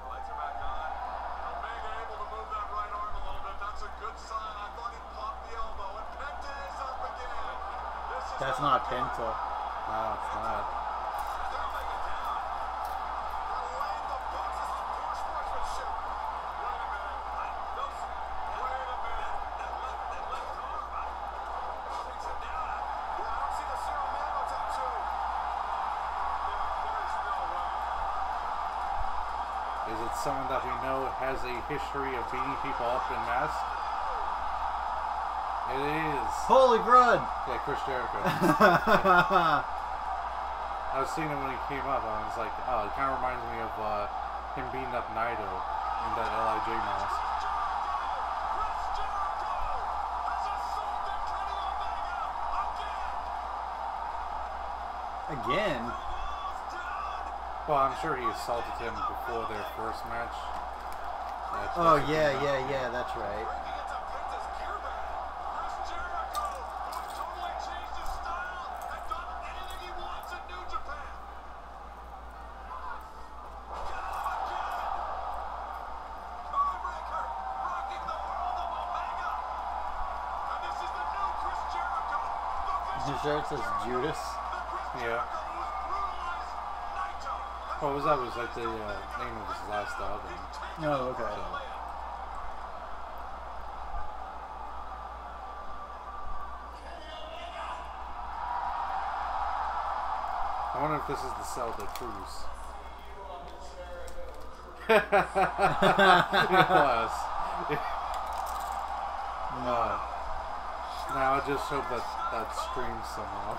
lights are back on. Omega able to move that right arm a little bit. That's a good sign. I thought he'd pop the elbow. And Penta is up again. This is That's not Penta. No, it's not. They're Omega down. They're laying the books. This is poor sportsmanship. Wait a minute. That left arm takes it down. Yeah, I don't see the Cerro Mano tattoo. There is no way. Is it someone that we know has a history of beating people up in mask? It is. Holy crud! Yeah, Chris Jericho. I was seeing him when he came up, and I was like, oh, it kind of reminds me of him beating up Naito in that LIJ mask. Chris Jericho has assaulted Kenny Omega Again? again. Almost done. Well, I'm sure he assaulted him before their first match. Oh, yeah, that's right. Breaking into Penta's gear bag. Chris Jericho, who has totally changed his style and done anything he wants in New Japan. Jawbreaker, rocking the world of Omega. And this is the new Chris Jericho. His shirt says Judas. Yeah. What was that? Was like the name of his last album. Oh, okay. So. I wonder if this is the cell that Cruz. It was. Now I just hope that that streams somehow.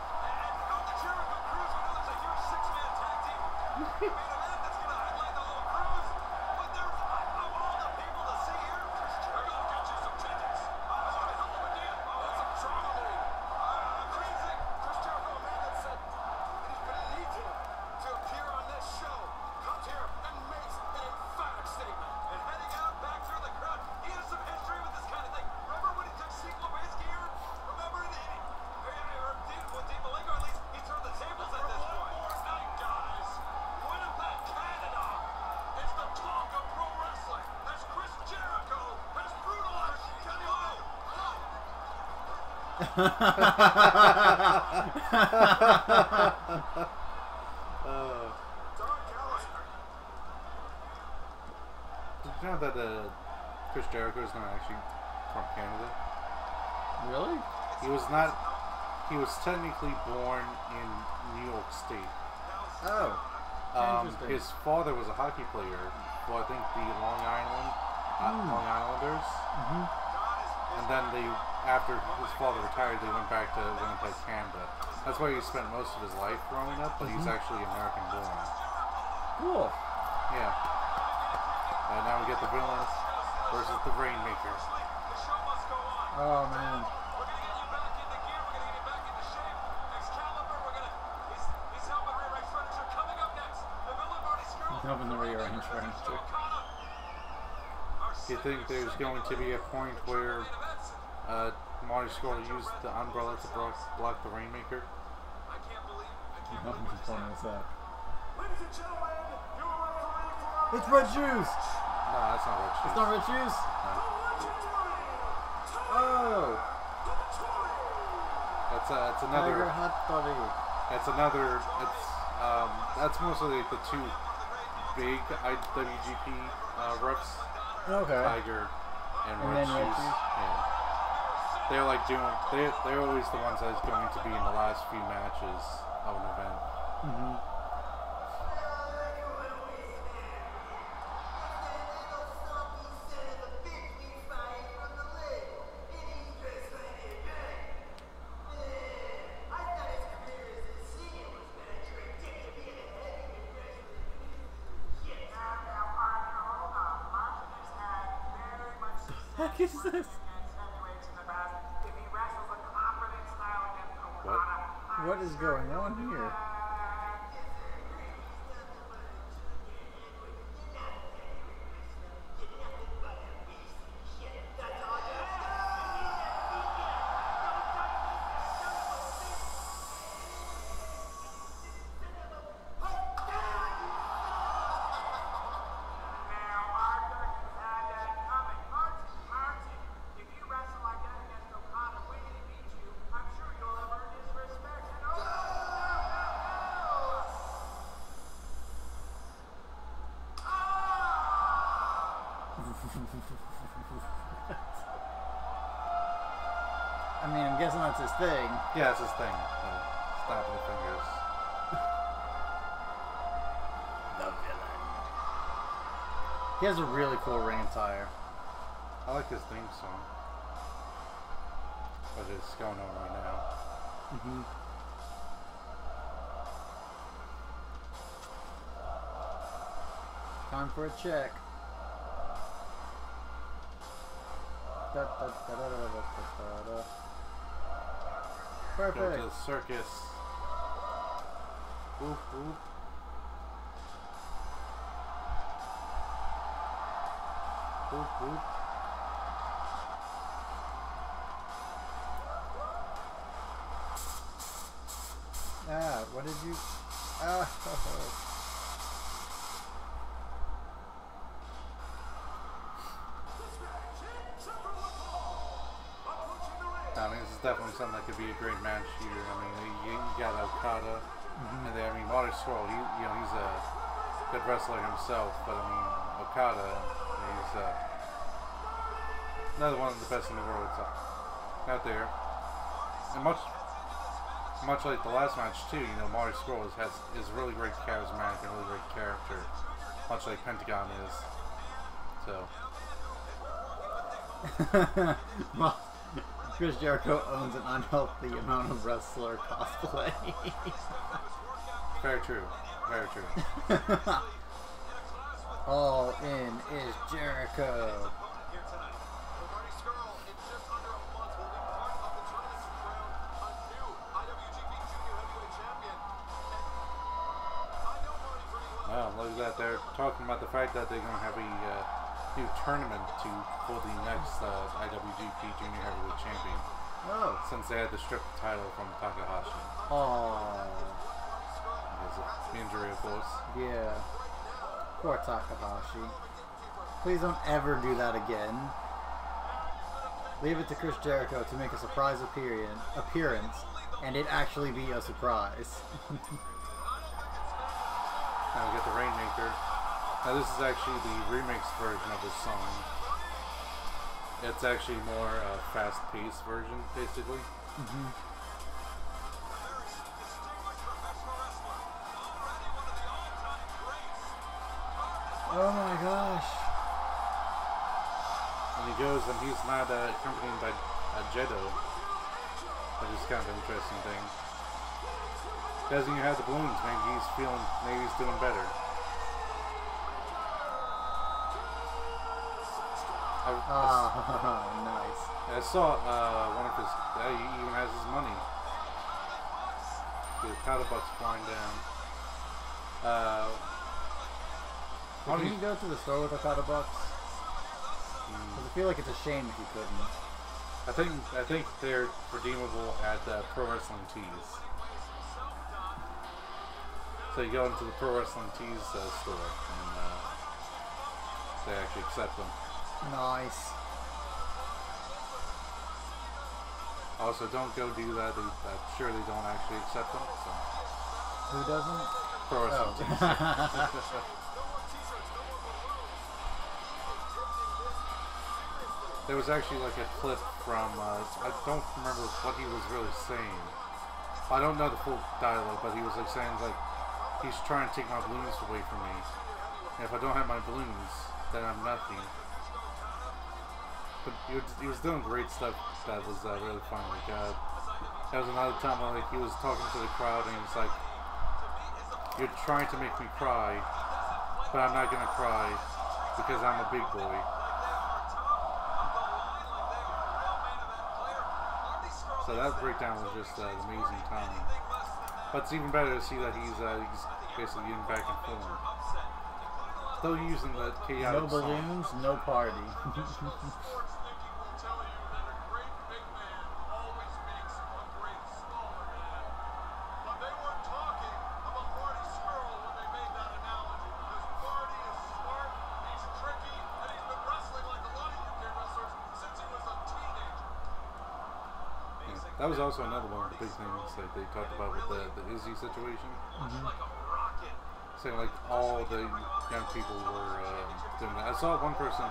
Did you know that Chris Jericho is not actually from Canada? Really? He was not. He was technically born in New York State. Oh. Interesting. His father was a hockey player for I think the Long Islanders. And then after his father retired, they went back to Winnipeg, Canada. That's where he spent most of his life growing up, but he's actually American born. Cool. Yeah. And now we get the villains versus the Rainmaker. Oh man. Helping to rearrange furniture. Do you think there's going to be a point where Marty Scurll used the umbrella to block the Rainmaker? What point is that? Ladies and gentlemen, your referee for It's red shoes! No, that's not Red Shoes. It's not red shoes? Oh! That's Tiger another. Hot Buddy. That's another. That's mostly the two big IWGP refs. Okay. Tiger and And Red then Red Shoes. Shoes. Yeah. They're like doing. They're always the ones that's going to be in the last few matches of an event. What is this? What? What is going on here? I mean, I'm guessing that's his thing. Yeah, that's his thing. Snapping the fingers. The villain. He has a really cool ring attire. I like his theme song. But it's going on right now. Time for a check. Go to Perfect. the circus. Whoop whoop. Whoop whoop. Ah, what did you? Ah. I mean, this is definitely something that could be a great match here. I mean, you got Okada, and then I mean, Marty Scurll. He's a good wrestler himself, but I mean, Okada, he's another one of the best in the world out there. And much like the last match too, Marty Scurll is really great charismatic and really great character, much like Pentagon is. So. Well, Chris Jericho owns an unhealthy amount of wrestler cosplay. Very true. Very true. All in is Jericho. Well, look at that. They're talking about the fact that they're going to have a new tournament for the next IWGP Junior Heavyweight Champion. Oh. Since they had to strip the title from Takahashi. Oh. Because of the injury, of course. Yeah. Poor Takahashi. Please don't ever do that again. Leave it to Chris Jericho to make a surprise appearance, and it actually be a surprise. Now we get the Rainmaker. Now this is actually the remix version of this song. It's actually more a fast-paced version, basically. Oh my gosh. And he goes, and he's not accompanied by a Jeddo, which is kind of an interesting thing. Doesn't even have the balloons. Maybe he's doing better. Nice. I saw one of his. He even has his money. The powder bucks flying down. Can you go to the store with a powder box? Because I feel like it's a shame if you couldn't. I think they're redeemable at Pro Wrestling Tees. So you go into the Pro Wrestling Tees store and they actually accept them. Nice. Also, don't go do that. I'm sure they don't actually accept them. So. Who doesn't? Pro Wrestling Tees. There was actually like a clip from, I don't remember what he was really saying. I don't know the full dialogue, but he was like saying like, he's trying to take my balloons away from me. And if I don't have my balloons, then I'm nothing. But he was doing great stuff that was really fun. Like, there was another time when he was talking to the crowd and he was like, you're trying to make me cry, but I'm not going to cry because I'm a big boy. So that breakdown was just an amazing time. But it's even better to see that he's basically getting back in form. Still using the chaotic No balloons, song. no party. That was also another one of the big things that they talked about with the Izzy situation. Saying like all the young people were doing that. I saw one person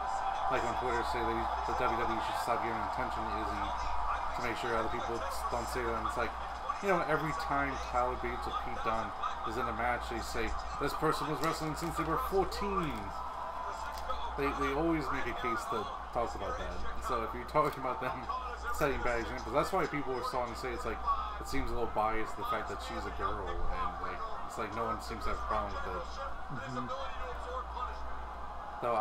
like on Twitter say that the WWE should stop giving attention to Izzy to make sure other people don't say that. And it's like, you know, every time Tyler Bates or Pete Dunne is in a match, they say this person was wrestling since they were 14. They always make a case to talk about that. So if you're talking about them setting bad examples, that's why people were starting to say it's like it seems a little biased the fact that she's a girl and like it's like no one seems to have a problem with it. Though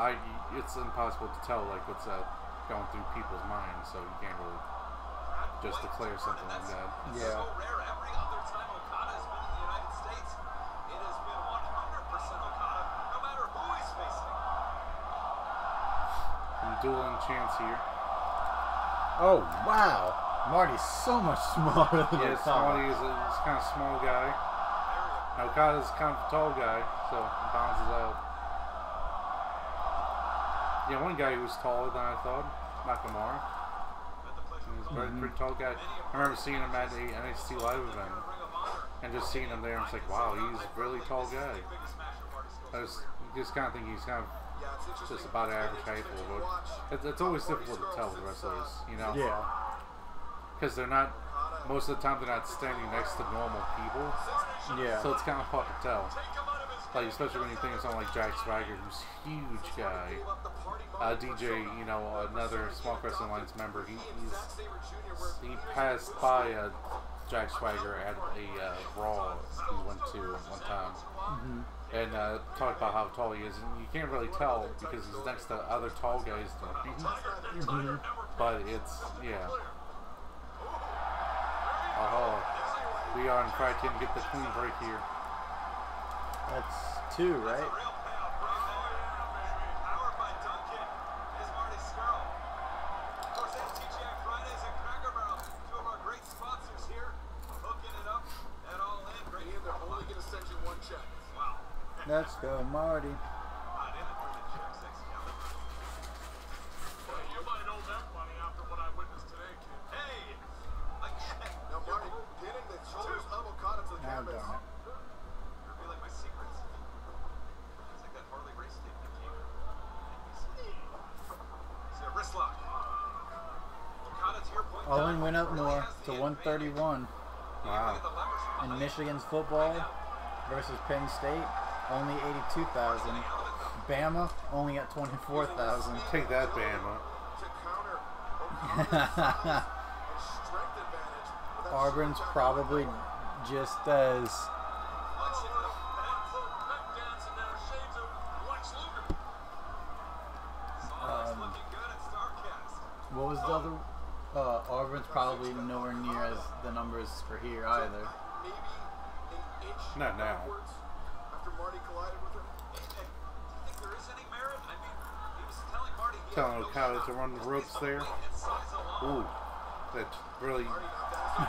it's impossible to tell like what's going through people's minds, so you can't really just declare something like that. Yeah. Dueling champs here. Oh wow, Marty's so much smaller than Yeah, Okada. Marty is a kind of small guy. Now Okada's kind of a tall guy, so it balances out. Yeah, one guy who was taller than I thought, Nakamura. He was a pretty tall guy. I remember seeing him at the NXT Live event, and just seeing him there, and it's like, wow, he's a really tall guy. I just kind of think he's kind of just about average height, but it's always difficult to tell with wrestlers, you know? Yeah. Because they're not, most of the time they're not standing next to normal people, Yeah. so it's kind of hard to tell. Like, especially when you think of someone like Jack Swagger, who's a huge guy. DJ, you know, another Small Wrestling Alliance member, he passed by Jack Swagger at a Raw he went to one time. And talk about how tall he is, and you can't really tell because he's next to other tall guys. But it's, yeah. We are in fact going to get the clean break here. That's 2, right? Let's go, Marty. You might owe them money after what I witnessed Owen went up more to 131. Wow. And Michigan's football versus Penn State, only 82,000. Bama, only at 24,000. Take that, Bama. Auburn's probably just as... what was the other? Auburn's probably nowhere near as the numbers for here either. Not now. After Marty collided with him. Do you think there is any merit? I mean, he was telling Marty he Telling Okada to run the ropes there. Ooh, that's really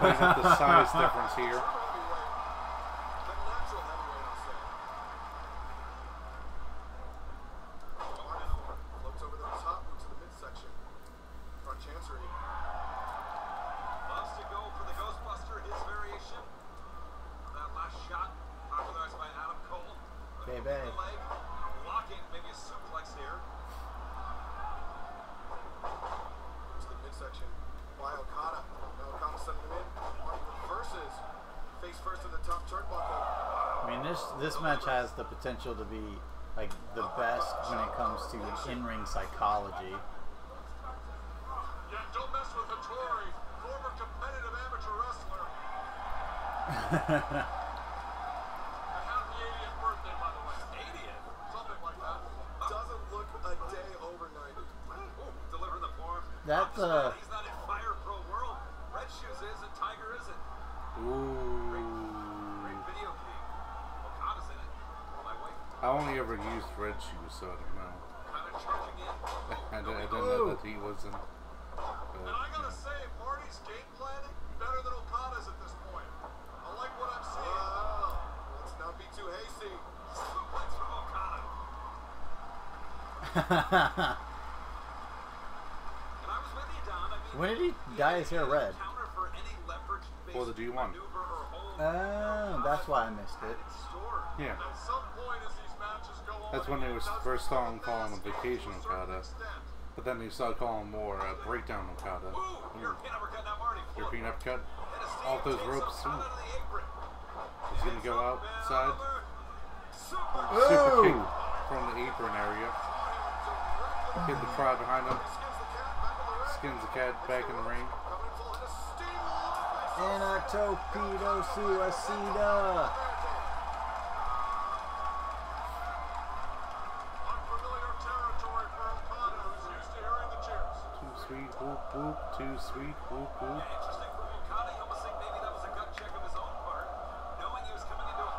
pointing up the size difference here. This match has the potential to be like the best when it comes to in-ring psychology. Yeah, don't mess with Hattori, former competitive amateur wrestler. I have the 80th birthday, by the way. 80th? Something like that. Doesn't look a day over 90. Ooh, delivering the form. That's he's not in Fire Pro World. Red Shoes is and Tiger isn't. Ooh. Great video game. I only ever used Red Shoes, so I don't know. I didn't know that he wasn't. And I gotta say, Marty's game planning better than Okada's at this point. I like what I'm seeing. Let's not be too hasty. Suplex from Okada. And I was with you, Don. I mean, when did he dye his hair red? For the D1. Oh, that's why I missed it. Yeah. At some point as these matches go on, That's when they was first starting calling him Vacation Okada. But then they started calling him more Breakdown Okada. European uppercut. Off those ropes. He's going to go outside. Super kick from the apron area. Hit the crowd behind him. Skins the cat back in the ring. And a torpedo suicida. Too sweet, whoop whoop. Too sweet, whoop whoop.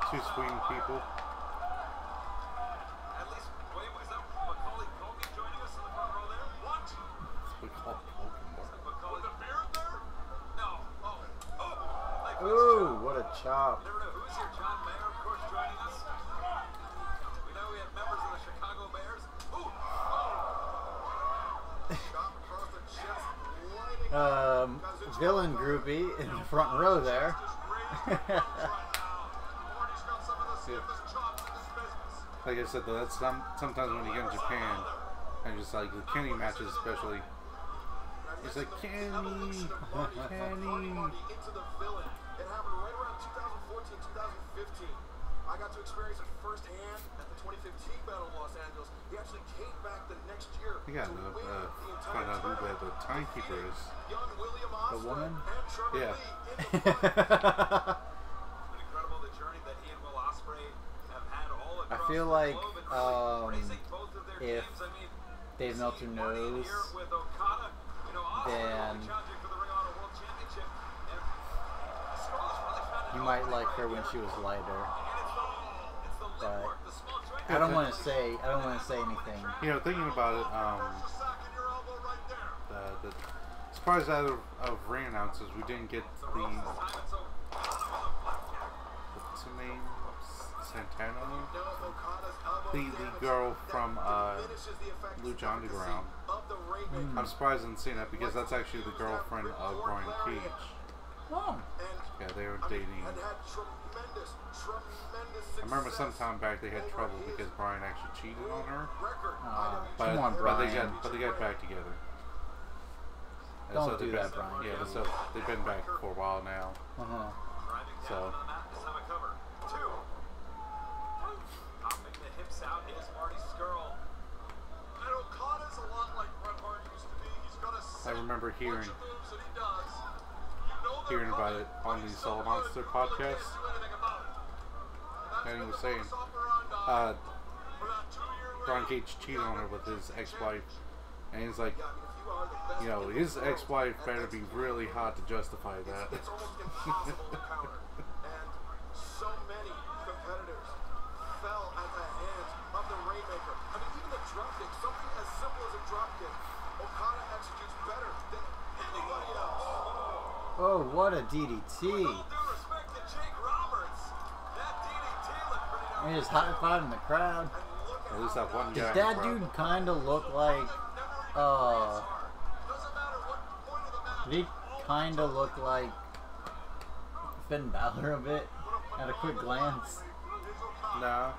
Too sweet, people. At least, wait, was that Macaulay Culkin joining us in the front row there? What? With the beard there? No. Ooh, what a chop. Never know who's here. John Mayer, of course, joining us. We know we have members of the Chicago Bears. Ooh. Shot across the chest, lighting Villain groupie in the front row there. Like I said, though, that's sometimes when you get in Japan, and just like the Kenny matches, especially. It's like Kenny. Into the villain. It happened right around 2014, 2015. I got to experience it firsthand at the 2015 Battle of Los Angeles. He actually came back the next year. You gotta find out who the timekeeper is. Young William The woman? and Trevor Yeah. Lee in the front. Incredible the journey that he and Will Ospreay have had all across I feel the like globe, and racing both of their if games. I mean, Dave Meltzer knows, here with Okada, you know, Ospreay then challenging for the Ring of Honor World Championship. And Scarlett's really found you an might opening like her right when here. she was lighter. And it's the lip But work, the small joint. I don't want to say anything. You know, thinking about it, as far as out of ring announcers, we didn't get the name Santana, the girl from Lucha Underground. I'm surprised I didn't see that because that's actually the girlfriend of Brian Cage. Oh. Yeah, they were dating. I remember some time back they had trouble because Brian actually cheated on her. But Come on, they Brian. got back together. And Don't so do they've that, been, Brian. Yeah, so they've been back for a while now. Uh-huh. So Driving down on the mat, this time a cover. 2. Popping the hips out is Marty Skrull. And Okada's a lot like Bret Hart used to be. He's got a I remember hearing bunch of moves that he does. You know they're hearing about coming, it but on the he's so Soul good, Monster you really podcast. can't do anything about it. And that's And he been was the saying, modus operandi for that 2-year Brian reign. Cage cheated on her with his ex-wife, and he's like, Yeah, I mean, if you are the best you know, in the his world ex-wife at better be really hot to justify that. It's almost impossible to counter. And So many competitors fell at the hands of the Rainmaker. I mean, even the dropkick, something as simple as a dropkick, Okada executes better than anybody else. Oh, what a With all DDT. due respect to Jake Roberts, that DDT looked pretty darn He just high-fiving the crowd. And look At least that one guy. Does in that the crowd. dude kind of look like, doesn't matter what point of the match. did he kind of look like Finn Balor a bit at a quick glance? No.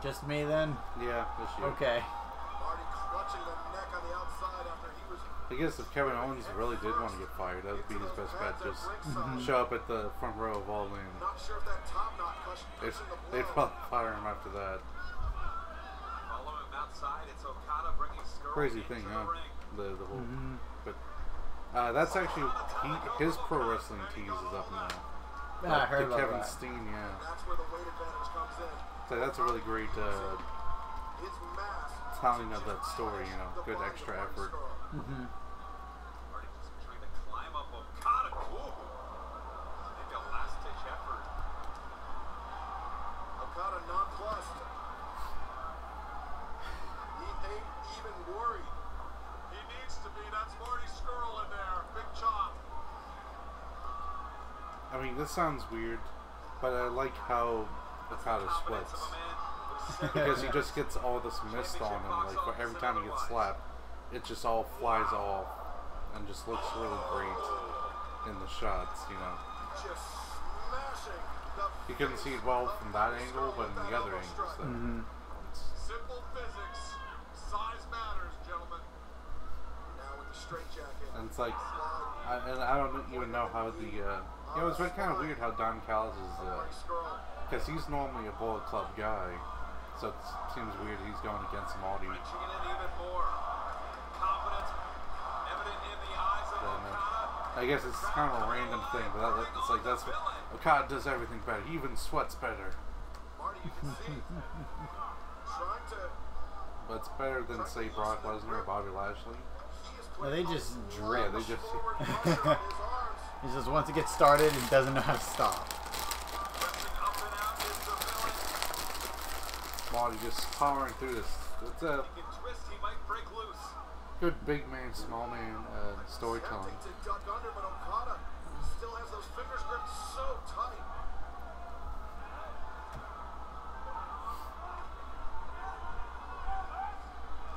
Just me then? Yeah, that's you. Okay. Marty clutching the neck on the outside after he was I guess if Kevin Owens really did want to get fired, that would be his best bet. Just show up at the front row of All In. not sure if that top knot They'd, cushion the they'd blow. probably fire him after that. follow him outside. It's Okada bringing Skrull Crazy into thing, the huh? ring. The whole. But that's actually his pro wrestling tease is up now. Yeah, I heard the about Kevin that. Steen, yeah. That's where the weight advantage comes in. So that's a really great His mass telling of that story. You know, good extra effort. Marty just trying to climb up Okada. Ooh. Maybe a last-ditch effort. Okada nonplussed. He ain't even worried. He needs to be. That's Marty Skrull in there. Big chop. I mean, this sounds weird, but I like how Okada Confidence splits. of a man who's Because he just gets all this mist on him, like for every time he gets slapped, it just all flies off and just looks really great in the shots, you know. Just smashing the You couldn't see it well from that angle, but in the other angles, though. simple physics. Size matters, gentlemen. Now with the straight jacket. And it's like, I don't even know how the, you know, it's kind of weird how Don Callis is, Marty Skrull. because he's normally a Bullet Club guy, so it seems weird he's going against Marty. Reaching it in even more. Confidence evident in the eyes of Okada. I guess it's kind of a random thing, but it's like that's what Okada does everything better. He even sweats better, Marty, you can see. Trying to. but it's better than say Brock Lesnar or Bobby Lashley. He is Well, they just drip. Yeah, they just forward pressure on his arms. He just wants to get started and doesn't know how to stop. Pressing up and out is the villain. Marty just powering through this. It's a He can twist, he might break loose. good big man, small man storytelling. Attempting to duck under, but Okada still has those fingers gripped so tight.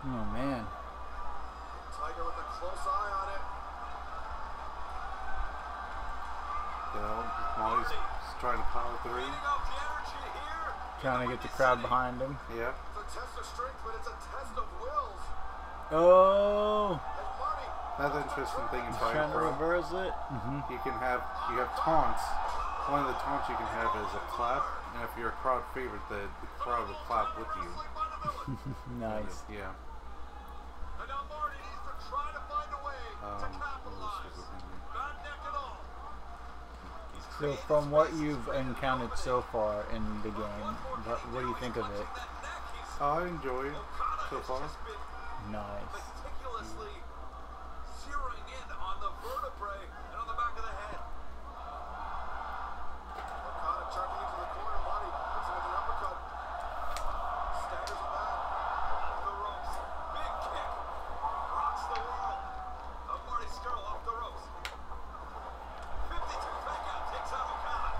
Oh, man. Tiger with a close eye on it. You know, Marty's just trying to power through. Feeding off the energy here. Trying to get the crowd behind him. Yeah. It's a test of strength, but it's a test of wills. Oh! And Marty, Another interesting thing in Fire Trying to Pro, reverse it. you have taunts. One of the taunts you can have is a clap, and if you're a crowd favorite, the crowd will clap with you. Nice. Yeah. and now Marty needs to try to find a way to What else capitalize. was it in Not neck at all. So, from what you've encountered so far in the game, what do you think of it? I enjoy it so far. Nice. Meticulously zeroing in on the vertebrae and on the back of the head. Okada charging into the corner. Marty hits him with an uppercut. Staggers him back. Off the ropes. Big kick. Rocks the world. Of Marty Skrull off the ropes. 52 fake out. Takes out Okada.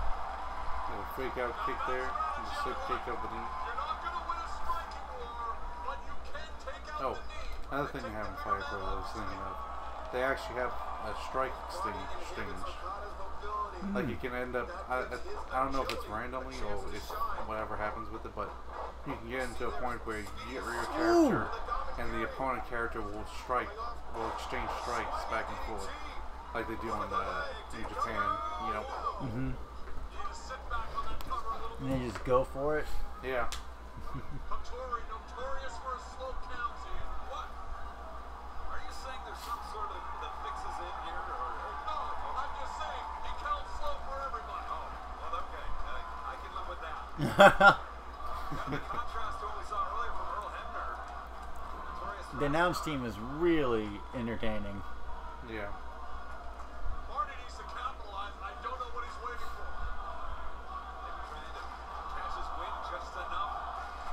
A fake out kick there, and a slip kick up the knee. You're not going to win a striking war, but you can take out Oh, the knee. another thing they have in Fire Pro I was thinking of. They actually have a strike exchange. Okada's mobility. Like you can end up, I don't know if it's randomly or if whatever happens with it, but you can get into a point where your character and the opponent character will exchange strikes back and forth. like they do on New Japan, you know. Mm-hmm. You just sit back on that cover a little And bit. then you just go for it. Yeah. Hattori, notorious for a slow count, Ian. What? Are you saying there's some sort of the fixes in here, or? No, I'm just saying he counts slow for everybody. Oh, well, okay. I can live with that. The contrast to what we saw earlier from Earl Hebner. Notorious The announce team is really entertaining. Yeah. Marty needs to capitalize. I don't know what he's waiting for. maybe trying to catch his wind just enough.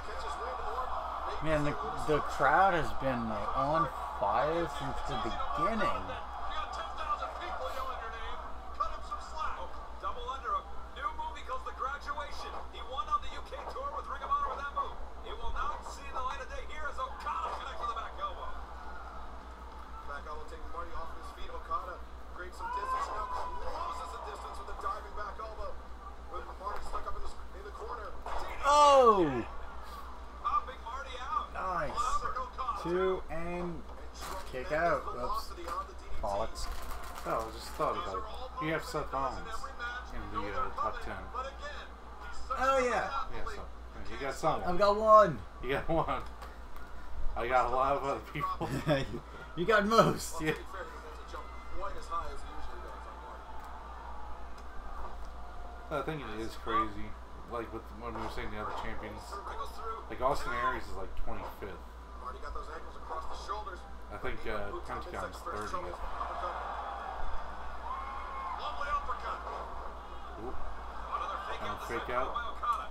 Catch his wind or maybe Man, the crowd has been like on fire since the beginning. You got 10,000 people yelling your name. Cut him some slack. Oh, double underhook. New move he calls the graduation. He won on the UK tour with Ring of Honor with that move. It will not see the light of day here as Okada connects with the back elbow. Back elbow taking Marty off his feet. Okada creates some distance. Now closes the distance with a diving back elbow. With Marty stuck up in the corner. Oh! Popping Marty out. Nice. Classic Okada. 2 and kick out. Oops. Bollocks. Oh, I just thought about it. You have Seth Rollins in the top 10. But again, he's such Oh, a yeah. Yeah, so you got someone. I've got one. You got one. I got a lot of other people. You got most. Well, to be fair, he doesn't jump quite as high as he usually does on Marty. I think it is crazy. Like with when we were saying the other champions, Wriggles through. like Austin Aries is like 25th. Marty got those ankles across the shoulders. I think Boots on the Pentagon's midsection for his 30th. shoulders. Uppercut. Lovely uppercut. Ooh, Another fake and out. a The fake second out. by Okada.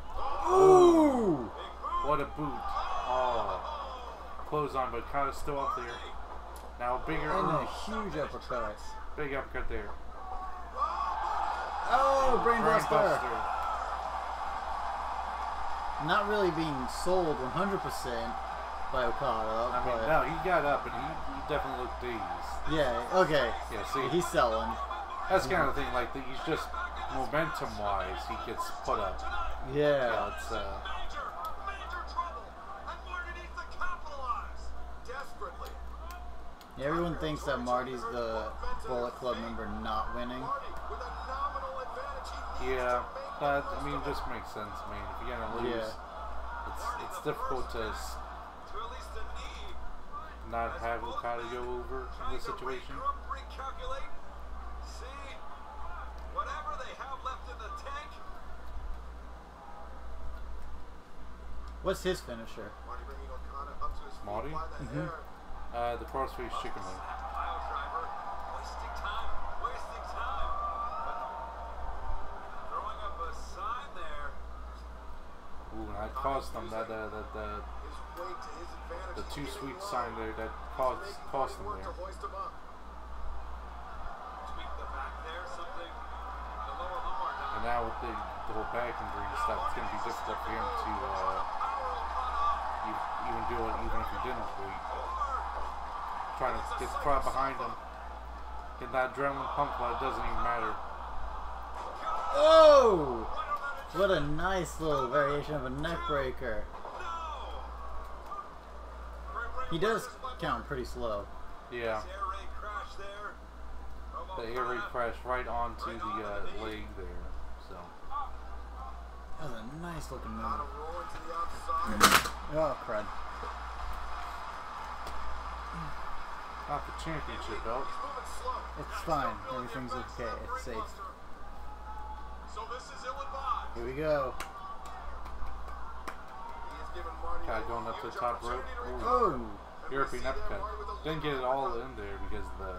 Ooh! Big boot. What a boot! Oh, close on, but Kata's still up there. Now bigger, And a huge uppercut. big uppercut there. Oh, brainbuster! Brainbuster. Not really being sold 100% by Okada, I mean, but no, he got up and he definitely looked dazed. yeah, okay. Yeah, see, He's selling. that's kind of the thing. Like he's just momentum-wise, he gets put up. Yeah. Yeah, it's Major trouble. And Marty needs to capitalize. Desperately. Yeah, everyone thinks that Marty's the Bullet Club member not winning. Marty with a nominal advantage. He needs yeah. to make That that I mean, just makes sense, man. If you're gonna lose, Yeah. it's difficult to To at least a knee. not have Okada go over in Trying this to situation. regroup, recalculate. See whatever they have left in the tank. What's his finisher? Marty bringing Okada up to his feet Marty? by the hair. The crossface chicken wing. Pile driver. Wasting time. Wasting time. But throwing up a sign there. Ooh, and that cost them that His weight to his advantage. the He's too getting sweet low. sign there that Making cost them Marty work there. to hoist him up. Tweak the back there. Something. The lower lumbar down. And now with the whole back injury and stuff, it's gonna be difficult for him to even do it, even if he didn't wait. Trying to get the crowd behind him, get that adrenaline pump, but it doesn't even matter. Oh! What a nice little variation of a neck breaker. He does count pretty slow. Yeah, Air raid crash there. the air raid crashed right onto the leg there. So That was a nice looking move. Okada rolling to the outside. Oh, crud. not the championship belt. He's moving slow. It's fine. Everything's okay. It's safe. So this is ill-advised. Here we go. He is giving Marty Kind of going up to the top rope. Ooh, Oh! European uppercut. Didn't get it all in there because of the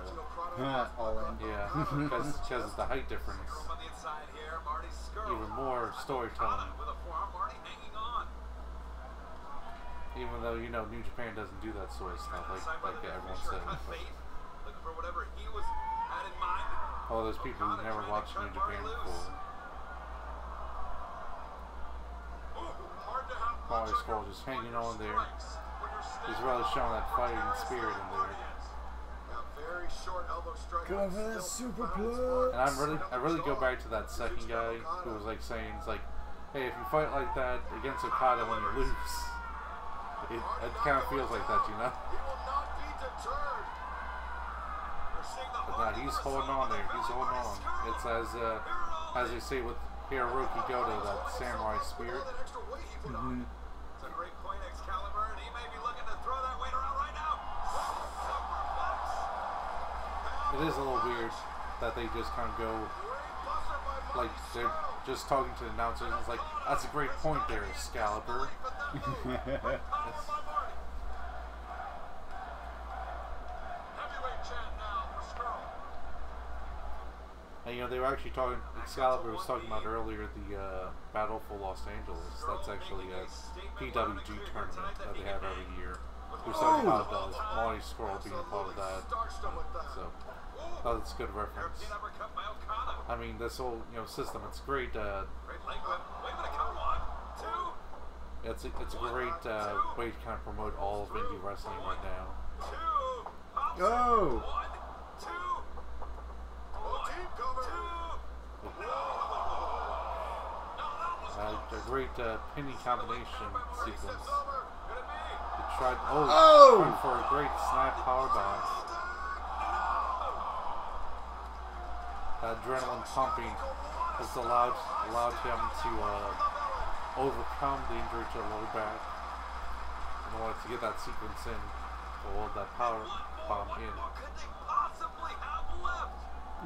All in. yeah, because of the height difference. Room on the inside here. Marty skirl. Even more storytelling. With a forearm. Marty hanging on. Even though New Japan doesn't do that sort of stuff like everyone says. Cut But bait. Looking for whatever he was had in mind. all those people who never watched New Japan before. Marty Skull just hanging on there. He's really showing that fighting spirit in there. Going for that super plug. And I really go back to that second guy who was like saying, it's like, hey, if you fight like that against Okada when you lose, it kind of feels like that, you know? He will not be deterred. But now he's holding on there. He's holding on. It's as they say with Hiroki Goto, that samurai spirit. Mm-hmm. It's a great point, Excalibur, and he may be looking to throw that weight around right now. It is a little weird that they just kind of go, like, they're just talking to the announcers. It's like, that's a great point there, Excalibur. And, you know, they were actually talking, Excalibur was talking about earlier the Battle for Los Angeles. That's actually a PWG tournament that they have every year. He was talking about Marty Scurll being a part of that. So, that's a good reference. I mean, this whole, you know, system, it's great. It's a great way to kind of promote all of indie wrestling right now. Oh! A great pinning combination sequence. He tried Oh! for a great snap powerbomb. Adrenaline pumping has allowed him to overcome the injury to the lower back in order to get that sequence in, to hold that power bomb in.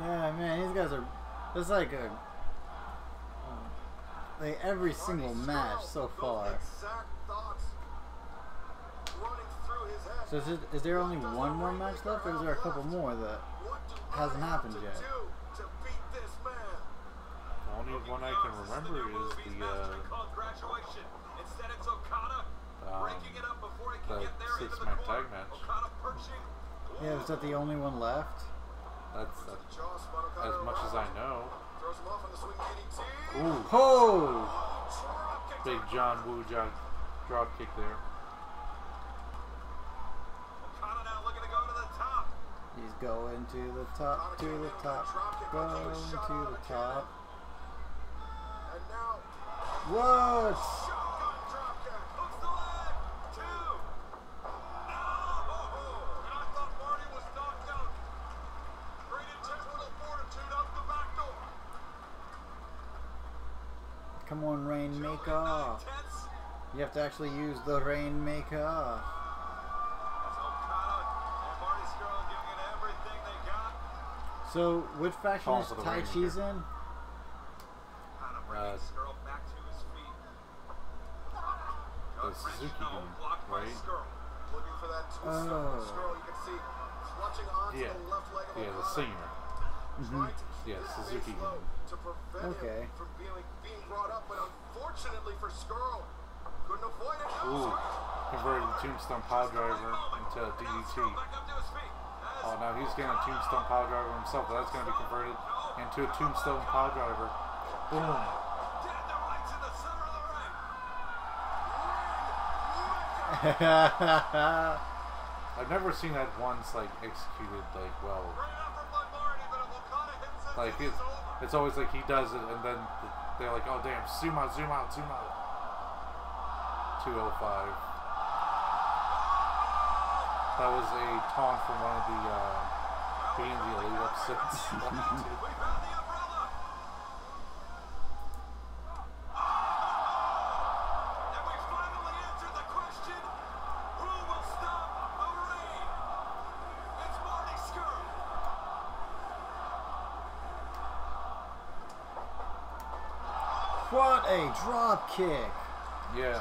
Yeah, man, these guys are. It's like a. Like every single match so far. So is there only one more match left, or is there a couple more that hasn't happened yet? The only one I can remember is the six-man tag match. Yeah, is that the only one left? That's as much as I know. Ooh. Oh! Big John Woo drop kick there. He's going to the top, to the top, going to the top. What? Come on, Rainmaker. You have to actually use the Rainmaker. So, which faction is Tai Chi's in? The Suzuki Gun, right? Oh. Yeah, the singer. Mm-hmm. Yeah, Suzuki Gun. Okay. Ooh, converted the Tombstone Pile Driver into a DDT. Oh, now he's getting a Tombstone Pile Driver himself, but that's going to be converted into a Tombstone Pile Driver. Boom. I've never seen that once, like, executed, like, well. Like, it's always like he does it, and then they're like, oh, damn, zoom out, zoom out, zoom out. 205. That was a taunt from one of the Being the Elite upsets. What a drop kick! Yeah.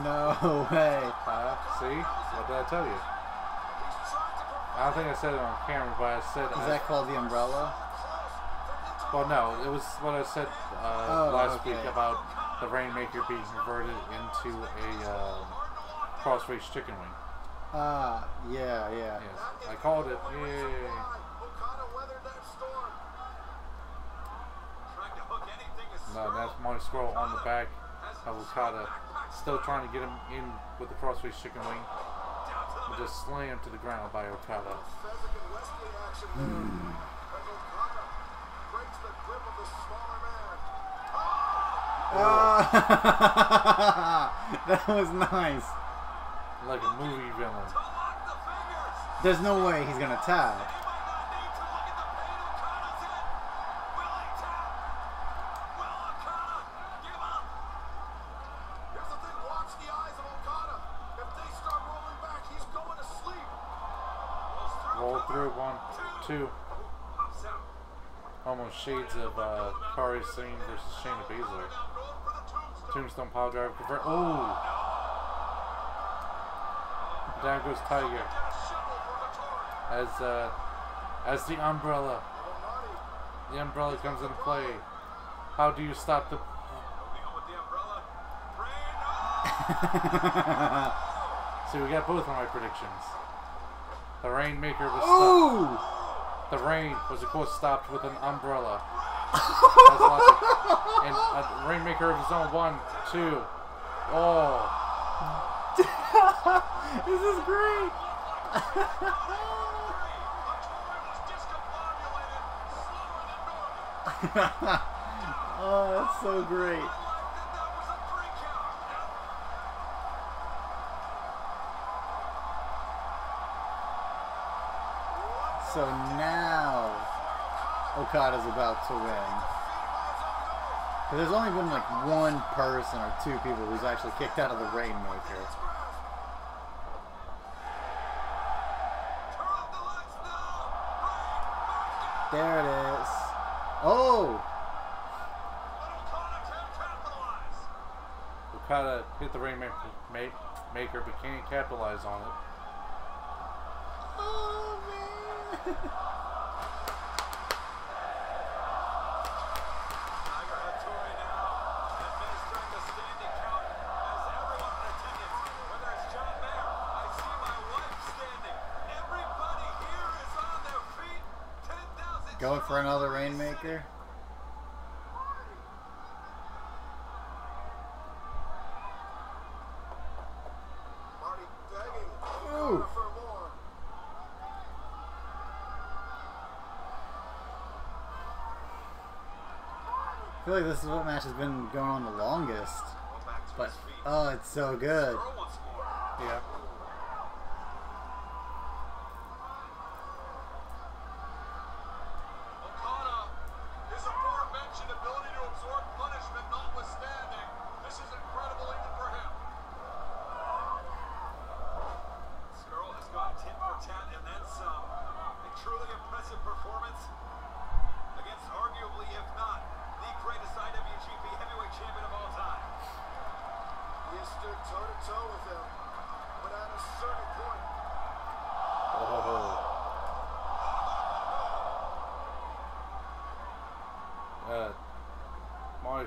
No way. See? What did I tell you? I don't think I said it on camera, but I said... Is that called the umbrella? Well, no. It was what I said last week about the Rainmaker being converted into a cross-face chicken wing. Ah, yeah. Yes, I called it. Yay. No, that's Marty Scurll on the back of Okada, still trying to get him in with the crossface chicken wing, but just slammed to the ground by Okada. That was nice. Like a movie villain. There's no way he's gonna tap. Here's the thing, watch the eyes of Okada. If they start rolling back, he's going to sleep. Roll through 1, 2. Almost shades of Kari Singh versus Shayna Baszler. Tombstone power driver convert. Oh! Down goes Tiger. As the umbrella. The umbrella comes into play. How do you stop the... So we got both of my predictions. The Rainmaker was stopped. The rain was of course stopped with an umbrella. And a Rainmaker of his own. 1, 2. Oh. This is great. Oh, that's so great. So now Okada's about to win. But there's only been like one person or two people who's actually kicked out of the Rainmaker. There it is. Oh! Okada hit the Rainmaker, but can't capitalize on it. Oh man! Going for another Rainmaker. Ooh. I feel like this is what match has been going on the longest. But, oh, it's so good. Yeah.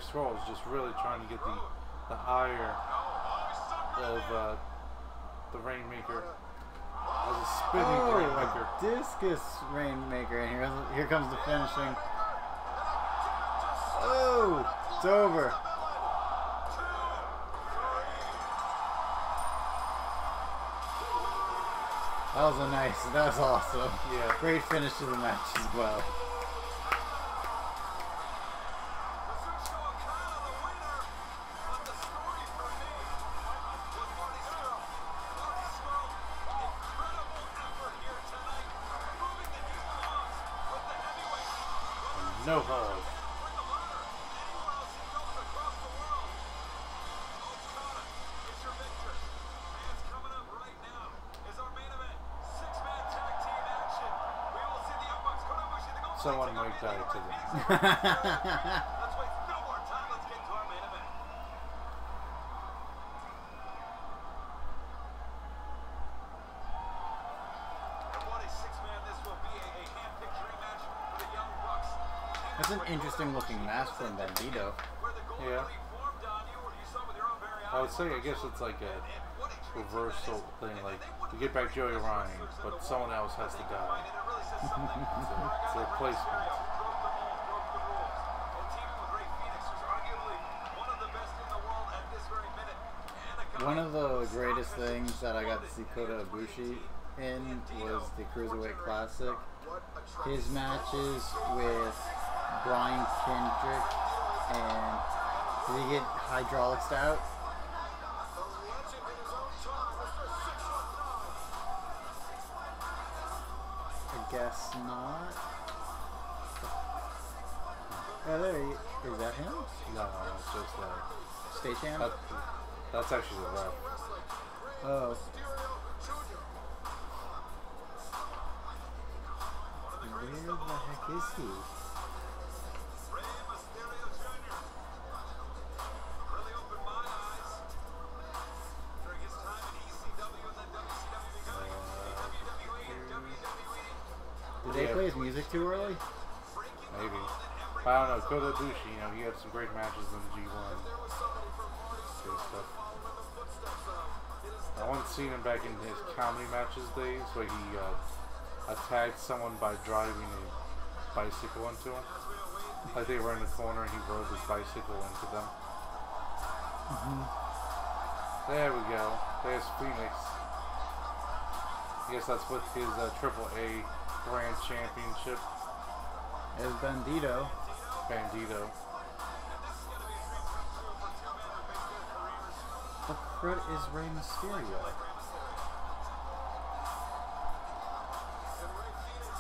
Scroll is just really trying to get the ire of the Rainmaker as a spinning Rainmaker. Discus Rainmaker, and here comes the finishing. Oh, it's over. That was awesome. Yeah. Great finish to the match as well. No hold. Someone might die to them. That's an interesting looking mask from Bandito. Yeah. I would say, I guess it's like a reversal thing, like you get back Joey Ryan, but someone else has to die. It's a replacement. One of the greatest things that I got to see Kota Ibushi in was the Cruiserweight Classic. His matches with Brian Kendrick and Did he get hydraulics out? I guess not. Oh, there he is. That him? No, it's just Stagehand? that's actually the ref. Oh. Where the heck is he? Did they play his music too early? Maybe. I don't know. Kota Ibushi, you know, he had some great matches in G1. Great stuff. I once seen him back in his comedy matches days where he attacked someone by driving a bicycle into him. Like they were in the corner and he rode his bicycle into them. There we go. There's Phoenix. I guess that's with his AAA Grand Championship. There's Bandito. Bandito. The crud is Rey Mysterio.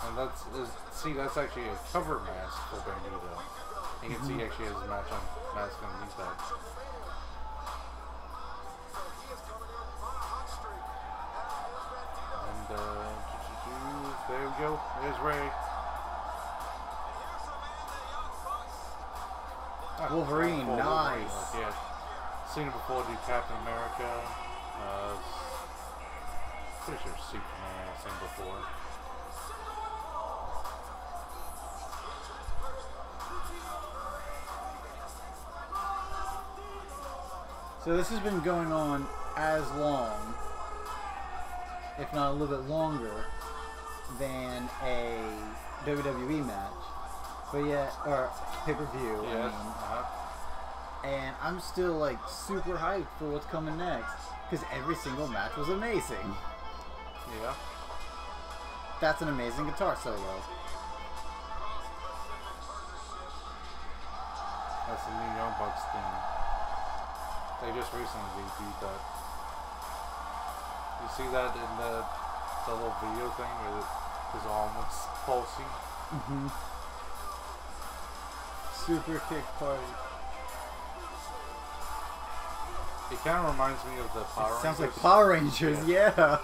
And that's actually a cover mask for Bandito. You can see he actually has a mask underneath that. And there we go. There's Ray. Wolverine, nice. Yeah. Seen it before, do Captain America. Pretty sure Superman I've seen before. So this has been going on as long, if not a little bit longer, than a WWE match. But yeah, or pay-per-view. Yes. And I'm still like super hyped for what's coming next because every single match was amazing. Yeah. That's an amazing guitar solo. That's the new Young Bucks theme. They just recently debuted that. You see that in the little video thing where his arm was pulsing? Super kick party. It kind of reminds me of the Power Rangers. Sounds like Power Rangers, yeah.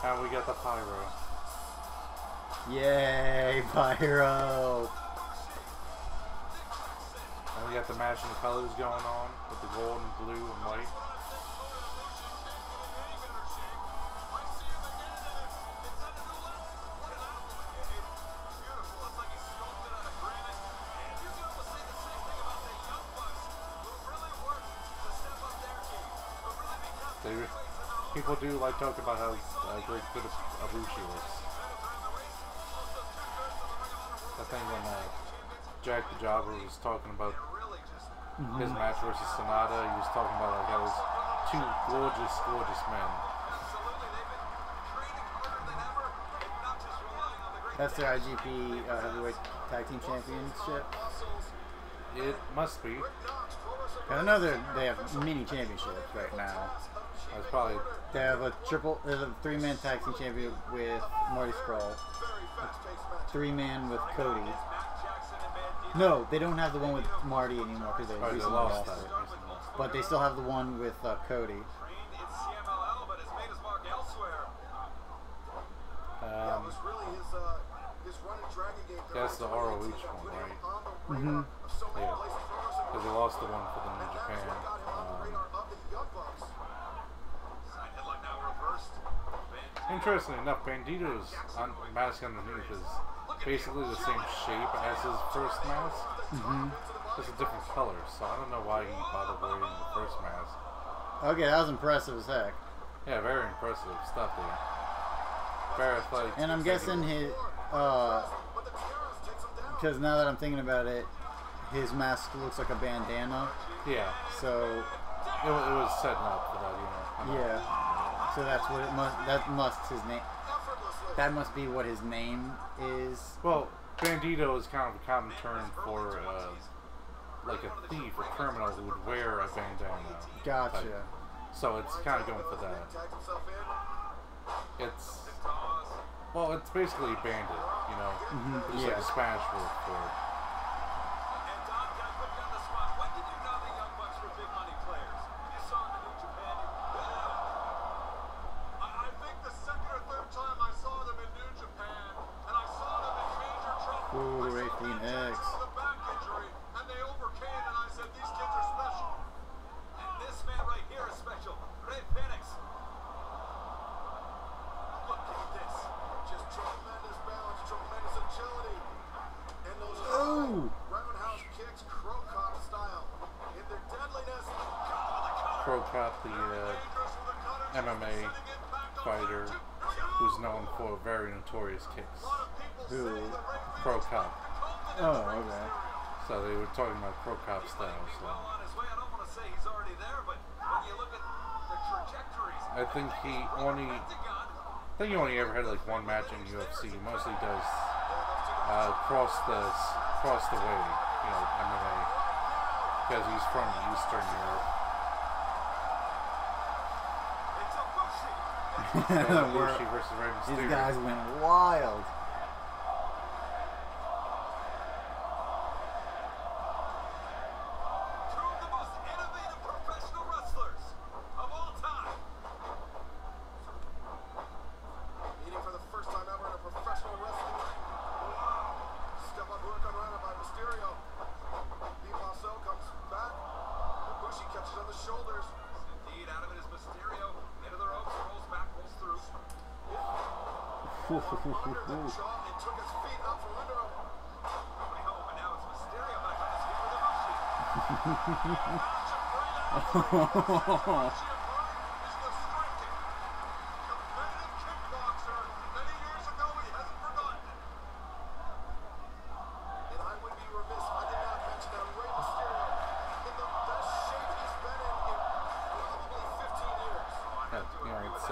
And we got the pyro. Yay, pyro. And we got the matching colors going on with the gold and blue and white. People do like talking about how great good Ibushi was. I think when Jack the Jobber was talking about his match versus Sonata, he was talking about like how it was two gorgeous, gorgeous men. That's their IGP Heavyweight Tag Team Championship. It must be. I know they have mini championships right now. That's probably. They have there's a 3-man tag team champion with Marty Scurll. A 3-man with Cody. No, they don't have the one with Marty anymore because they recently lost it. But they still have the one with Cody. That's the ROH one, right? Yeah. Because they lost the one for the New Japan. Interestingly enough, Bandito's mask underneath is basically the same shape as his first mask. Just a different color, so I don't know why he bothered wearing the first mask. Okay, that was impressive as heck. Yeah, very impressive stuff there. Very athletic. And I'm guessing his, because now that I'm thinking about it, his mask looks like a bandana. Yeah. So it was setting up for that, you know. Yeah. So that's what it must. His name. That must be what his name is. Well, Bandito is kind of a common term for like a thief or criminal who would wear a bandana. Gotcha. type. So it's kind of going for that. Tagged himself in. It's well, it's basically bandit, you know. It's like Yeah. a Spanish word for it. And Don, can I put you on the spot? When did you know the Young Bucks were big money players? You saw them in New Japan. I think the second or third time I saw them in New Japan, and I saw them in major trouble. Ooh, I Ray saw them Phoenix. with a back injury, and they overcame, and I said, these kids are special. And this man right here is special. Ray Phoenix. Look at this. Just tremendous balance, tremendous agility. And those Ooh. roundhouse kicks, Crow Cop style. In their deadliness, Crow Cop, the dangerous with a cutter, MMA sending impact on fighter two. who's known for very notorious kicks. A lot of people Who? say that Ray Crow Phoenix Cop. Oh, okay. So they were talking about Crow Cop style. Might be So well on his way. I don't want to say he's already there, but when you look at the trajectories, I think he only ever had like one match in UFC. He mostly does cross the way, you know, MMA, because he's from Eastern Europe. it's a Bushi. Bushi versus Rey These Mysterio. guys went wild. Two of the most innovative professional wrestlers of all time. Meeting for the first time ever in a professional wrestling ring. Step up Hurricanrana by Mysterio. Pete Lasso comes back. Ibushi catches on the shoulders. Indeed, out of it is Mysterio. Into the ropes, rolls back, rolls through. Under the jaw and took his feet out from under him. Nobody home, but now it's Mysterio back on his feet with Ibushi. Ibushi is the striking, competitive kickboxer. Many years ago, he hasn't forgotten it. And I would be remiss if I did not mention that Rey Mysterio, in the best shape he's been in probably 15 years. You know, it's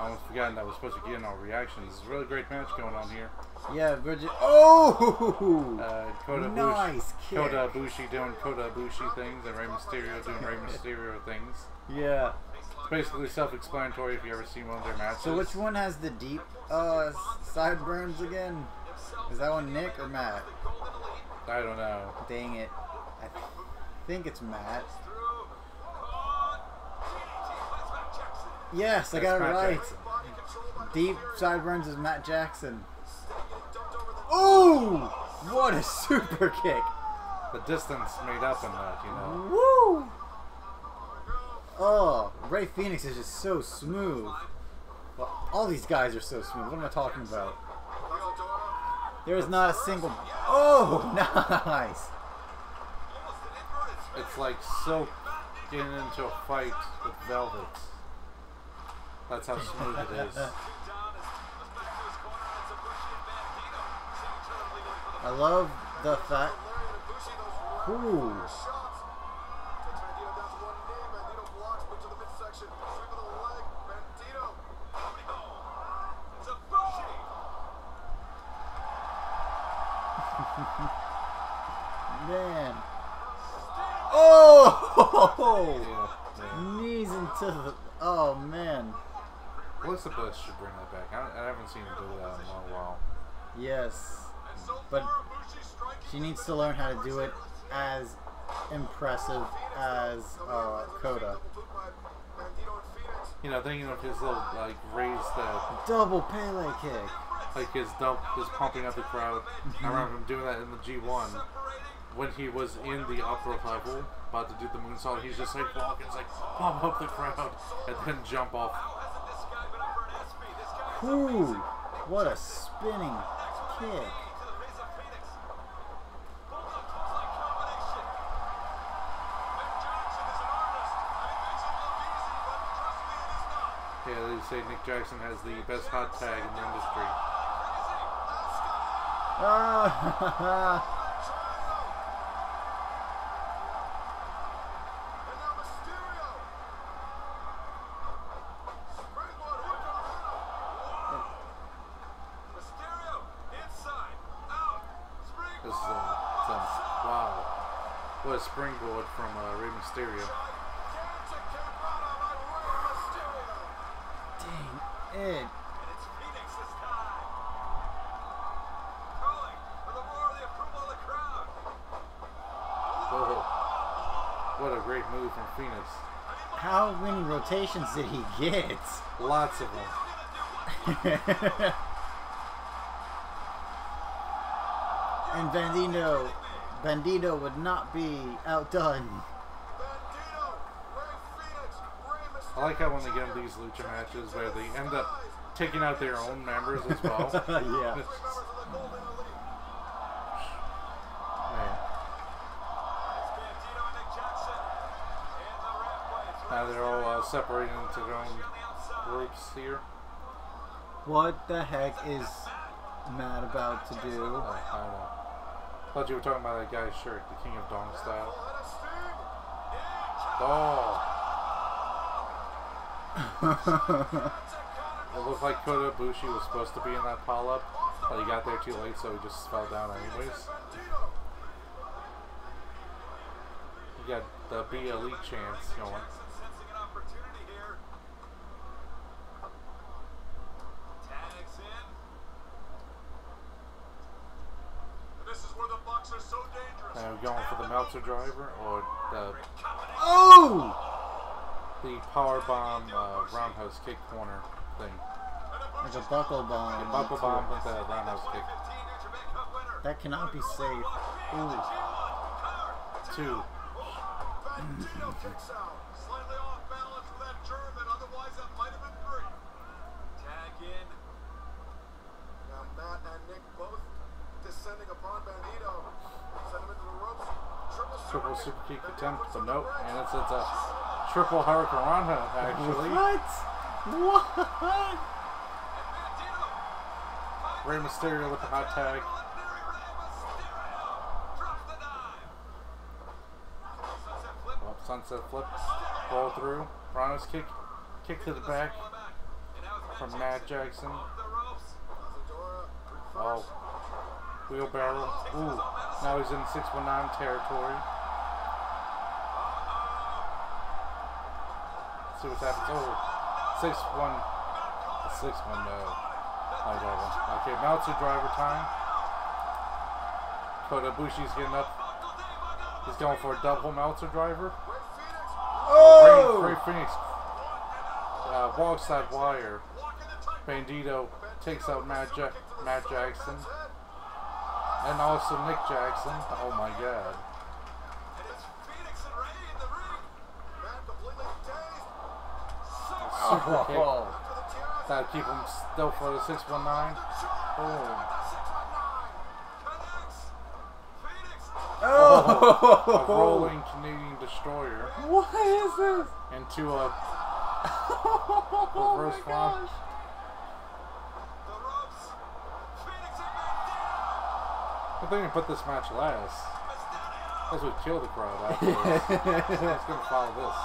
I almost forgotten that was supposed to get in our reactions. It's a really great match going on here. Yeah, Bridget. Oh! Kota Nice Ibushi, kick. Kota Ibushi doing Kota Ibushi things, and Rey Mysterio doing Rey Mysterio things. Yeah. It's basically self-explanatory if you ever seen one of their matches. So which one has the deep sideburns again? Is that one Nick or Matt? I don't know. Dang it. I think it's Matt. Yes, I got it Matt right. Jackson. Body control by Deep Mysterio. sideburns is Matt Jackson. Instead of getting dumped over the Ooh! What a super kick. The distance made up in that, you know. Woo! Oh, Ray Phoenix is just so smooth. Well, all these guys are so smooth. What am I talking about? There is not a single... Oh, nice. It's like silk getting into a fight with velvet. That's how smooth it is. I love the fact... Ooh. Man. Oh! Yeah. Knees into the... Oh, man. Melissa Bliss should bring that back. I haven't seen him do that in a while. Yes. But she needs to learn how to do it as impressive as Kota. You know, thinking of his little, like, raised, Double Pele kick. like his pumping up the crowd. I remember him doing that in the G1 when he was in the upper level, about to do the moonsault. He's just like walking, it's like pump up the crowd, and then jump off. Ooh, what a spinning kick. Yeah, they say Nick Jackson has the best hot tag in the industry. Ah, This is wow. What a springboard from Rey Mysterio. Gigantic kick out by Rey Mysterio. Dang it. And it's Phoenix this time. Calling for the roar of the approval of the crowd. Whoa. What a great move from Phoenix. How many rotations did he get? Lots of them. And Bandito would not be outdone. Bandito, Rey Phoenix, Rey Mysterio. I like how when they get in these lucha matches where they end up taking out their own members as well. Yeah. Three members of the Golden Elite. Man. It's Bandito and Nick Jackson. And the rampage. Now they're all separated into their own groups here. What the heck is Matt about to do? Oh, I don't know. Thought you were talking about that guy's shirt, the King of Dong style. Head of steam. Oh! It looked like Kota Ibushi was supposed to be in that pile-up, but he got there too late, so he just fell down anyways. Bandito. You got the Be Elite chance going. Jackson sensing an opportunity here. Tags in. This is where the Bucks are so dangerous. Now we're going for the Meltzer driver or the Oh! powerbomb roundhouse kick corner thing. Like a buckle bomb. The buckle bomb with the roundhouse kick. That cannot be safe. Ooh. 2. Bandito kicks out. Slightly off balance for that German, otherwise that might have been 3. Tag in. Now Matt and Nick both descending upon Bandito. Send him into the ropes. Triple super kick attempt, but nope. And it's a triple hurricane actually. What? What? Rey Mysterio with the hot tag. Oh, sunset flip. Roll through. Rhino's kick. Kick to the back from Matt Jackson. Oh. Wheelbarrow. Ooh. Now he's in 619 territory. See what's happening. Oh. 6-1. 6-1 no. Okay, Meltzer driver time. Kota Ibushi's getting up. He's going for a double Meltzer driver. Oh! Rey Phoenix walks that wire. Bandito takes out Matt Jackson. And also Nick Jackson. Oh my god. Super kick. That'll keep him still for the 619. Oh, a rolling Canadian destroyer What is this? into a Oh reverse my flop. gosh. I think we put this match last. This would kill the crowd afterwards. It's gonna follow this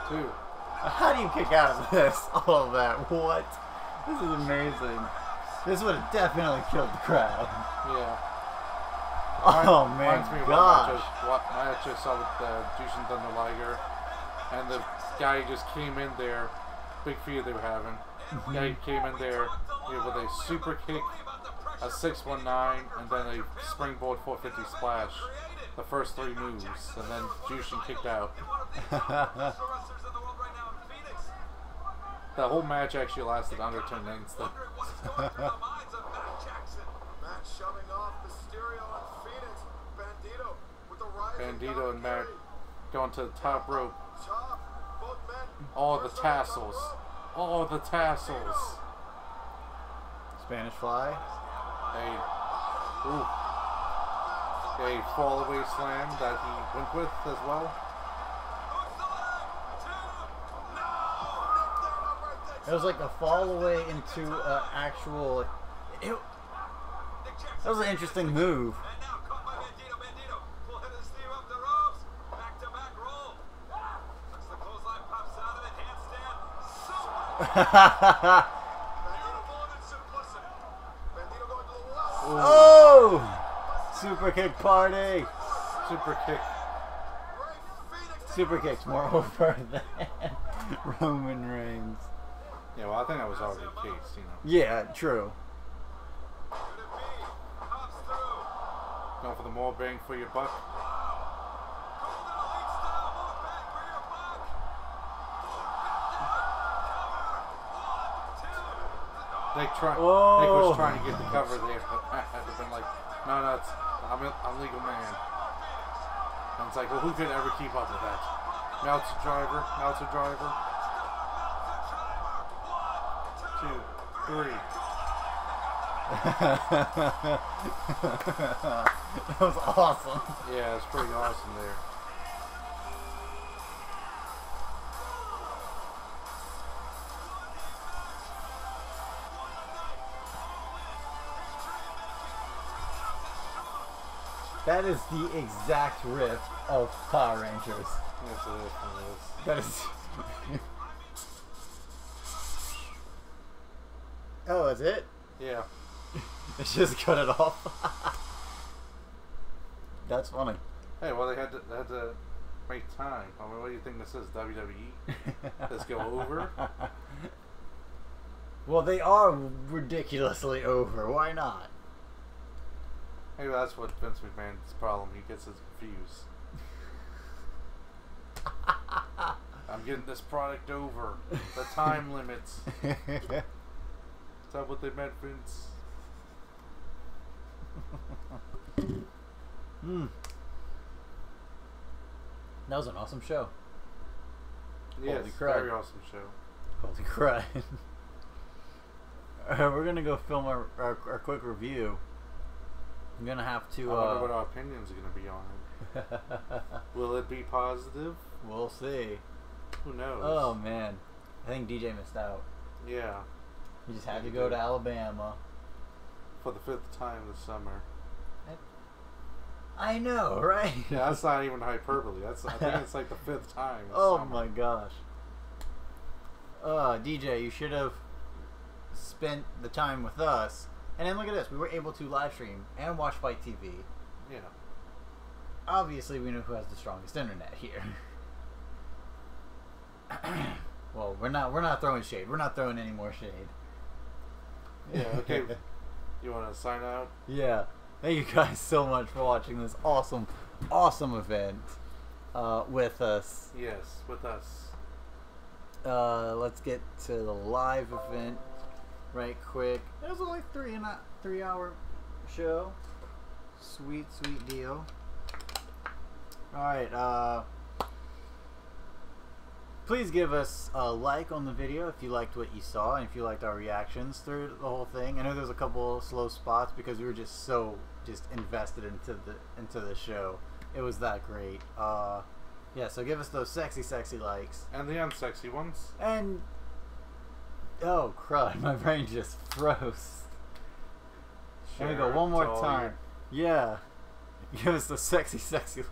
too. How do you kick out of this? All of that. What? This is amazing. This would have definitely killed the crowd. Yeah. Oh man, Reminds me of gosh. what I just saw with Jushin Thunder Liger, and the guy just came in there. Big feud they were having. Guy came in there with a super kick, a 619, and then a springboard 450 splash. The first 3 moves, and then Jushin kicked out. The whole match actually lasted under 10 minutes though. Matt shoving off Mysterio and Phoenix. Bandito with the rising Bandito and Matt going to the top rope. Chop. Both men. All the tassels. All the tassels. Spanish fly. A fall away slam that he went with as well. It was like a fall away into actual. That was an interesting move. And now caught by Bandito. Full head of steam up the ropes. Back to back roll. As the clothesline pops out of it. Handstand. Beautiful in its simplicity. Bandito going to the wall. Oh! Super kick party. Super kick Super Kick's more over than Roman Reigns. Yeah, well, I think that was already the case, you know. Yeah, true. Could it be? Pops through. Going for the more bang for your buck. Golden Elite style, more bang for your buck. Cover. 1, 2. Nick Whoa. was trying to get the cover there, but Matt had to been like, no, I'm a legal man. And it's like, well, who could ever keep up with that? Meltzer driver. 2, 3. That was awesome. Yeah, it's pretty awesome there. That is the exact riff of Power Rangers. Yes, it is. That is. Oh, that's it? Yeah. Let's just cut it off. That's funny. Hey, well, they had to make time. I mean, what do you think this is, WWE? Let's go over. Well, they are ridiculously over. Why not? Maybe that's what Vince McMahon's problem. He gets us confused. I'm getting this product over. The time limits. Is that what they meant, Vince? That was an awesome show. Yes, Holy crap. very awesome show. Holy crap. We're going to go film our quick review. I'm going to have to... I wonder what our opinions are going to be on it. Will it be positive? We'll see. Who knows? Oh, man. I think DJ missed out. Yeah. He just had to go to Alabama. For the 5th time this summer. I know, right? Yeah, that's not even hyperbole. I think it's like the 5th time this Oh summer. my gosh. DJ, you should have spent the time with us. And then look at this. We were able to live stream and watch Fight TV. Yeah. Obviously, we know who has the strongest internet here. Well, we're not throwing shade. We're not throwing any more shade. Yeah, okay. You want to sign out? Yeah. Thank you guys so much for watching this awesome event with us. Yes, with us. Let's get to the live event right quick. It was only 3 hour show. Sweet deal. Alright, please give us a like on the video if you liked what you saw and if you liked our reactions through the whole thing. I know there's a couple slow spots because we were just so invested into the show. It was that great. Yeah, so give us those sexy likes. And the unsexy ones. And oh crud, my brain just froze. There we go, one more time. Yeah. Give us the sexy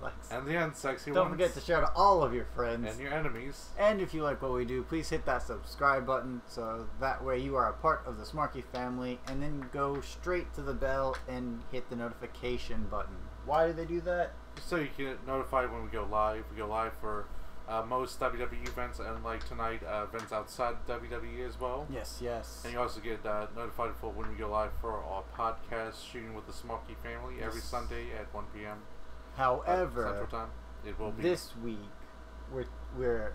likes. And the unsexy ones. Don't forget to share to all of your friends. And your enemies. And if you like what we do, please hit that subscribe button so that way you are a part of the Smarky family, and then go straight to the bell and hit the notification button. Why do they do that? Just so you can get notified when we go live. We go live for most WWE events, and like tonight, events outside WWE as well. Yes. And you also get notified for when we go live for our podcast, Shooting with the Smarky Family, every Sunday at 1 p.m. However, Central Time. It will be this week we're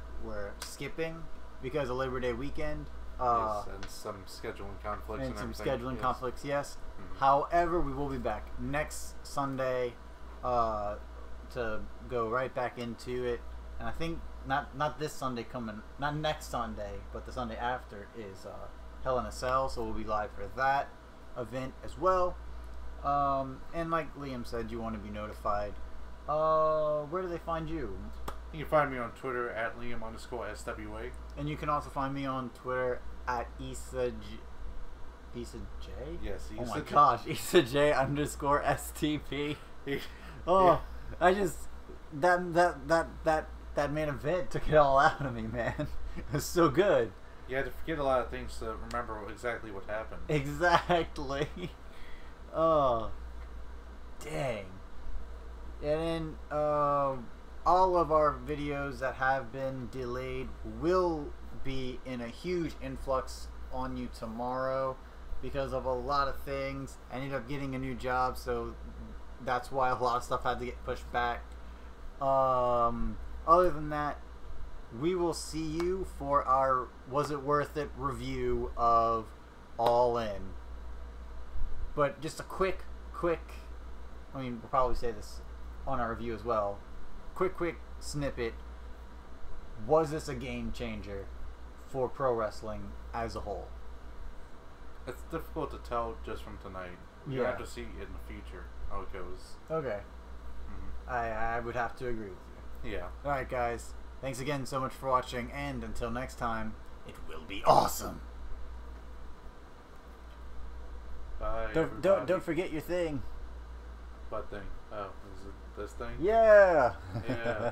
skipping because of Labor Day weekend. Yes, and some scheduling conflicts and some everything. scheduling conflicts. Yes. Mhm. However, we will be back next Sunday to go right back into it. And I think not this Sunday coming, not next Sunday, but the Sunday after is Hell in a Cell, so we'll be live for that event as well. And like Liam said, you want to be notified. Where do they find you? You can find me on Twitter at Liam_SWA. And you can also find me on Twitter at Issa J? Yes, Oh my Issa J. gosh, Issa J _STP. Oh, Yeah. I just that main event took it all out of me, man. It was so good. You had to forget a lot of things to remember exactly what happened. Exactly. Oh, dang. And then all of our videos that have been delayed will be in a huge influx on you tomorrow because of a lot of things. I ended up getting a new job, so that's why a lot of stuff had to get pushed back. Other than that, we will see you for our Was It Worth It review of All In. But just a quick, I mean, we'll probably say this on our review as well. Quick snippet. Was this a game changer for pro wrestling as a whole? It's difficult to tell just from tonight. You Yeah. have to see in the future how it goes. Okay. I would have to agree with you. Yeah. Alright, guys. Thanks again so much for watching, and until next time, it will be awesome. Bye. Don't forget your thing. What thing? Oh, is it this thing? Yeah. Yeah.